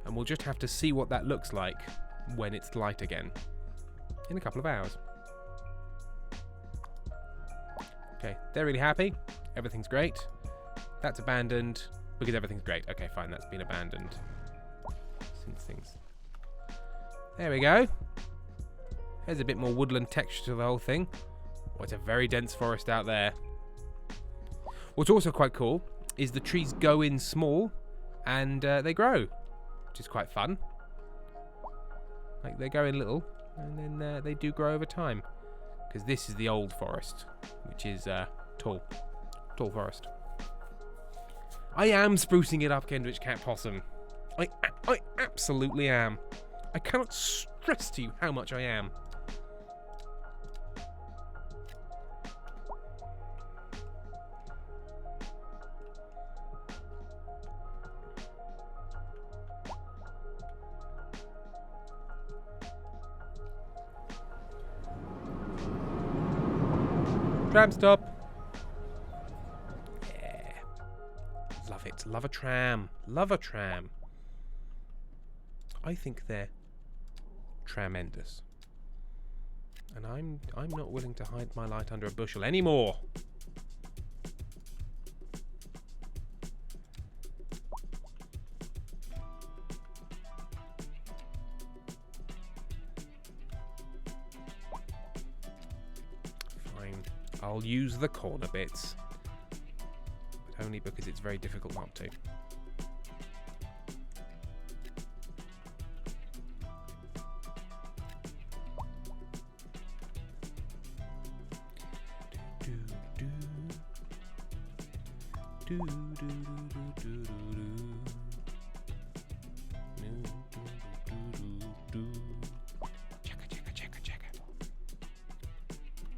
And we'll just have to see what that looks like when it's light again. In a couple of hours. Okay, they're really happy. Everything's great. That's abandoned. Because everything's great. Okay, fine, that's been abandoned. Since things... There we go. There's a bit more woodland texture to the whole thing. Oh, it's a very dense forest out there. What's also quite cool is the trees go in small and they grow, which is quite fun. Like, they go in little and then they do grow over time. Because this is the old forest, which is tall forest. I am sprucing it up, Kendrich Cat Possum. I absolutely am. I cannot stress to you how much I am. Tram stop. it. Love a tram. Love a tram. I think they're tremendous. And I'm not willing to hide my light under a bushel anymore. Fine. I'll use the corner bits. But only because it's very difficult not to.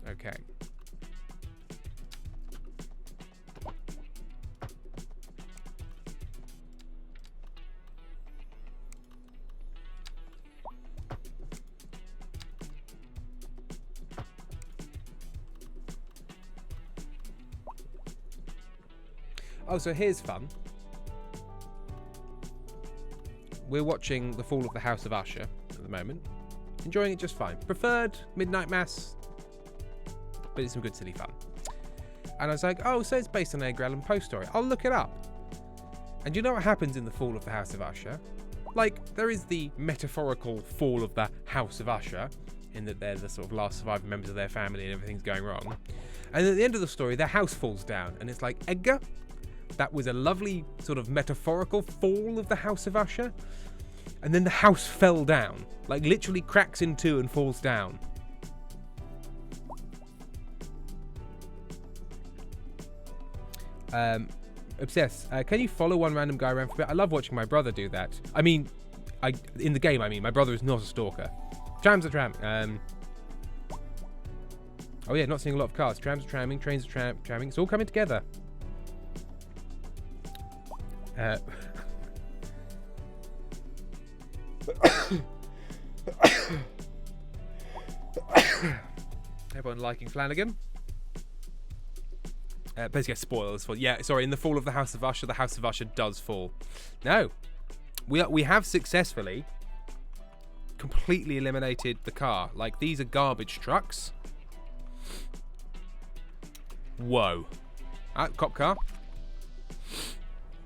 Okay. Oh, so here's fun. We're watching The Fall of the House of Usher at the moment. Enjoying it just fine. Preferred Midnight Mass, but it's some good silly fun. And I was like, oh, so it's based on an Edgar Allan Poe story. I'll look it up. And you know what happens in The Fall of the House of Usher? Like, there is the metaphorical fall of the House of Usher, in that they're the sort of last surviving members of their family and everything's going wrong. And at the end of the story, their house falls down. And it's like, Edgar, that was a lovely sort of metaphorical fall of the House of Usher. And then the house fell down. Like, literally cracks in two and falls down. Obsessed. Can you follow one random guy around for a bit? I love watching my brother do that. I mean, in the game, my brother is not a stalker. Trams are tram. Oh yeah, not seeing a lot of cars. Trams are tramming, trains are tramming. It's all coming together. Everyone liking Flanagan? Basically, spoilers for yeah. Sorry, in The Fall of the House of Usher does fall. No, we have successfully completely eliminated the car. Like, these are garbage trucks. Whoa! Cop car.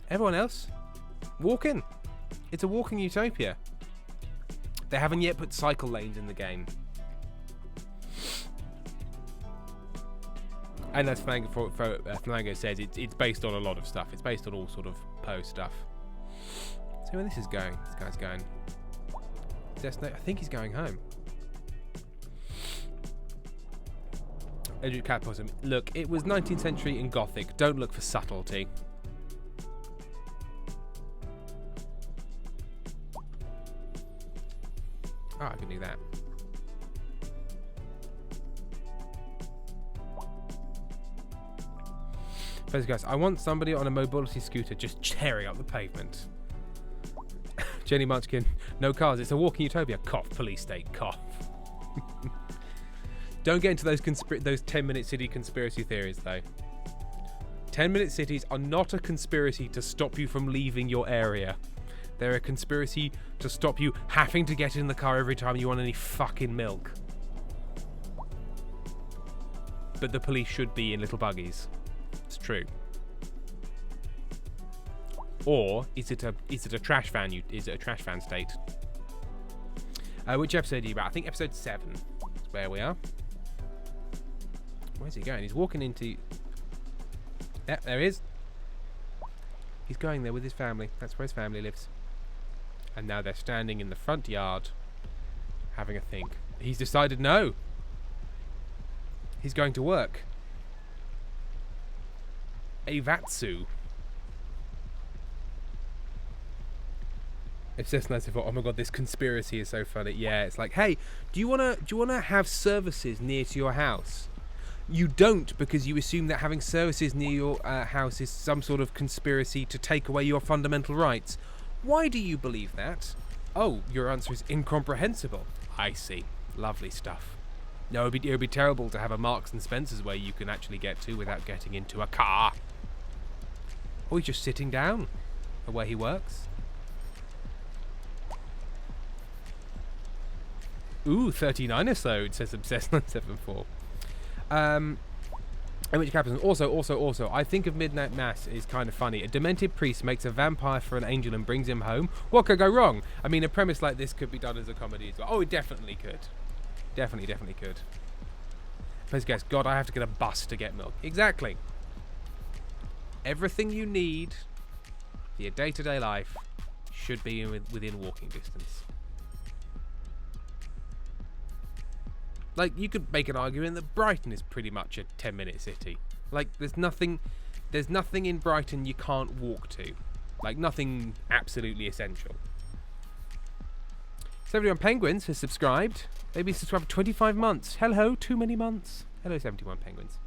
Everyone else, walking. It's a walking utopia. They haven't yet put cycle lanes in the game. And as Flango says, it's based on a lot of stuff. It's based on all sort of Poe stuff. So where this is going? This guy's going. I think he's going home. Edric Catpossum. Look, it was 19th century in Gothic. Don't look for subtlety. Oh, I can do that. First guys, I want somebody on a mobility scooter just tearing up the pavement. Jenny Munchkin, no cars, it's a walking utopia. Cough, police state, cough. Don't get into those 10-minute city conspiracy theories, though. 10-minute cities are not a conspiracy to stop you from leaving your area. They're a conspiracy to stop you having to get in the car every time you want any fucking milk. But the police should be in little buggies. It's true. Or is it a trash van? Is it a trash van state? Which episode are you about? I think episode 7 is where we are. Where's he going? He's walking into. Yep, there he is. He's going there with his family. That's where his family lives. And now they're standing in the front yard, having a think. He's decided no. He's going to work. Eivatsu. It's just nice if, oh my god, this conspiracy is so funny. Yeah, it's like, hey, do you wanna have services near to your house? You don't, because you assume that having services near your house is some sort of conspiracy to take away your fundamental rights. Why do you believe that? Oh, your answer is incomprehensible. I see. Lovely stuff. No, it would be terrible to have a Marks and Spencer's where you can actually get to without getting into a car. Or he's just sitting down at where he works. Ooh, 39 episodes, says Obsessed 974. Which happens. Also, I think of Midnight Mass is kind of funny. A demented priest makes a vampire for an angel and brings him home. What could go wrong? I mean, a premise like this could be done as a comedy as well. Oh, it definitely could. Definitely could. Please guess, God, I have to get a bus to get milk. Exactly. Everything you need for your day-to-day life should be within walking distance. Like, you could make an argument that Brighton is pretty much a 10-minute city. Like, there's nothing in Brighton you can't walk to. Like, nothing absolutely essential. 71 Penguins has subscribed. They've been subscribed for 25 months. Hello, too many months. Hello, 71 Penguins.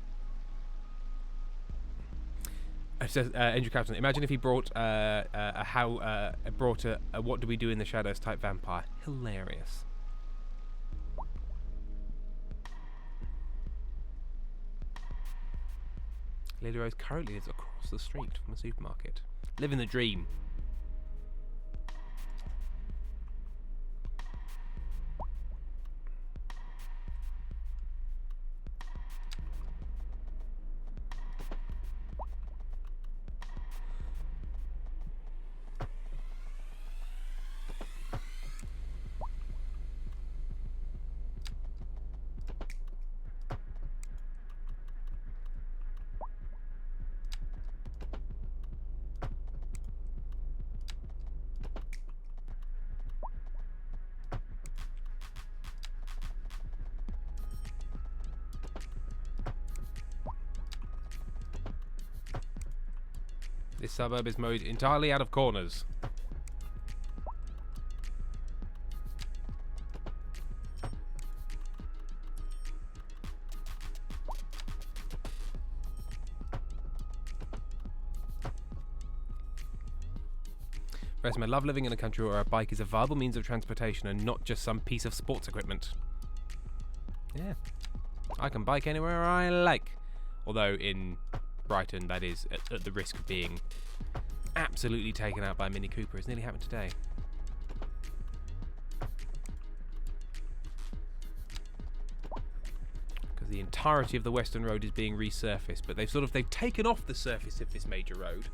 Says Andrew Captain. Imagine if he brought a what do we do in the shadows type vampire. Hilarious. Lady Rose currently lives across the street from a supermarket. Living the dream. This suburb is mowed entirely out of corners. I love living in a country where a bike is a viable means of transportation and not just some piece of sports equipment. Yeah. I can bike anywhere I like. Although in Brighton, that is at the risk of being absolutely taken out by a Mini Cooper. It's nearly happened today. Because the entirety of the Western Road is being resurfaced, but they've taken off the surface of this major road,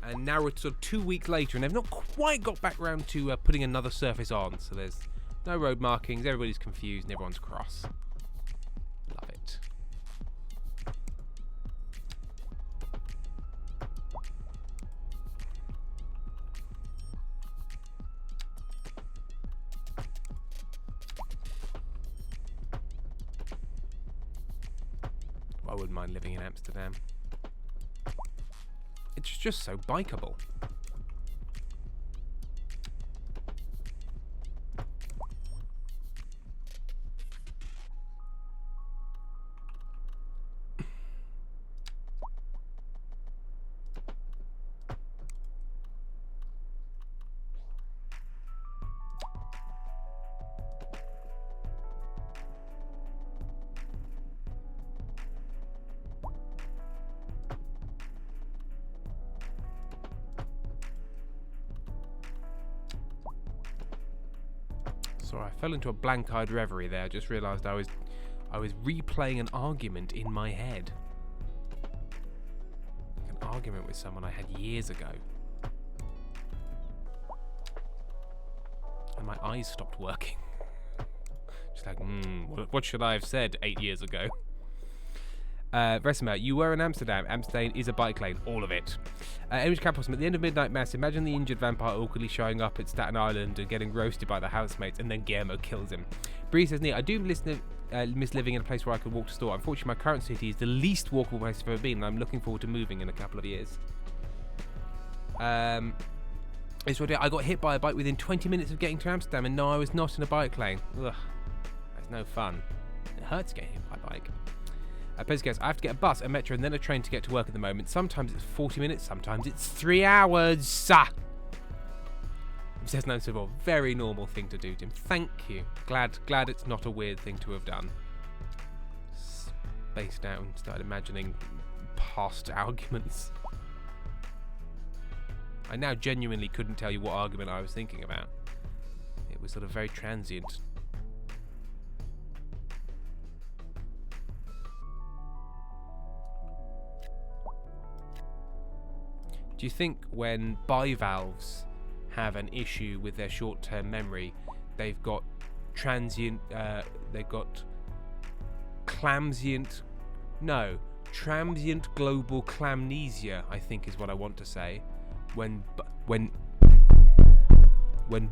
and now we're sort of 2 weeks later, and they've not quite got back round to putting another surface on. So there's no road markings, everybody's confused, and everyone's cross. Love it. I wouldn't mind living in Amsterdam. It's just so bikeable. Sorry, I fell into a blank-eyed reverie there. I just realised I was replaying an argument in my head. An argument with someone I had years ago. And my eyes stopped working. Just like, what should I have said 8 years ago? Vesemir, you were in Amsterdam. Amsterdam is a bike lane. All of it. Image Capitalism, at the end of Midnight Mass, imagine the injured vampire awkwardly showing up at Staten Island and getting roasted by the housemates, and then Guillermo kills him. Bree says, I do miss living in a place where I could walk to store. Unfortunately, my current city is the least walkable place I've ever been, and I'm looking forward to moving in a couple of years. It's what I got hit by a bike within 20 minutes of getting to Amsterdam, and no, I was not in a bike lane. Ugh. That's no fun. It hurts getting hit by a bike. Guys, I have to get a bus, a metro, and then a train to get to work at the moment. Sometimes it's 40 minutes, sometimes it's 3 hours. Says no civil. Very normal thing to do, Tim. Thank you. Glad it's not a weird thing to have done. Spaced out and started imagining past arguments. I now genuinely couldn't tell you what argument I was thinking about. It was sort of very transient. Do you think when bivalves have an issue with their short-term memory, they've got transient global clamnesia, I think is what I want to say. When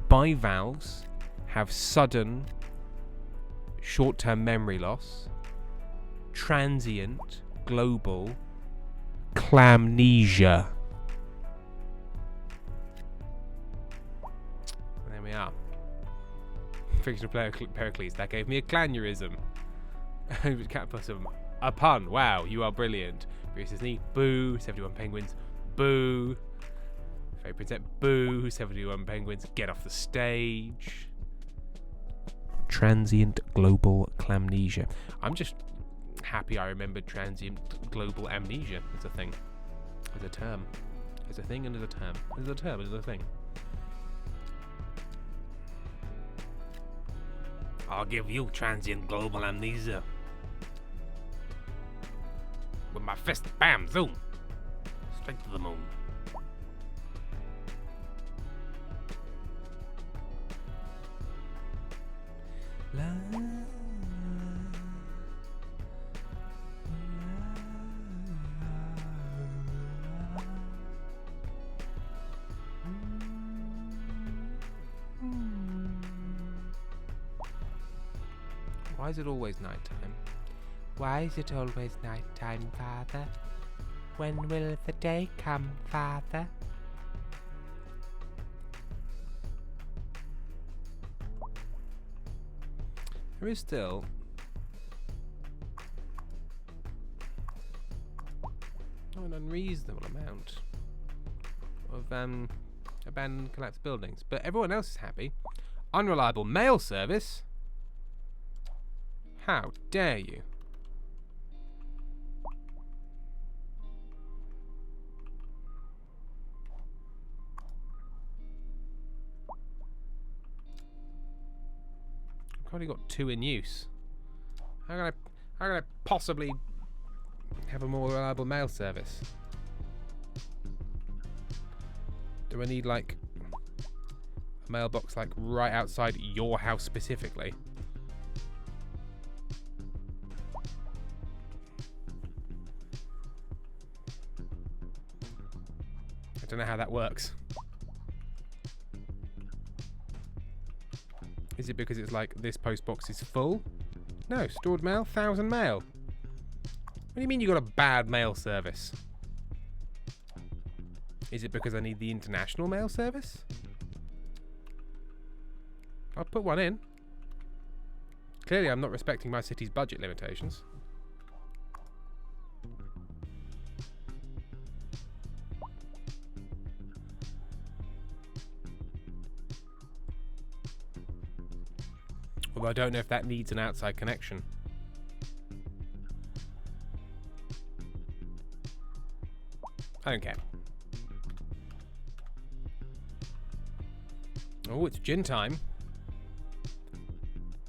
bivalves have sudden short-term memory loss, transient global clamnesia. There we are. Fictional Pericles, that gave me a clanurism. Catpussum, a pun. Wow, you are brilliant. Bruce Disney, boo. 71 penguins, boo. Fairy Princess, boo. 71 penguins, get off the stage. Transient global clamnesia. I'm just happy I remembered transient global amnesia as a thing. As a term. As a thing and as a term. As a term, as a thing. I'll give you transient global amnesia. With my fist, bam, zoom. Straight to the moon. La, la, Why is it always night time? Why is it always night time, Father? When will the day come, Father? There is still an unreasonable amount of abandoned, collapsed buildings, but everyone else is happy. Unreliable mail service? How dare you? I've only got 2 in use. How can I possibly have a more reliable mail service? Do I need like a mailbox like right outside your house specifically? I don't know how that works. Is it because it's like this post box is full? No, stored mail, 1,000 mail. What do you mean you got a bad mail service? Is it because I need the international mail service? I'll put one in. Clearly I'm not respecting my city's budget limitations. Although I don't know if that needs an outside connection. I don't care. Oh, it's gin time.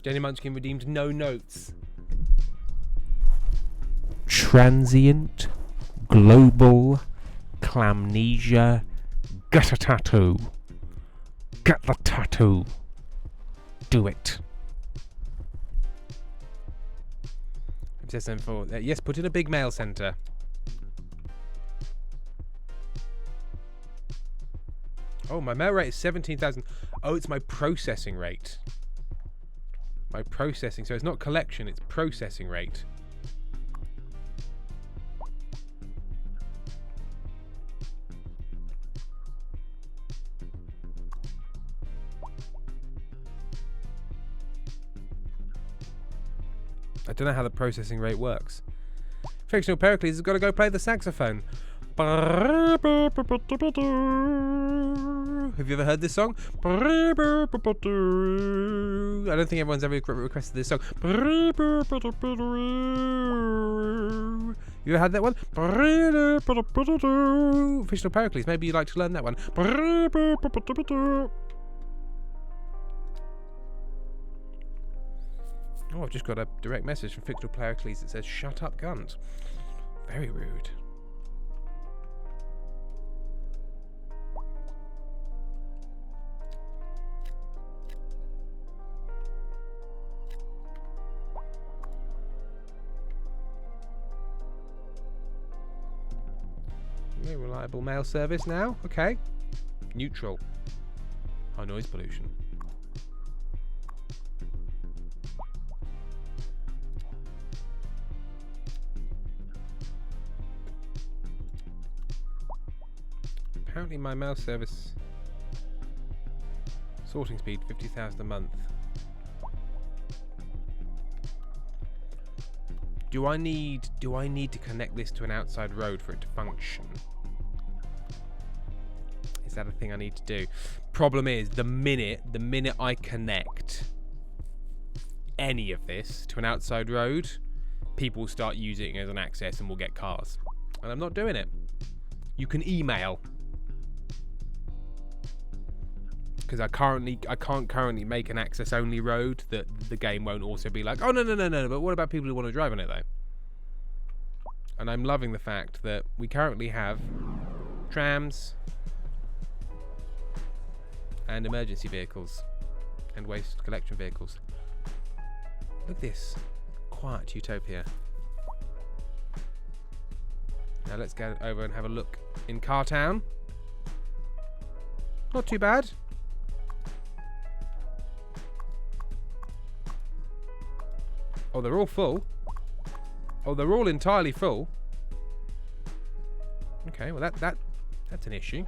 Jenny Munchkin redeemed no notes. Transient global clamnesia. Get a tattoo. Get the tattoo. Do it. Yes, put in a big mail centre. Oh, my mail rate is 17,000. Oh, it's my processing rate. My processing. So it's not collection, it's processing rate. I don't know how the processing rate works. Fictional Pericles has got to go play the saxophone. Have you ever heard this song? I don't think everyone's ever requested this song. You ever had that one? Fictional Pericles. Maybe you'd like to learn that one. Oh, I've just got a direct message from Fictional Pericles that says, "Shut up, cunt." Very rude. No reliable mail service now. Okay. Neutral. High noise pollution. Apparently my mail service sorting speed 50,000 a month. Do I need to connect this to an outside road for it to function? Is that a thing I need to do? Problem is, the minute I connect any of this to an outside road, people will start using it as an access and we'll get cars. And I'm not doing it. You can email. Because I can't currently make an access only road that the game won't also be like, oh no, but what about people who want to drive on it though? And I'm loving the fact that we currently have trams and emergency vehicles and waste collection vehicles. Look at this quiet utopia. Now let's go over and have a look in Car Town. Not too bad. Oh, they're all full. Oh, they're all entirely full. Okay, well that's an issue.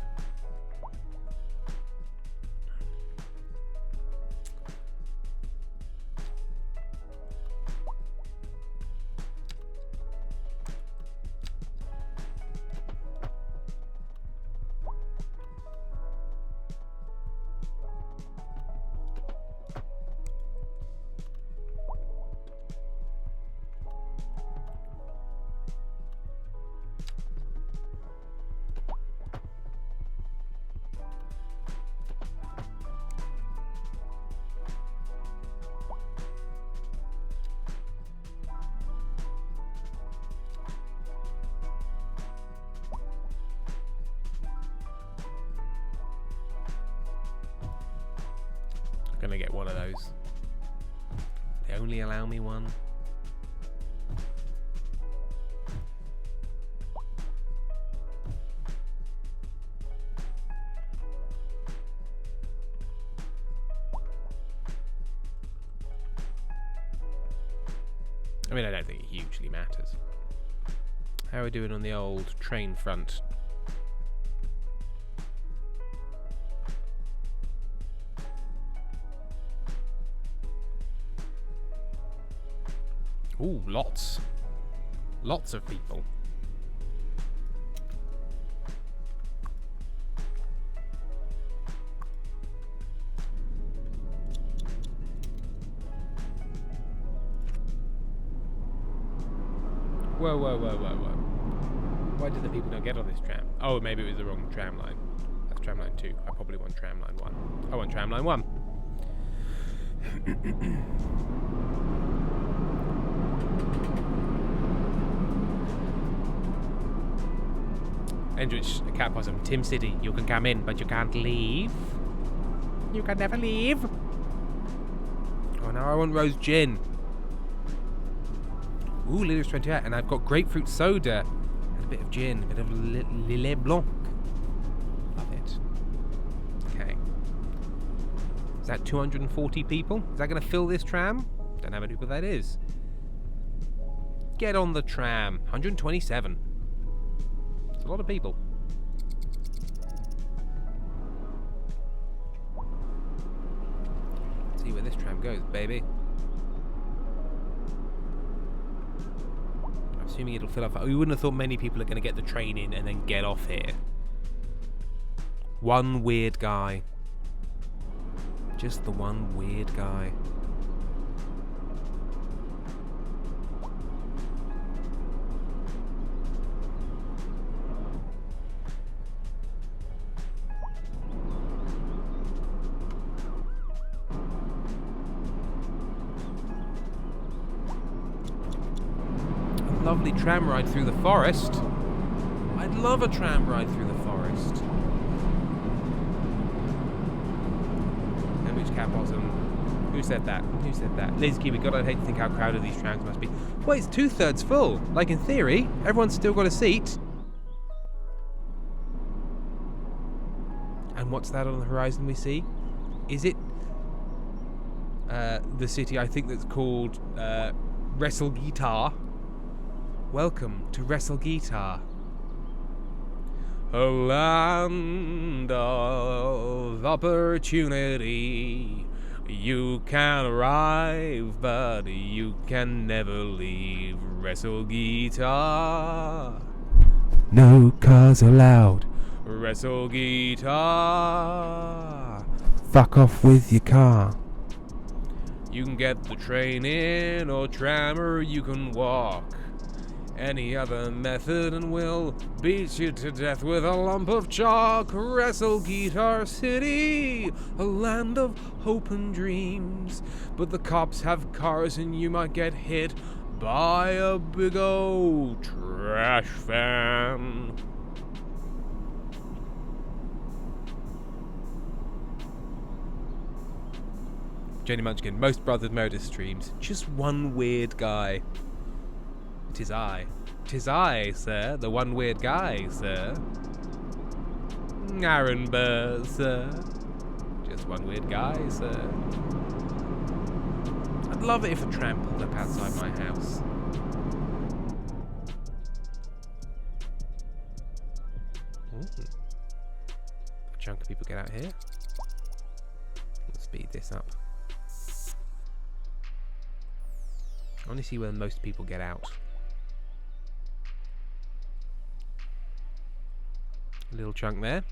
Gonna get one of those. They only allow me one. I mean, I don't think it hugely matters. How are we doing on the old train front? Ooh, lots. Lots of people. Whoa. Why did the people not get on this tram? Oh, maybe it was the wrong tram line. That's tram line 2. I probably want tram line 1. I want tram line 1. Endrich, a cat possum. Tim City, you can come in, but you can't leave. You can never leave. Oh, now I want rose gin. Ooh, Lyrics 28, and I've got grapefruit soda. And a bit of gin, a bit of Lillet Blanc. Love it. Okay. Is that 240 people? Is that going to fill this tram? Don't know how many people that is. Get on the tram. 127. It's a lot of people. Let's see where this tram goes, baby. I've Assuming it'll fill up. We wouldn't have thought many people are going to get the train in and then get off here. One weird guy. Just the one weird guy. Lovely tram ride through the forest. I'd love a tram ride through the forest. Sandwich cat bottom. Who said that? Who said that? Lazy Kiwi, God, I'd hate to think how crowded these trams must be. Well, it's 2/3 full. Like in theory, everyone's still got a seat. And what's that on the horizon we see? Is it the city I think that's called Wrestle Guitar? Welcome to Wrestle Guitar. A land of opportunity. You can arrive, but you can never leave. Wrestle Guitar. No cars allowed. Wrestle Guitar. Fuck off with your car. You can get the train in or tram, or you can walk. Any other method and we'll beat you to death with a lump of chalk. Wrestle Guitar City, a land of hope and dreams. But the cops have cars and you might get hit by a big old trash fan. Jenny Munchkin, most Brothers Murder streams. Just one weird guy. 'Tis I. 'Tis I, sir. The one weird guy, sir. Aaron Burr, sir. Just one weird guy, sir. I'd love it if a tram pulled up outside my house. Ooh. A chunk of people get out here. Let's speed this up. I want to see where most people get out. A little chunk there.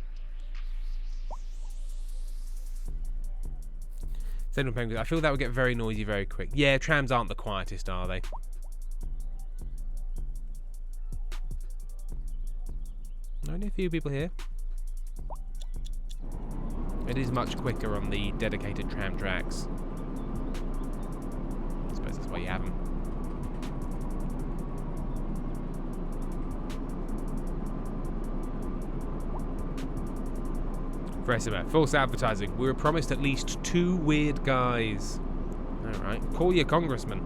I feel that would get very noisy very quick. Yeah, trams aren't the quietest, are they? Only a few people here. It is much quicker on the dedicated tram tracks. I suppose that's why you have them. False advertising. We were promised at least 2 weird guys. Alright, call your congressman.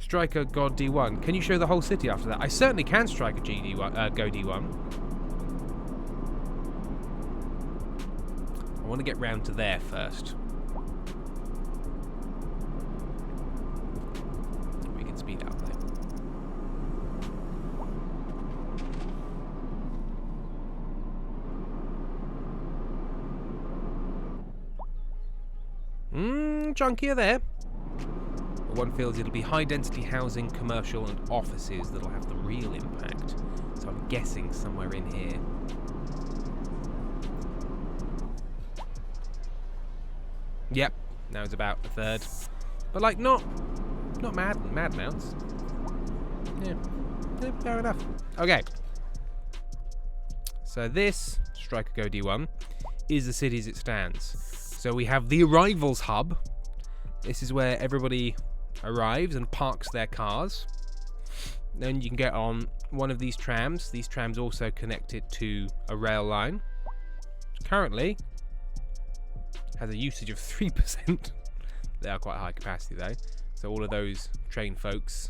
Strike a God D1. Can you show the whole city after that? I certainly can strike a GD1, go D1. I want to get round to there first. Speed out there. Chunkier there. But one feels it'll be high density housing, commercial and offices that'll have the real impact. So I'm guessing somewhere in here. Yep, now it's about 1/3. But like not mad amounts. Yeah, fair enough. Okay. So this, Striker Go D1, is the city as it stands. So we have the arrivals hub. This is where everybody arrives and parks their cars. Then you can get on one of these trams. These trams also connect it to a rail line. Currently has a usage of 3%. They are quite high capacity though. So all of those train folks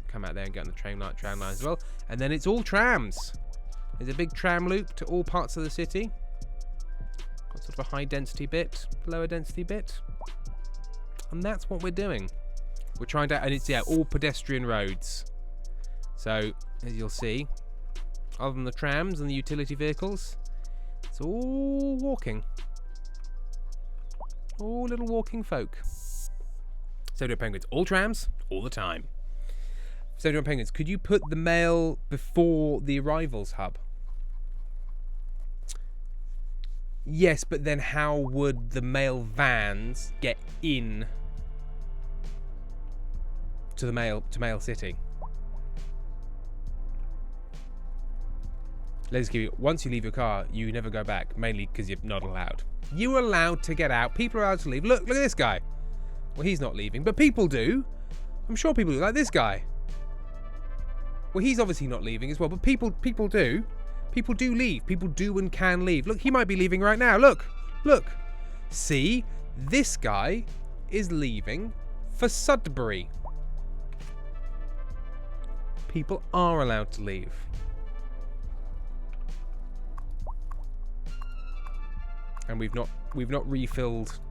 come out there and get on the tram line as well. And then it's all trams. There's a big tram loop to all parts of the city. Got sort of a high density bit, lower density bit. And that's what we're doing. We're trying to, and it's, yeah, all pedestrian roads. So, as you'll see, other than the trams and the utility vehicles, it's It's all walking. All little walking folk. So do penguins. All trams, all the time. So do penguins. Could you put the mail before the arrivals hub? Yes, but then how would the mail vans get in to the mail city? Let's give you. Once you leave your car, you never go back. Mainly because you're not allowed. You're allowed to get out. People are allowed to leave. Look at this guy. Well, he's not leaving, but people do. I'm sure people do. Like this guy. Well, he's obviously not leaving as well, but people do. People do leave. People do and can leave. Look, he might be leaving right now. Look. See, this guy is leaving for Sudbury. People are allowed to leave. And we've not refilled.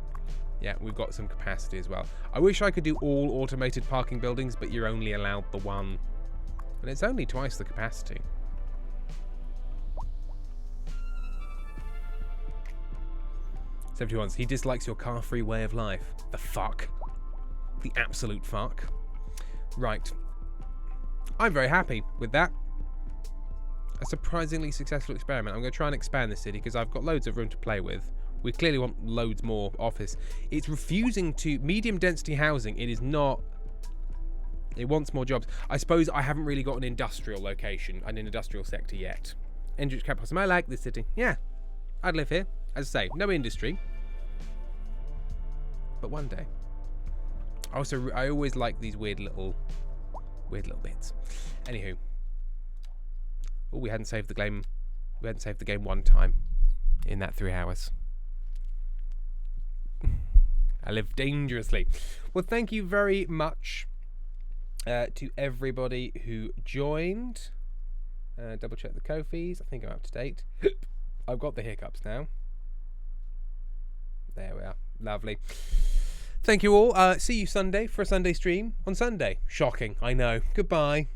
Yeah, we've got some capacity as well. I wish I could do all automated parking buildings, but you're only allowed the one. And it's only twice the capacity. He dislikes your car-free way of life. The fuck. The absolute fuck. Right. I'm very happy with that. A surprisingly successful experiment. I'm going to try and expand this city because I've got loads of room to play with. We clearly want loads more office. It's refusing to... Medium density housing, it is not... It wants more jobs. I suppose I haven't really got an industrial location, an industrial sector yet. Enrich capitalism. I like this city. Yeah. I'd live here. As I say, no industry. But one day. Also, I always like these weird little bits. Anywho. Oh, we hadn't saved the game. We hadn't saved the game one time in that 3 hours. I live dangerously. Well, thank you very much to everybody who joined. Double check the Ko-fis. I think I'm up to date. I've got the hiccups now. There we are. Lovely. Thank you all. See you Sunday for a Sunday stream on Sunday. Shocking, I know. Goodbye.